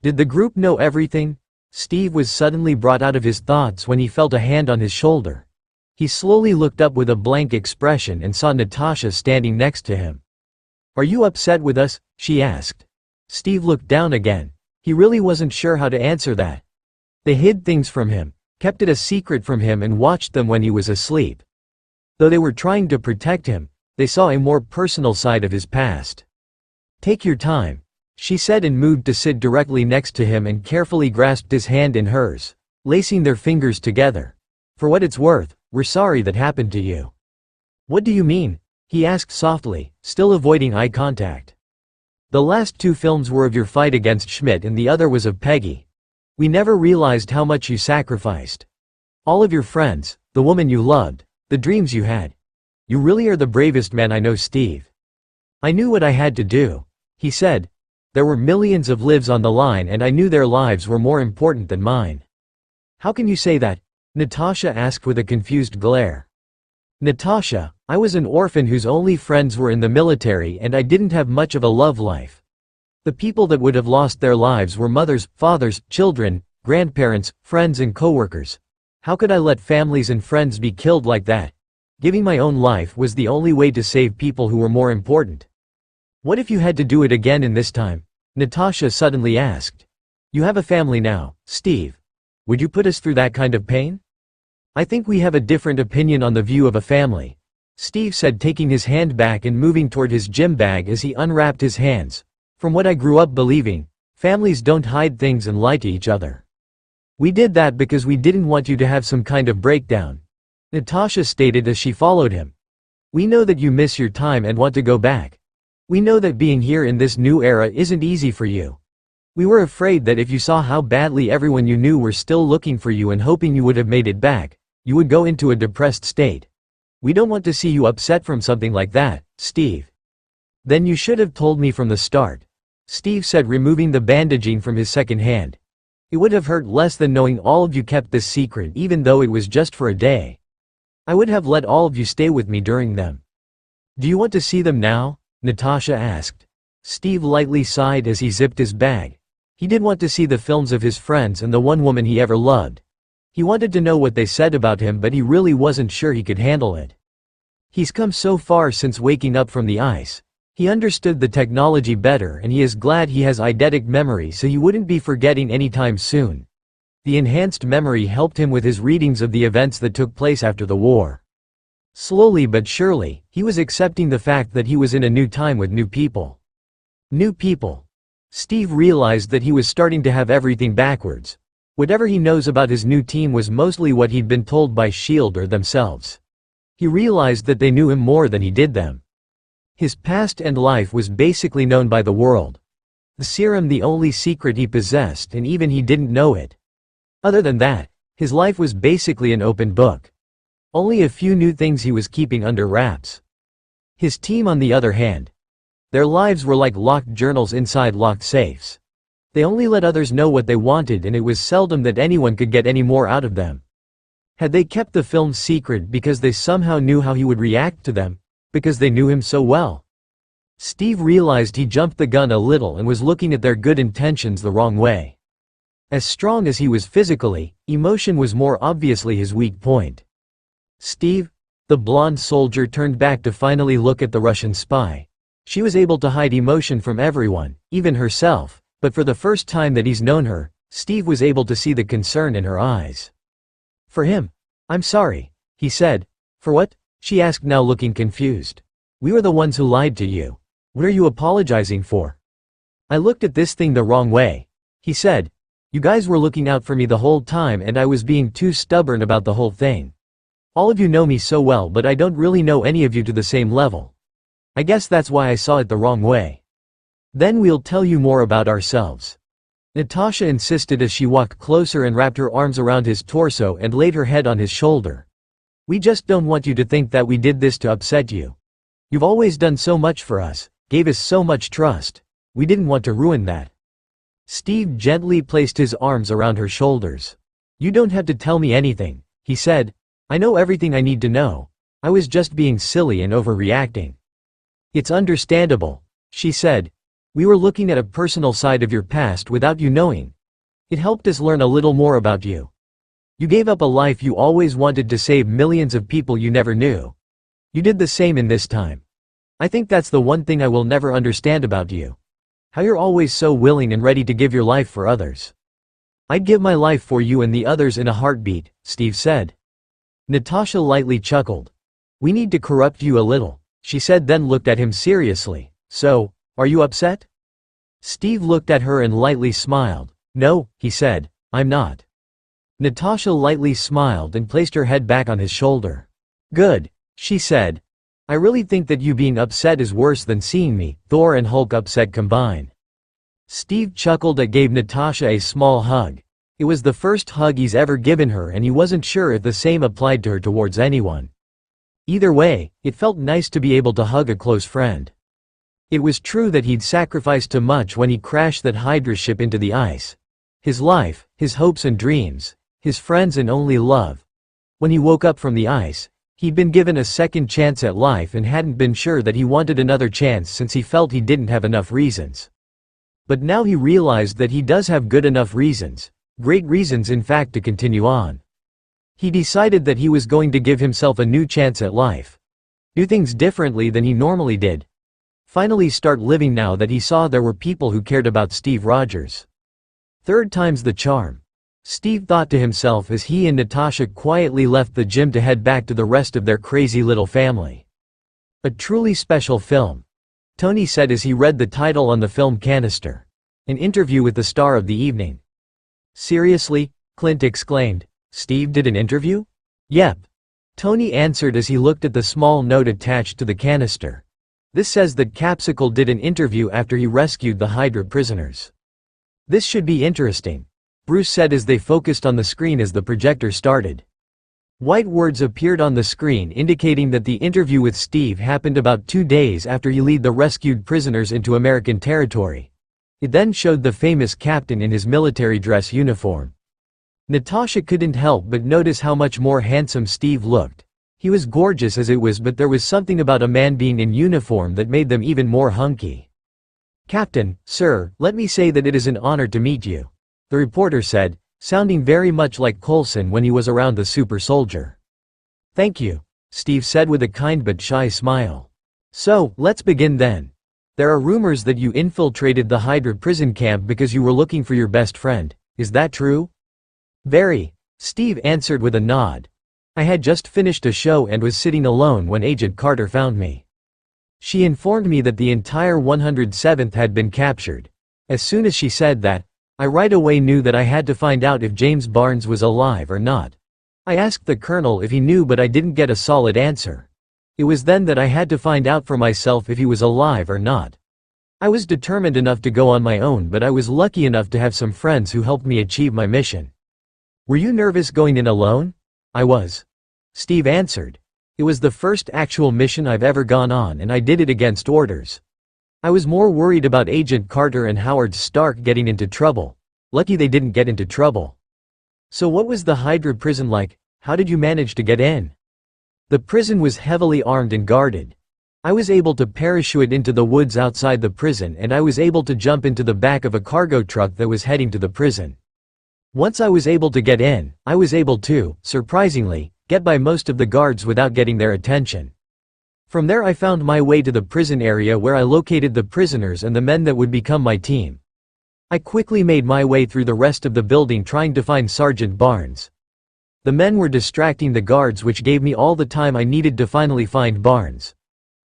Did the group know everything? Steve was suddenly brought out of his thoughts when he felt a hand on his shoulder. He slowly looked up with a blank expression and saw Natasha standing next to him. "Are you upset with us?" she asked. Steve looked down again. He really wasn't sure how to answer that. They hid things from him, kept it a secret from him and watched them when he was asleep. Though they were trying to protect him, they saw a more personal side of his past. "Take your time," she said and moved to sit directly next to him and carefully grasped his hand in hers, lacing their fingers together. "For what it's worth, we're sorry that happened to you." "What do you mean?" he asked softly, still avoiding eye contact. "The last 2 films were of your fight against Schmidt and the other was of Peggy. We never realized how much you sacrificed. All of your friends, the woman you loved, the dreams you had. You really are the bravest man I know, Steve." "I knew what I had to do," he said. "There were millions of lives on the line and I knew their lives were more important than mine." "How can you say that?" Natasha asked with a confused glare. "Natasha, I was an orphan whose only friends were in the military and I didn't have much of a love life. The people that would have lost their lives were mothers, fathers, children, grandparents, friends and coworkers. How could I let families and friends be killed like that? Giving my own life was the only way to save people who were more important." "What if you had to do it again in this time?" Natasha suddenly asked. "You have a family now, Steve. Would you put us through that kind of pain?" "I think we have a different opinion on the view of a family," Steve said, taking his hand back and moving toward his gym bag as he unwrapped his hands. "From what I grew up believing, families don't hide things and lie to each other. We did that because we didn't want you to have some kind of breakdown," Natasha stated as she followed him. "We know that you miss your time and want to go back. We know that being here in this new era isn't easy for you. We were afraid that if you saw how badly everyone you knew were still looking for you and hoping you would have made it back, you would go into a depressed state. We don't want to see you upset from something like that, Steve." "Then you should have told me from the start," Steve said, removing the bandaging from his second hand. "It would have hurt less than knowing all of you kept this secret even though it was just for a day. I would have let all of you stay with me during them." "Do you want to see them now?" Natasha asked. Steve lightly sighed as he zipped his bag. He did want to see the films of his friends and the one woman he ever loved. He wanted to know what they said about him, but he really wasn't sure he could handle it. He's come so far since waking up from the ice. He understood the technology better and he is glad he has eidetic memory so he wouldn't be forgetting anytime soon. The enhanced memory helped him with his readings of the events that took place after the war. Slowly but surely, he was accepting the fact that he was in a new time with new people. New people. Steve realized that he was starting to have everything backwards. Whatever he knows about his new team was mostly what he'd been told by S.H.I.E.L.D. or themselves. He realized that they knew him more than he did them. His past and life was basically known by the world. The serum the only secret he possessed, and even he didn't know it. Other than that, his life was basically an open book. Only a few new things he was keeping under wraps. His team, on the other hand, their lives were like locked journals inside locked safes. They only let others know what they wanted and it was seldom that anyone could get any more out of them. Had they kept the film secret because they somehow knew how he would react to them? Because they knew him so well? Steve realized he jumped the gun a little and was looking at their good intentions the wrong way. As strong as he was physically, emotion was more obviously his weak point. "Steve?" The blonde soldier turned back to finally look at the Russian spy. She was able to hide emotion from everyone, even herself, but for the first time that he's known her, Steve was able to see the concern in her eyes. "For him. I'm sorry," he said. "For what?" she asked, now looking confused. "We were the ones who lied to you. What are you apologizing for?" "I looked at this thing the wrong way," he said. "You guys were looking out for me the whole time and I was being too stubborn about the whole thing. All of you know me so well, but I don't really know any of you to the same level. I guess that's why I saw it the wrong way." Then we'll tell you more about ourselves." Natasha insisted as she walked closer and wrapped her arms around his torso and laid her head on his shoulder. "We just don't want you to think that we did this to upset you. You've always done so much for us, gave us so much trust. We didn't want to ruin that." Steve gently placed his arms around her shoulders. "You don't have to tell me anything," he said. "I know everything I need to know. I was just being silly and overreacting." "It's understandable," she said. "We were looking at a personal side of your past without you knowing. It helped us learn a little more about you. You gave up a life you always wanted to save millions of people you never knew. You did the same in this time. I think that's the one thing I will never understand about you. How you're always so willing and ready to give your life for others. I'd give my life for you and the others in a heartbeat," Steve said. Natasha lightly chuckled. "We need to corrupt you a little," she said, then looked at him seriously. "So, are you upset?" Steve looked at her and lightly smiled. "No," he said, "I'm not." Natasha lightly smiled and placed her head back on his shoulder. "Good," she said. "I really think that you being upset is worse than seeing me, Thor and Hulk upset combined." Steve chuckled and gave Natasha a small hug. It was the first hug he's ever given her and he wasn't sure if the same applied to her towards anyone. Either way, it felt nice to be able to hug a close friend. It was true that he'd sacrificed too much when he crashed that Hydra ship into the ice. His life, his hopes and dreams, his friends and only love. When he woke up from the ice, he'd been given a second chance at life and hadn't been sure that he wanted another chance since he felt he didn't have enough reasons. But now he realized that he does have good enough reasons, great reasons in fact, to continue on. He decided that he was going to give himself a new chance at life. Do things differently than he normally did. Finally start living now that he saw there were people who cared about Steve Rogers. Third time's the charm, Steve thought to himself as he and Natasha quietly left the gym to head back to the rest of their crazy little family. A truly special film, Tony said as he read the title on the film canister. An interview with the star of the evening. "Seriously?" Clint exclaimed. "Steve did an interview?" "Yep," Tony answered as he looked at the small note attached to the canister. "This says that Capsicle did an interview after he rescued the Hydra prisoners. This should be interesting," Bruce said as they focused on the screen as the projector started. White words appeared on the screen indicating that the interview with Steve happened about 2 days after he led the rescued prisoners into American territory. It then showed the famous captain in his military dress uniform. Natasha couldn't help but notice how much more handsome Steve looked. He was gorgeous as it was, but there was something about a man being in uniform that made them even more hunky. "Captain, sir, let me say that it is an honor to meet you," the reporter said, sounding very much like Coulson when he was around the super soldier. "Thank you," Steve said with a kind but shy smile. "So, let's begin then. There are rumors that you infiltrated the Hydra prison camp because you were looking for your best friend, is that true?" "Very," Steve answered with a nod. "I had just finished a show and was sitting alone when Agent Carter found me. She informed me that the entire 107th had been captured. As soon as she said that, I right away knew that I had to find out if James Barnes was alive or not. I asked the colonel if he knew, but I didn't get a solid answer. It was then that I had to find out for myself if he was alive or not. I was determined enough to go on my own, but I was lucky enough to have some friends who helped me achieve my mission." "Were you nervous going in alone?" "I was," Steve answered. "It was the first actual mission I've ever gone on and I did it against orders. I was more worried about Agent Carter and Howard Stark getting into trouble. Lucky they didn't get into trouble." "So what was the Hydra prison like? How did you manage to get in?" "The prison was heavily armed and guarded. I was able to parachute into the woods outside the prison and I was able to jump into the back of a cargo truck that was heading to the prison. Once I was able to get in, I was able to, surprisingly, get by most of the guards without getting their attention. From there I found my way to the prison area where I located the prisoners and the men that would become my team. I quickly made my way through the rest of the building trying to find Sergeant Barnes. The men were distracting the guards, which gave me all the time I needed to finally find Barnes.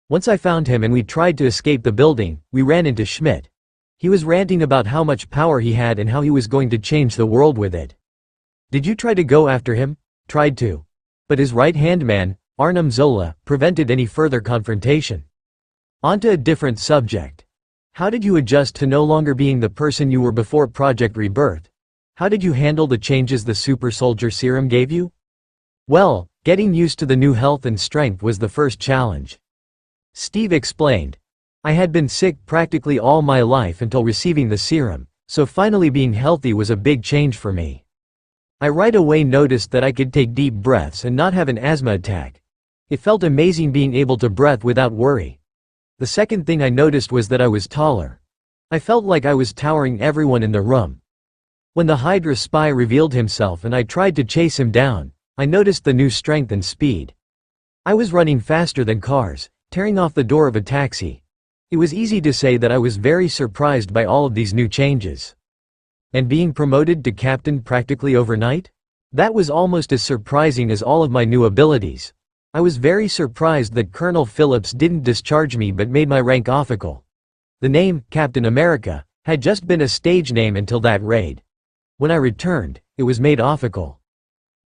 Once I found him and we tried to escape the building, we ran into Schmidt. He was ranting about how much power he had and how he was going to change the world with it." "Did you try to go after him?" "Tried to. But his right-hand man, Arnim Zola, prevented any further confrontation." Onto a different subject. How did you adjust to no longer being the person you were before Project Rebirth? How did you handle the changes the super soldier serum gave you? Well, getting used to the new health and strength was the first challenge. Steve explained. I had been sick practically all my life until receiving the serum, so finally being healthy was a big change for me. I right away noticed that I could take deep breaths and not have an asthma attack. It felt amazing being able to breathe without worry. The second thing I noticed was that I was taller. I felt like I was towering everyone in the room. When the Hydra spy revealed himself and I tried to chase him down, I noticed the new strength and speed. I was running faster than cars, tearing off the door of a taxi. It was easy to say that I was very surprised by all of these new changes. And being promoted to captain practically overnight? That was almost as surprising as all of my new abilities. I was very surprised that Colonel Phillips didn't discharge me but made my rank official. The name, Captain America, had just been a stage name until that raid. When I returned, it was made official.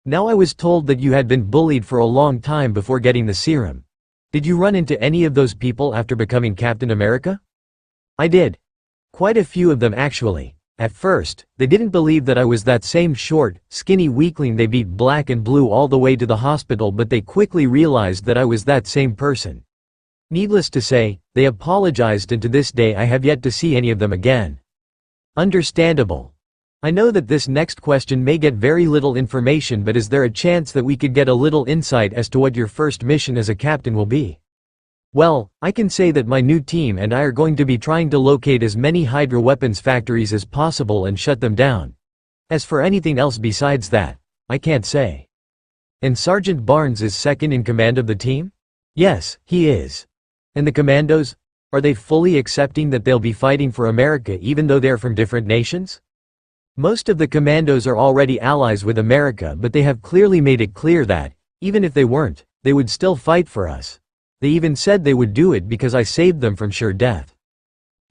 Now I was told that you had been bullied for a long time before getting the serum. Did you run into any of those people after becoming Captain America? I did. Quite a few of them actually. At first, they didn't believe that I was that same short, skinny weakling they beat black and blue all the way to the hospital, but they quickly realized that I was that same person. Needless to say, they apologized, and to this day I have yet to see any of them again. Understandable. I know that this next question may get very little information, but is there a chance that we could get a little insight as to what your first mission as a captain will be? Well, I can say that my new team and I are going to be trying to locate as many Hydra weapons factories as possible and shut them down. As for anything else besides that, I can't say. And Sergeant Barnes is second in command of the team? Yes, he is. And the commandos? Are they fully accepting that they'll be fighting for America even though they're from different nations? Most of the commandos are already allies with America, but they have clearly made it clear that, even if they weren't, they would still fight for us. They even said they would do it because I saved them from sure death.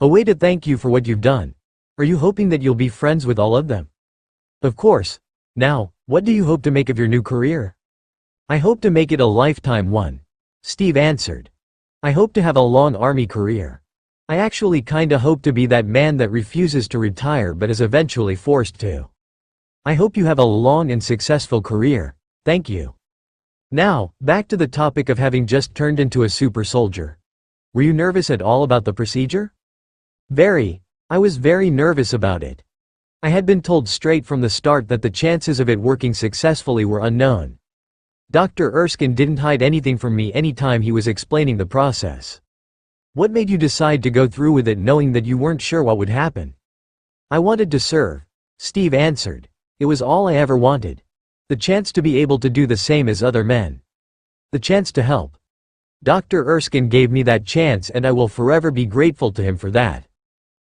A way to thank you for what you've done. Are you hoping that you'll be friends with all of them? Of course. Now, what do you hope to make of your new career? I hope to make it a lifetime one. Steve answered. I hope to have a long army career. I actually kinda hope to be that man that refuses to retire but is eventually forced to. I hope you have a long and successful career. Thank you. Now, back to the topic of having just turned into a super soldier. Were you nervous at all about the procedure? Very. I was very nervous about it. I had been told straight from the start that the chances of it working successfully were unknown. Dr. Erskine didn't hide anything from me anytime he was explaining the process. What made you decide to go through with it knowing that you weren't sure what would happen? I wanted to serve. Steve answered. It was all I ever wanted. The chance to be able to do the same as other men. The chance to help. Dr. Erskine gave me that chance and I will forever be grateful to him for that.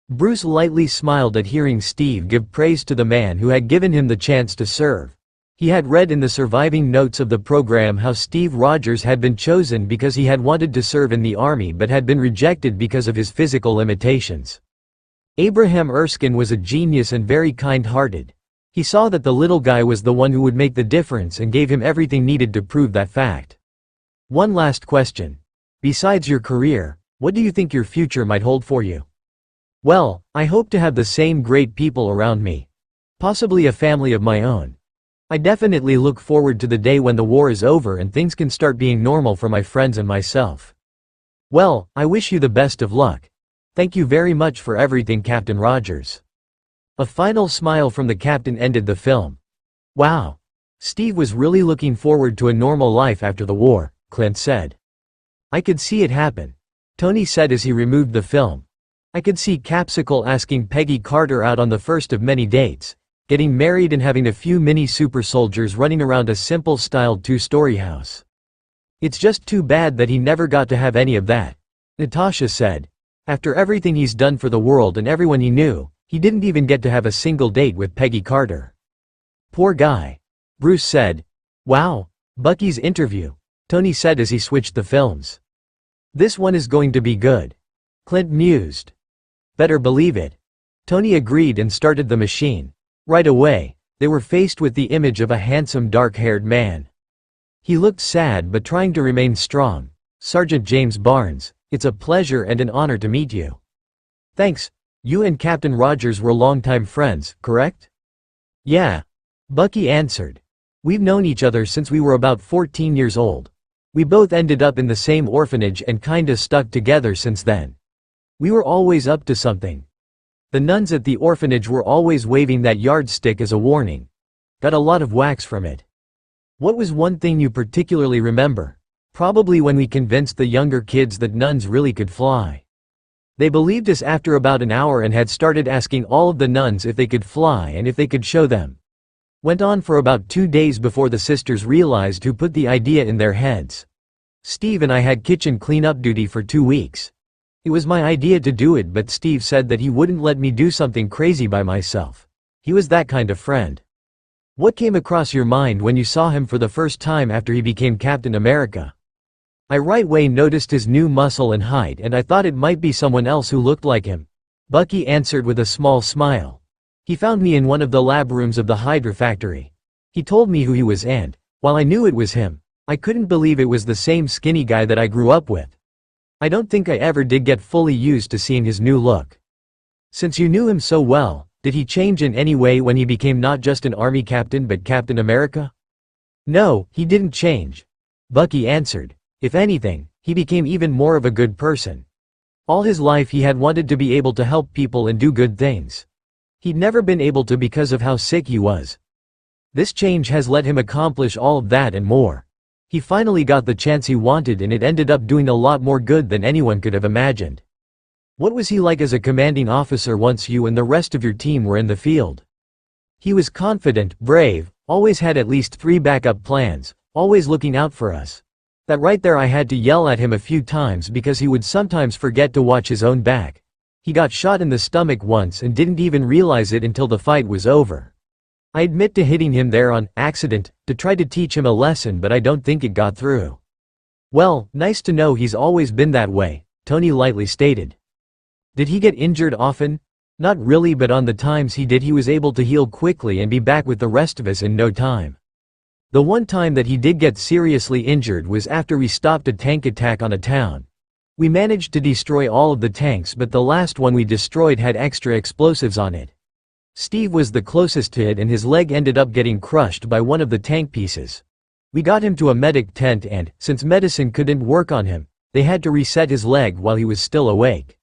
Bruce lightly smiled at hearing Steve give praise to the man who had given him the chance to serve. He had read in the surviving notes of the program how Steve Rogers had been chosen because he had wanted to serve in the army but had been rejected because of his physical limitations. Abraham Erskine was a genius and very kind-hearted. He saw that the little guy was the one who would make the difference and gave him everything needed to prove that fact. One last question. Besides your career, what do you think your future might hold for you? Well, I hope to have the same great people around me. Possibly a family of my own. I definitely look forward to the day when the war is over and things can start being normal for my friends and myself. Well, I wish you the best of luck. Thank you very much for everything, Captain Rogers. A final smile from the captain ended the film. Wow. Steve was really looking forward to a normal life after the war, Clint said. I could see it happen. Tony said as he removed the film. I could see Capsicle asking Peggy Carter out on the first of many dates, getting married and having a few mini super soldiers running around a simple styled two-story house. It's just too bad that he never got to have any of that, Natasha said. After everything he's done for the world and everyone he knew, he didn't even get to have a single date with Peggy Carter. Poor guy. Bruce said. Wow. Bucky's interview, Tony said as he switched the films. This one is going to be good. Clint mused. Better believe it. Tony agreed and started the machine. Right away, they were faced with the image of a handsome dark-haired man. He looked sad but trying to remain strong. Sergeant James Barnes, it's a pleasure and an honor to meet you. Thanks. You and Captain Rogers were longtime friends, correct? Yeah. Bucky answered. We've known each other since we were about 14 years old. We both ended up in the same orphanage and kinda stuck together since then. We were always up to something. The nuns at the orphanage were always waving that yardstick as a warning. Got a lot of wax from it. What was one thing you particularly remember? Probably when we convinced the younger kids that nuns really could fly. They believed us after about an hour and had started asking all of the nuns if they could fly and if they could show them. Went on for about 2 days before the sisters realized who put the idea in their heads. Steve and I had kitchen cleanup duty for 2 weeks. It was my idea to do it, but Steve said that he wouldn't let me do something crazy by myself. He was that kind of friend. What came across your mind when you saw him for the first time after he became Captain America? I right away noticed his new muscle and height and I thought it might be someone else who looked like him. Bucky answered with a small smile. He found me in one of the lab rooms of the Hydra factory. He told me who he was and, while I knew it was him, I couldn't believe it was the same skinny guy that I grew up with. I don't think I ever did get fully used to seeing his new look. Since you knew him so well, did he change in any way when he became not just an army captain but Captain America? No, he didn't change. Bucky answered. If anything, he became even more of a good person. All his life he had wanted to be able to help people and do good things. He'd never been able to because of how sick he was. This change has let him accomplish all of that and more. He finally got the chance he wanted and it ended up doing a lot more good than anyone could have imagined. What was he like as a commanding officer once you and the rest of your team were in the field? He was confident, brave, always had at least 3 backup plans, always looking out for us. That right there I had to yell at him a few times because he would sometimes forget to watch his own back. He got shot in the stomach once and didn't even realize it until the fight was over. I admit to hitting him there on accident, to try to teach him a lesson, but I don't think it got through. Well, nice to know he's always been that way, Tony lightly stated. Did he get injured often? Not really, but on the times he did he was able to heal quickly and be back with the rest of us in no time. The one time that he did get seriously injured was after we stopped a tank attack on a town. We managed to destroy all of the tanks, but the last one we destroyed had extra explosives on it. Steve was the closest to it and his leg ended up getting crushed by one of the tank pieces. We got him to a medic tent and, since medicine couldn't work on him, they had to reset his leg while he was still awake.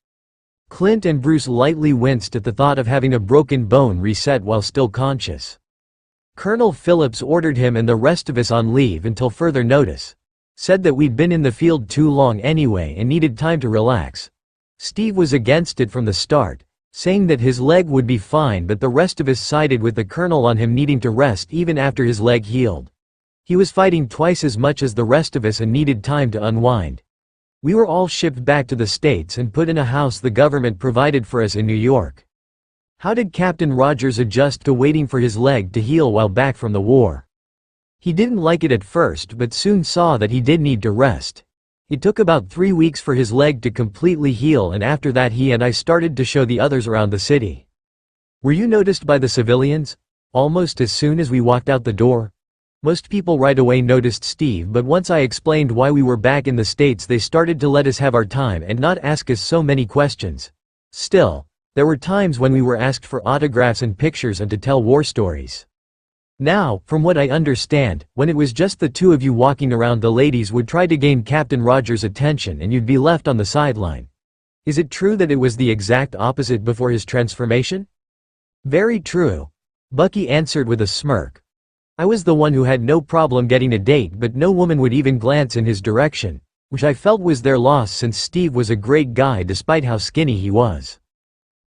Clint and Bruce lightly winced at the thought of having a broken bone reset while still conscious. Colonel Phillips ordered him and the rest of us on leave until further notice. Said that we'd been in the field too long anyway and needed time to relax. Steve was against it from the start, saying that his leg would be fine, but the rest of us sided with the colonel on him needing to rest even after his leg healed. He was fighting twice as much as the rest of us and needed time to unwind. We were all shipped back to the States and put in a house the government provided for us in New York. How did Captain Rogers adjust to waiting for his leg to heal while back from the war? He didn't like it at first but soon saw that he did need to rest. It took about 3 weeks for his leg to completely heal and after that he and I started to show the others around the city. Were you noticed by the civilians? Almost as soon as we walked out the door? Most people right away noticed Steve, but once I explained why we were back in the States they started to let us have our time and not ask us so many questions. Still, there were times when we were asked for autographs and pictures and to tell war stories. Now, from what I understand, when it was just the 2 of you walking around the ladies would try to gain Captain Rogers' attention and you'd be left on the sideline. Is it true that it was the exact opposite before his transformation? Very true. Bucky answered with a smirk. I was the one who had no problem getting a date but no woman would even glance in his direction, which I felt was their loss since Steve was a great guy despite how skinny he was.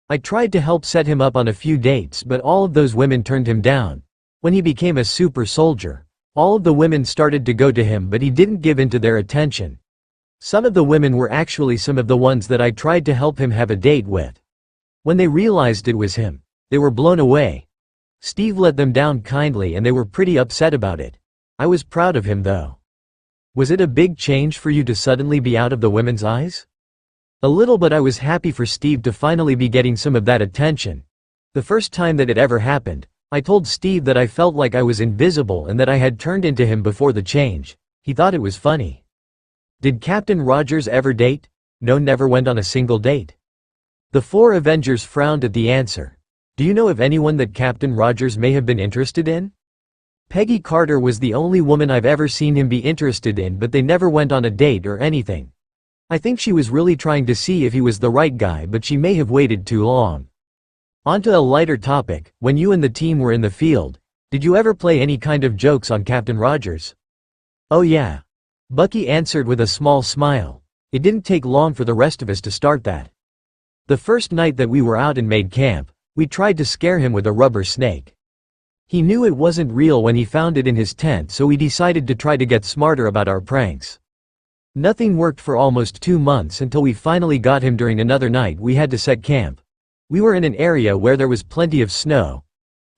I tried to help set him up on a few dates but all of those women turned him down. When he became a super soldier, all of the women started to go to him but he didn't give in to their attention. Some of the women were actually some of the ones that I tried to help him have a date with. When they realized it was him, they were blown away. Steve let them down kindly and they were pretty upset about it. I was proud of him though. Was it a big change for you to suddenly be out of the women's eyes? A little, but I was happy for Steve to finally be getting some of that attention. The first time that it ever happened, I told Steve that I felt like I was invisible and that I had turned into him before the change. He thought it was funny. Did Captain Rogers ever date? No, never went on a single date. The four Avengers frowned at the answer. Do you know of anyone that Captain Rogers may have been interested in? Peggy Carter was the only woman I've ever seen him be interested in, but they never went on a date or anything. I think she was really trying to see if he was the right guy, but she may have waited too long. On to a lighter topic, when you and the team were in the field, did you ever play any kind of jokes on Captain Rogers? Oh yeah. Bucky answered with a small smile. It didn't take long for the rest of us to start that. The first night that we were out and made camp, we tried to scare him with a rubber snake. He knew it wasn't real when he found it in his tent, so we decided to try to get smarter about our pranks. Nothing worked for almost 2 months until we finally got him during another night we had to set camp. We were in an area where there was plenty of snow.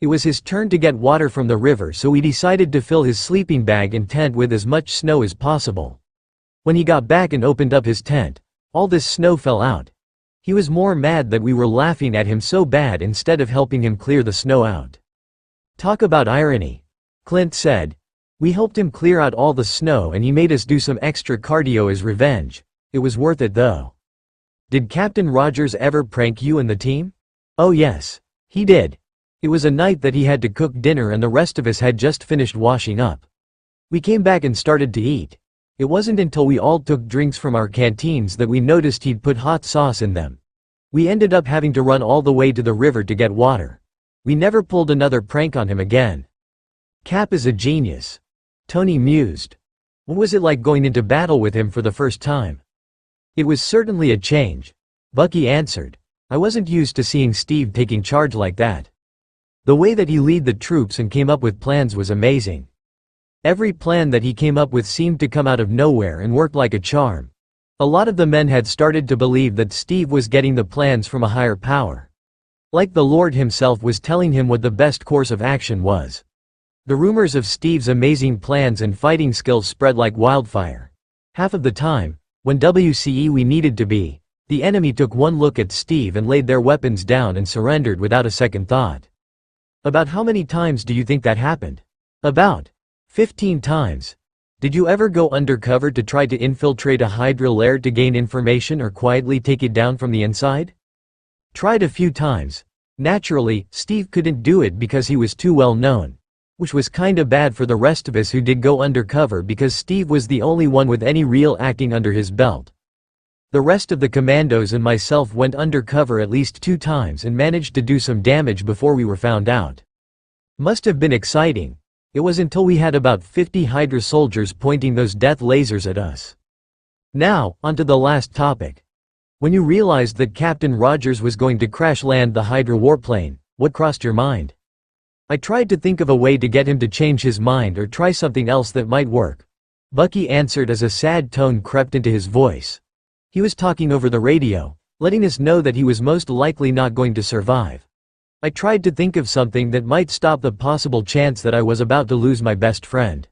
It was his turn to get water from the river, so we decided to fill his sleeping bag and tent with as much snow as possible. When he got back and opened up his tent, all this snow fell out. He was more mad that we were laughing at him so bad instead of helping him clear the snow out. Talk about irony. Clint said. We helped him clear out all the snow and he made us do some extra cardio as revenge. It was worth it though. Did Captain Rogers ever prank you and the team? Oh yes. He did. It was a night that he had to cook dinner and the rest of us had just finished washing up. We came back and started to eat. It wasn't until we all took drinks from our canteens that we noticed he'd put hot sauce in them. We ended up having to run all the way to the river to get water. We never pulled another prank on him again. Cap is a genius. Tony mused. What was it like going into battle with him for the first time? It was certainly a change. Bucky answered. I wasn't used to seeing Steve taking charge like that. The way that he led the troops and came up with plans was amazing. Every plan that he came up with seemed to come out of nowhere and worked like a charm. A lot of the men had started to believe that Steve was getting the plans from a higher power. Like the Lord himself was telling him what the best course of action was. The rumors of Steve's amazing plans and fighting skills spread like wildfire. Half of the time, when we needed to be, the enemy took one look at Steve and laid their weapons down and surrendered without a second thought. About how many times do you think that happened? About 15 times. Did you ever go undercover to try to infiltrate a Hydra lair to gain information or quietly take it down from the inside? Tried a few times. Naturally, Steve couldn't do it because he was too well known. Which was kinda bad for the rest of us who did go undercover because Steve was the only one with any real acting under his belt. The rest of the commandos and myself went undercover at least 2 times and managed to do some damage before we were found out. Must have been exciting. It was until we had about 50 Hydra soldiers pointing those death lasers at us. Now, onto the last topic. When you realized that Captain Rogers was going to crash land the Hydra warplane, what crossed your mind? I tried to think of a way to get him to change his mind or try something else that might work. Bucky answered as a sad tone crept into his voice. He was talking over the radio, letting us know that he was most likely not going to survive. I tried to think of something that might stop the possible chance that I was about to lose my best friend.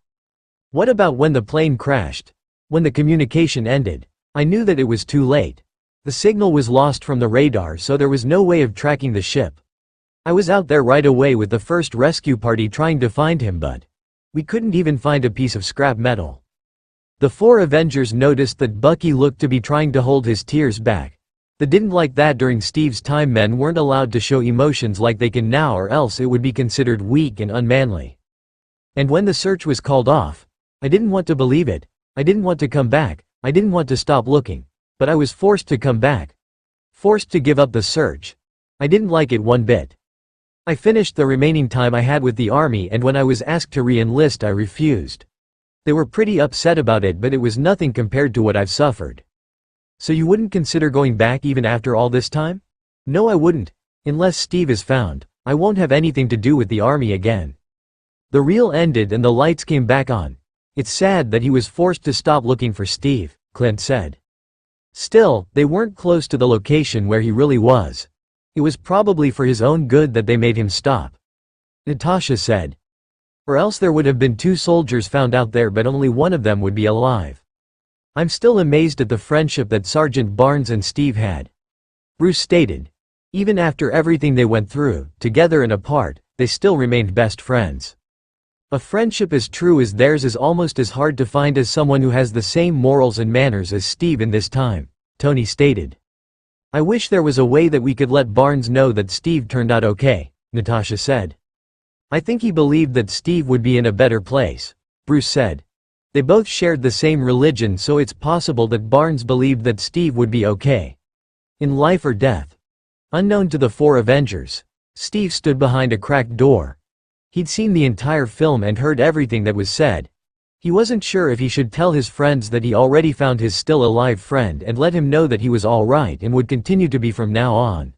What about when the plane crashed? When the communication ended, I knew that it was too late. The signal was lost from the radar, so there was no way of tracking the ship. I was out there right away with the first rescue party trying to find him, but we couldn't even find a piece of scrap metal. The 4 Avengers noticed that Bucky looked to be trying to hold his tears back. They didn't like that during Steve's time men weren't allowed to show emotions like they can now, or else it would be considered weak and unmanly. And when the search was called off, I didn't want to believe it. I didn't want to come back. I didn't want to stop looking. But I was forced to come back. Forced to give up the search. I didn't like it one bit. I finished the remaining time I had with the army, and when I was asked to re-enlist I refused. They were pretty upset about it, but it was nothing compared to what I've suffered. So you wouldn't consider going back even after all this time? No, I wouldn't. Unless Steve is found, I won't have anything to do with the army again. The reel ended and the lights came back on. It's sad that he was forced to stop looking for Steve, Clint said. Still, they weren't close to the location where he really was. It was probably for his own good that they made him stop. Natasha said. Or else there would have been 2 soldiers found out there, but only one of them would be alive. I'm still amazed at the friendship that Sergeant Barnes and Steve had. Bruce stated. Even after everything they went through, together and apart, they still remained best friends. A friendship as true as theirs is almost as hard to find as someone who has the same morals and manners as Steve in this time, Tony stated. I wish there was a way that we could let Barnes know that Steve turned out okay, Natasha said. I think he believed that Steve would be in a better place, Bruce said. They both shared the same religion, so it's possible that Barnes believed that Steve would be okay. In life or death. Unknown to the four Avengers, Steve stood behind a cracked door. He'd seen the entire film and heard everything that was said. He wasn't sure if he should tell his friends that he already found his still alive friend and let him know that he was all right and would continue to be from now on.